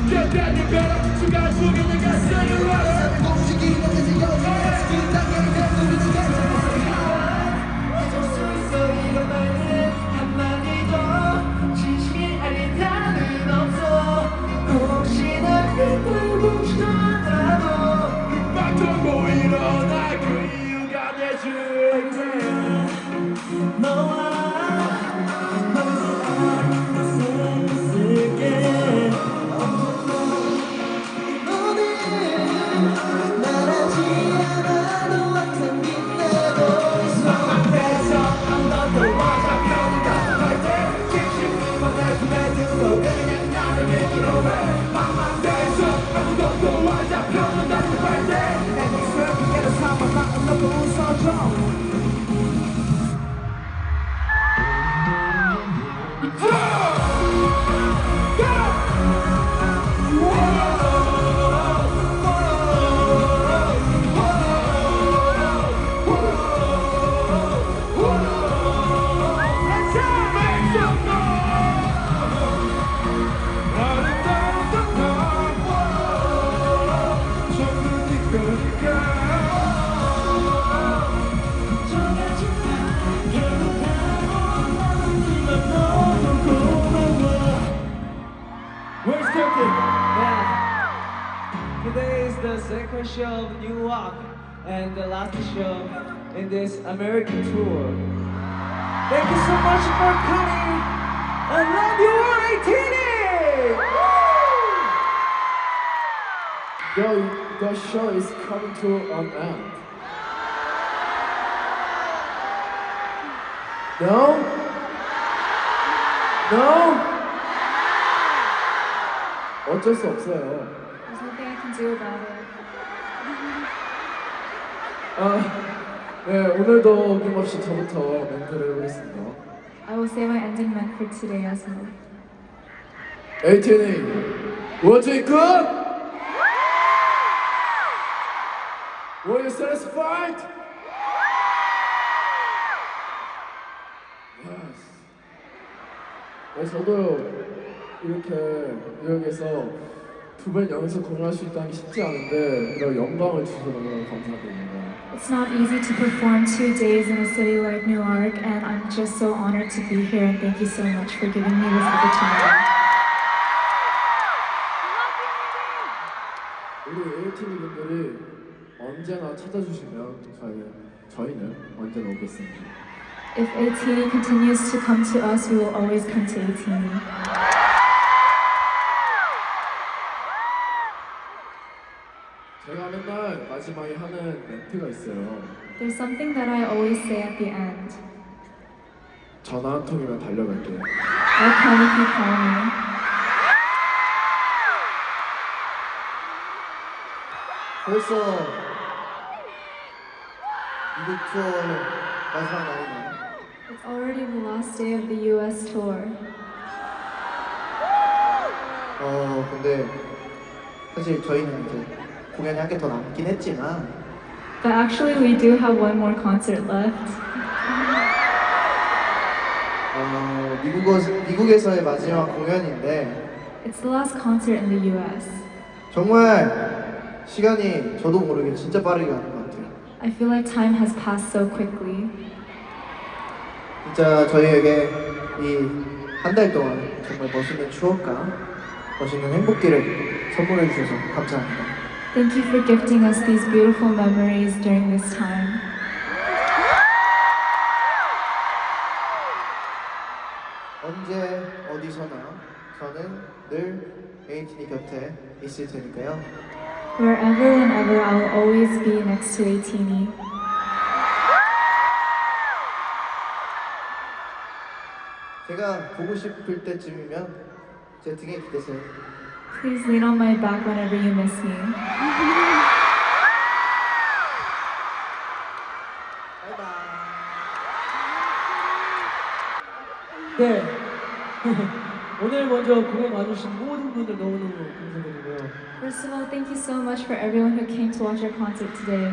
Get that you better 순간 속에 내가 say you right 움직이는 듯이 여기에 그 단계를 계속 미치겠지 해줄 수 있어 이런 말들은 한마디도 진심이 아니다는 없어 혹시나 그때고 전화도 금방 두고 일어나 그 이유가 내줄게 너와 너를 쓸게 너는 말하지 않아도 항상 빛나고 있어 앞에서 아무것도 와잡혀도 따뜻할 때 진심으로 내 품에 두고 그냥 나를 믿기로 해 망망대해서 아무것도 와잡혀도 따뜻할 때내 슬프게도 삼아 마음 놓고 웃어줘 the second show of Newark and the last show in this American tour. Thank you so much for coming. I love you, Atiny! The show is coming to an end. No? No? 어쩔 수 없어요. There's nothing I can do about it. 네, 오늘도 어김없이 저부터 멘트를 해보겠습니다. I will say my ending ment for today as well. 에이티니, was it good? Were you satisfied? Yes. 네, 저도 이렇게 뉴욕에서 두 번 연속 공연할 수 있다는 게 쉽지 않은데 이런 영광을 주셔서 너무 감사드립니다. It's not easy to perform 2 days in a city like Newark, and I'm just so honored to be here, and thank you so much for giving me this opportunity. 우리 에이티니 분들이 언제나 찾아주시면 저희는 언제나 오겠습니다. If Atiny continues to come to us, we will always come to Atiny. 제가 맨날 마지막에 하는 멘트가 있어요. There's something that I always say at the end. 전화 한 통이면 달려갈게요. I'll come if you call me. 벌써 미국 투어 마지막 날이네요. It's already the last day of the US tour. 근데 사실 저희는 이제 공연이 한 개 더 남긴 했지만 But actually, we do have one more concert left. 미국에서의 마지막 공연인데 It's the last concert in the US. 정말 시간이 저도 모르게 진짜 빠르게 가는 것 같아요. I feel like time has passed so quickly. 진짜 저희에게 이 한 달 동안 정말 멋있는 추억과 멋있는 행복기를 선물해 주셔서 감사합니다. Thank you for gifting us these beautiful memories during this time. 언제 어디서나 저는 늘 에이티니 곁에 있을 테니까요. Wherever, whenever, I'll always be next to Atiny. 제가 보고 싶을 때쯤이면 제 등에 기대세요. Please lean on my back whenever you miss me. 네. 오늘 먼저 공연 와주신 모든 분들 너무너무 감사드리고요. First of all, thank you so much for everyone who came to watch our concert today.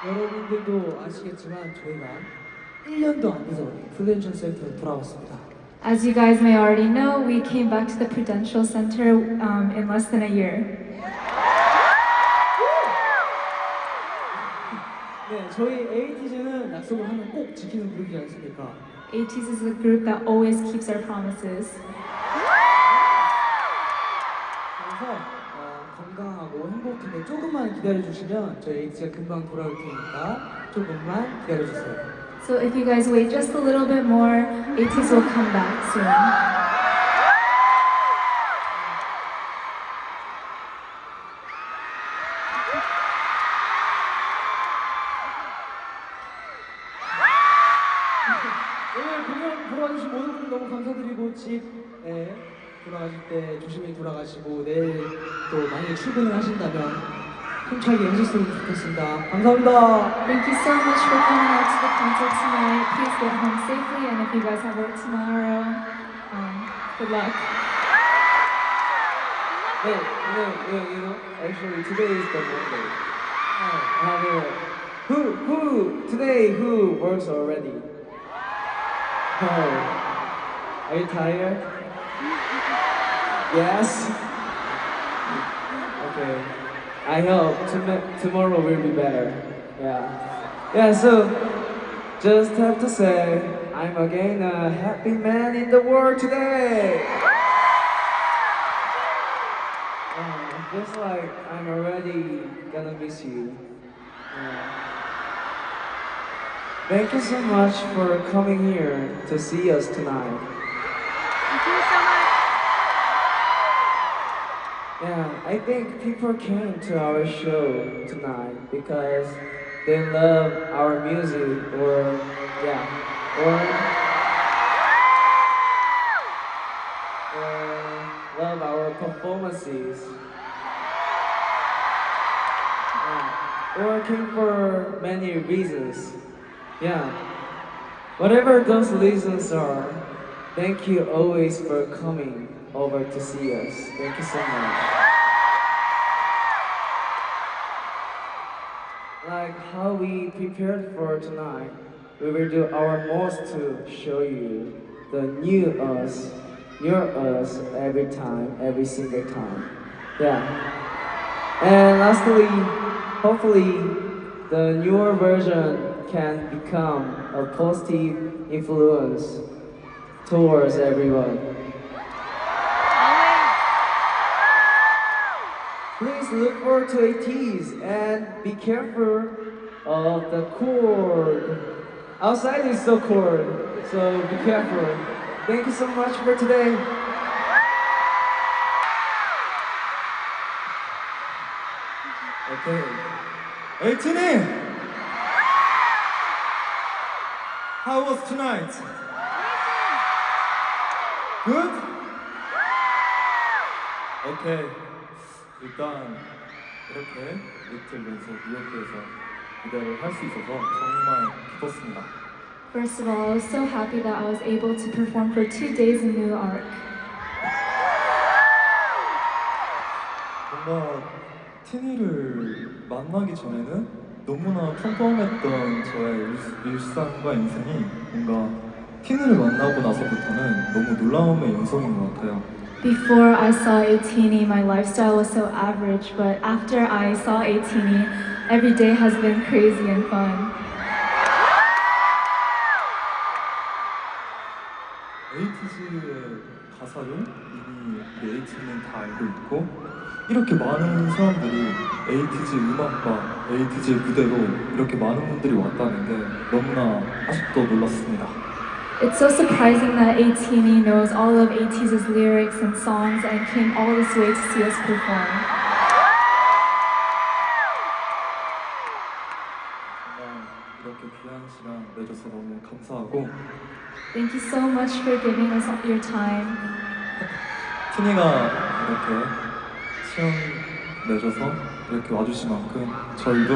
여러분들도 아시겠지만 저희가 1년도 안 돼서 프루덴셜 센터로 돌아왔습니다. As you guys may already know, we came back to the Prudential Center in less than a year. 네, 저희 에이티즈는 약속을 하면 꼭 지키는 그룹이지 않습니까? ATEEZ is a group that always keeps our promises. 그래서 건강하고 행복하게 조금만 기다려주시면 저희 에이티즈가 금방 돌아올 테니까 조금만 기다려주세요. So if you guys wait just a little bit more, ATEEZ will come back soon. 오늘 공연 보러 와주신 모든 분들 너무 감사드리고 집에 돌아가실 때 조심히 돌아가시고 내일 또 만약에 출근을 하신다면 힘차게 하셨으면 좋겠습니다. 감사합니다. Thank you so much for coming out to the concert tonight. Please get home safely, and if you guys have work tomorrow, good luck. Actually today is the Monday. Who works already? Are you tired? Yes? Okay. I hope tomorrow will be better. Yeah, so just have to say I'm again a happy man in the world today. Just like I'm already gonna miss you. Thank you so much for coming here to see us tonight. Thank you so much. Yeah, I think people came to our show tonight because they love our music or love our performances. Or came for many reasons. Yeah. Whatever those reasons are, thank you always for coming over to see us. Thank you so much. Like how we prepared for tonight, we will do our most to show you the new us, your us every time, every single time. Yeah. And lastly, hopefully the newer version can become a positive influence towards everyone. Please look forward to Ateez and be careful of the cord. Outside is so cold, so be careful. Thank you so much for today. Okay. Atiny! How was tonight? Good? Okay. 일단 이렇게 이틀 연속 뉴욕에서 무대를 할 수 있어서 정말 기뻤습니다. First of all, I was so happy that I was able to perform for 2 days in Newark. 뭔가 티니를 만나기 전에는 너무나 평범했던 저의 일상과 인생이 뭔가 티니를 만나고 나서부터는 너무 놀라움의 연속인 것 같아요. Before I saw Atiny, my lifestyle was so average, but after I saw Atiny, every day has been crazy and fun. 에이티즈의 가사를 이미 에이티즈는 다 알고 있고 이렇게 많은 사람들이 에이티즈 음악과 에이티즈의 무대로 이렇게 많은 분들이 왔다는 게 너무나 아직도 놀랐습니다. It's so surprising that Atiny knows all of ATEEZ's lyrics and songs and came all this way to see us perform. 정말 이렇게 귀한 시간 내줘서 너무 감사하고 Thank you so much for giving us your time. 티니가 이렇게 시간 내줘서 이렇게 와주신 만큼 저희도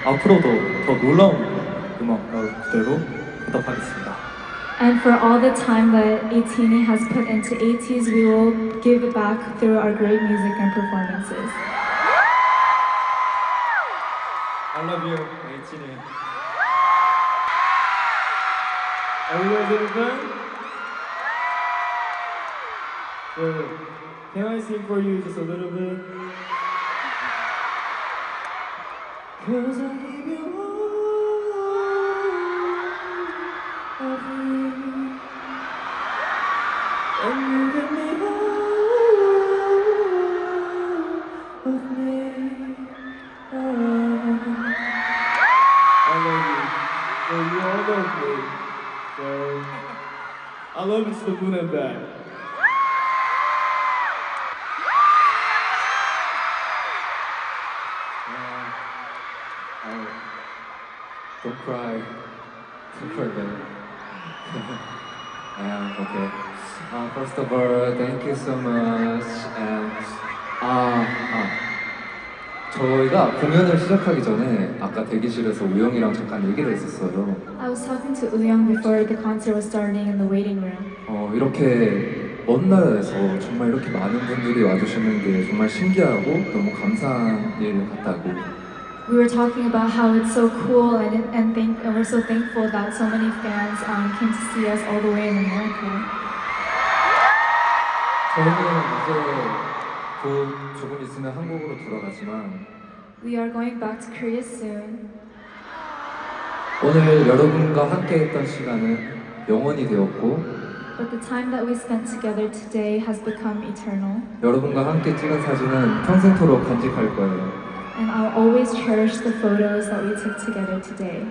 앞으로도 더 놀라운 음악과 무대로 보답하겠습니다. And for all the time that Atiny has put into ATEEZ, we will give it back through our great music and performances. I love you, Atiny. Are you guys having fun? So, can I sing for you just a little bit? 'Cause I give you all of me, and you give me all of me. I love you, so you all love me. So, I love you to the moon and back. Don't cry. Don't cry, man. Okay. First of all, thank you so much. And 저희가 공연을 시작하기 전에 아까 대기실에서 우영이랑 잠깐 얘기를 했었어요. I was talking to Wooyoung before the concert was starting in the waiting room. 이렇게 먼 나라에서 정말 이렇게 많은 분들이 와주시는 게 정말 신기하고 너무 감사한 일 같다고. We were talking about how it's so cool and we're so thankful that so many fans came to see us all the way in America. 저희는 이제 곧 조금 있으면 한국으로 돌아가지만 We are going back to Korea soon. 오늘 여러분과 함께했던 시간은 영원히 되었고 but the time that we spent together today has become eternal. 여러분과 함께 찍은 사진은 평생토록 간직할 거예요. And I'll always cherish the photos that we took together today.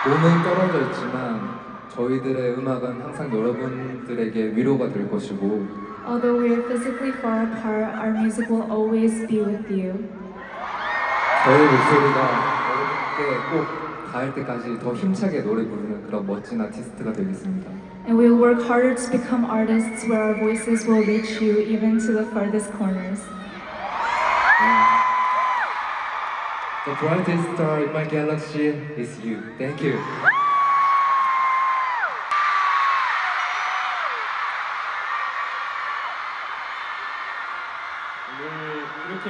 몸은 떨어져 있지만 저희들의 음악은 항상 여러분들에게 위로가 될 것이고 Although we are physically far apart, our music will always be with you. 저희 목소리가 여러분께 꼭 닿을 때까지 더 힘차게 노래 부르는 그런 멋진 아티스트가 되겠습니다. And we will work harder to become artists where our voices will reach you even to the farthest corners. The brightest star in my galaxy is you. Thank you. 오늘 이렇게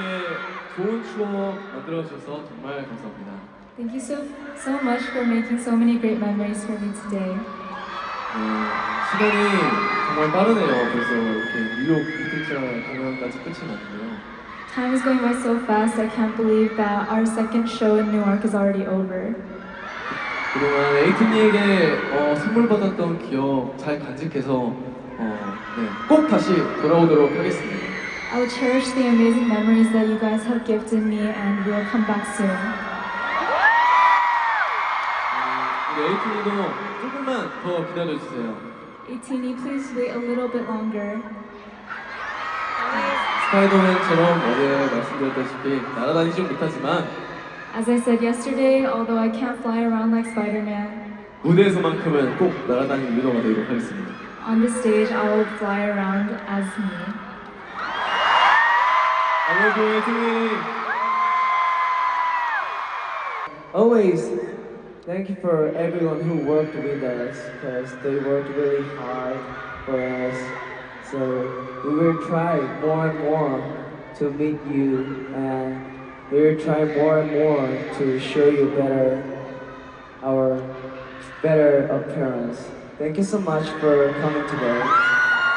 좋은 추억 만들어주셔서 정말 감사합니다. Thank you so much for making so many great memories for me today. 시간이 정말 빠르네요. 벌써 이렇게 뉴욕 이틀차 공연까지 끝이 났고요. Time is going by so fast, I can't believe that our second show in Newark is already over. 그동안 에이티니에게 선물 받았던 기억 잘 간직해서 꼭 다시 돌아오도록 하겠습니다. I will cherish the amazing memories that you guys have gifted me and we'll come back soon. 우리 에이티니도 조금만 더 기다려주세요. Atiny, please wait a little bit longer. 스파이더맨처럼 어제 말씀드렸다시피 날아다니진 못하지만 As I said yesterday, although I can't fly around like Spider-Man, 무대에서만큼은 꼭 날아다니는 유도가 되도록 하겠습니다. on the stage I will fly around as me. I love you, 에이티니. Always, thank you for everyone who worked with us, because they worked really hard for us. So we will try more and more to meet you, and we will try more and more to show you our better appearance. Thank you so much for coming today.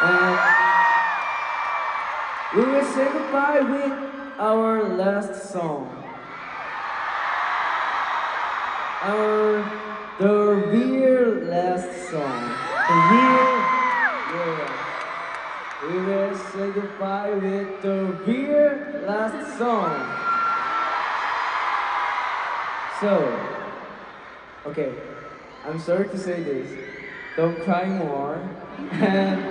And we will say goodbye with our last song. The real last song. We will say goodbye with the real last song. So, okay, I'm sorry to say this. Don't cry more. And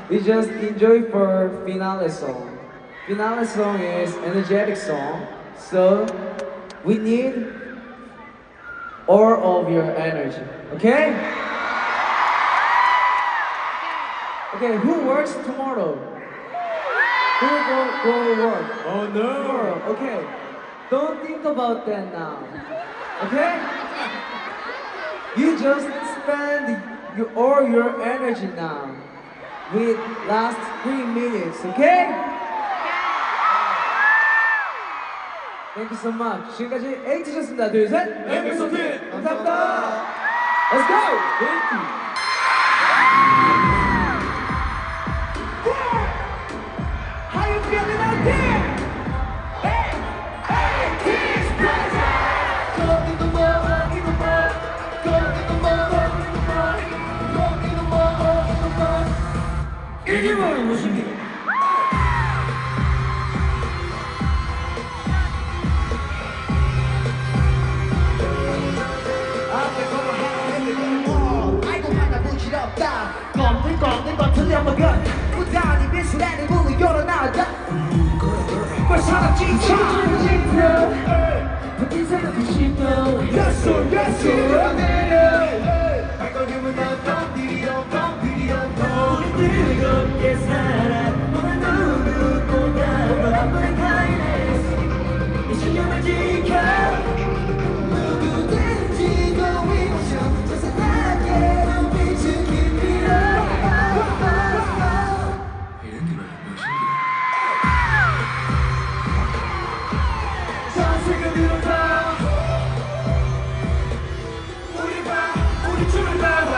we just enjoy for finale song. Finale song is energetic song. So, we need all of your energy, okay? Okay, who works tomorrow? Who will go work? Oh no! Tomorrow, okay. Don't think about that now, okay? You just spend all your energy now with last 3 minutes, okay? Thank you so much. 지금까지 에이티즈였습니다. 둘, 셋. 엠비소티 감사합니다. Let's go. Thank you. How you feeling out there? Hey, Eateez present. Go in the more, in the more. Go in the more, in the more. Go in the more, in the more. 이게 바로 무슨 일? 건 틀려먹어 무단히 미술하는 문을 열어놔다 벌써 지쳐 바뀐 생각이 싶어 Yes sir, yes sir 내려 발걸음은 어떤 비디오 우리 즐겁게 살아 오늘 누구보다 한 번의 kindness 이 신념을 지켜 누구든지 고위험성 세상에 빛을 깊이로 우리 춤을 따라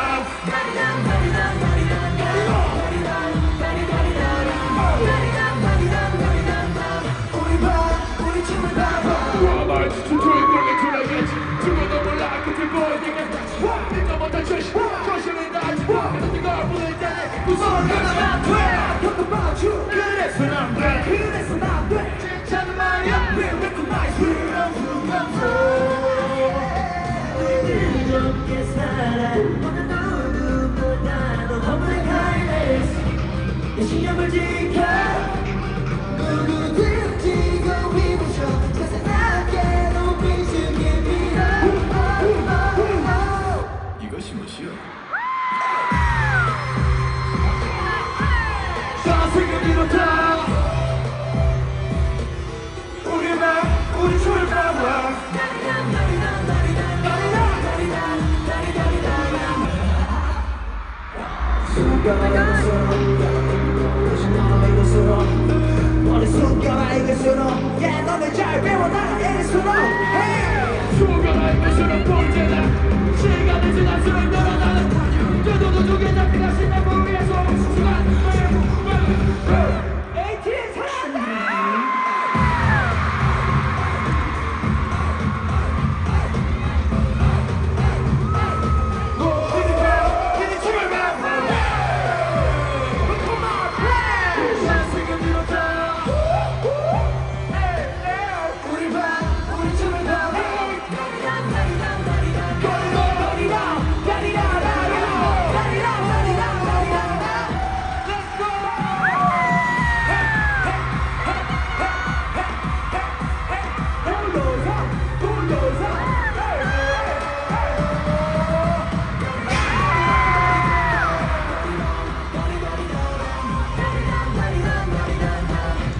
내 신념을 지켜 누구든 지고 위부셔 자세하게 높이시게 밀어 이것이 무엇이요? 자세가 밀었다 우리 출발와 손가락으로 다시 너는 이곳으로 머리 손가락 이곳으로 Yeah 너는 잘 배워 나는 이곳으로 손가락 이곳으로 언제나 시간이 지날수록 늘어나는 두두두 두개 잡히가 신나고 위에서 순간 에이티즈 사랑한다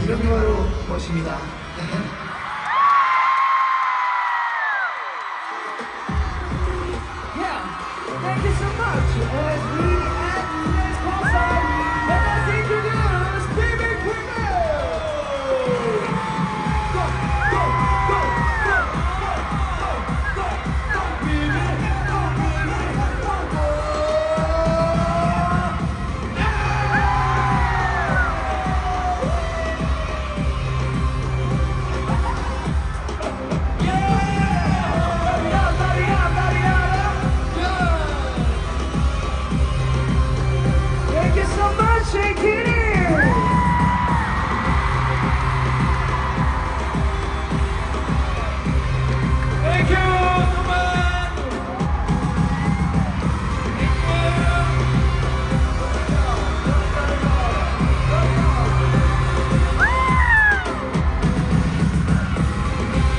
이런 게 바로 멋입니다. Yeah, thank you so much. As we end this concert, let us introduce Baby Quiver. Go, go, go, go, go, go, go, baby, go, baby, go, go. Thank you so much, Atiny! Thank you, Doberman!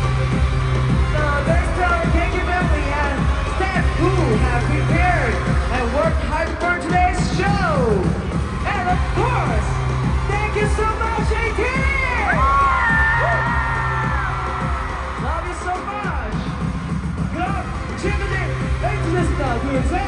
Now, thanks to our Mingi family and staff who have prepared and worked hard for today's show. And of course, thank you so much, Atiny! Love you so much. 그럼 지금까지 에이티즈였습니다. 둘, 셋.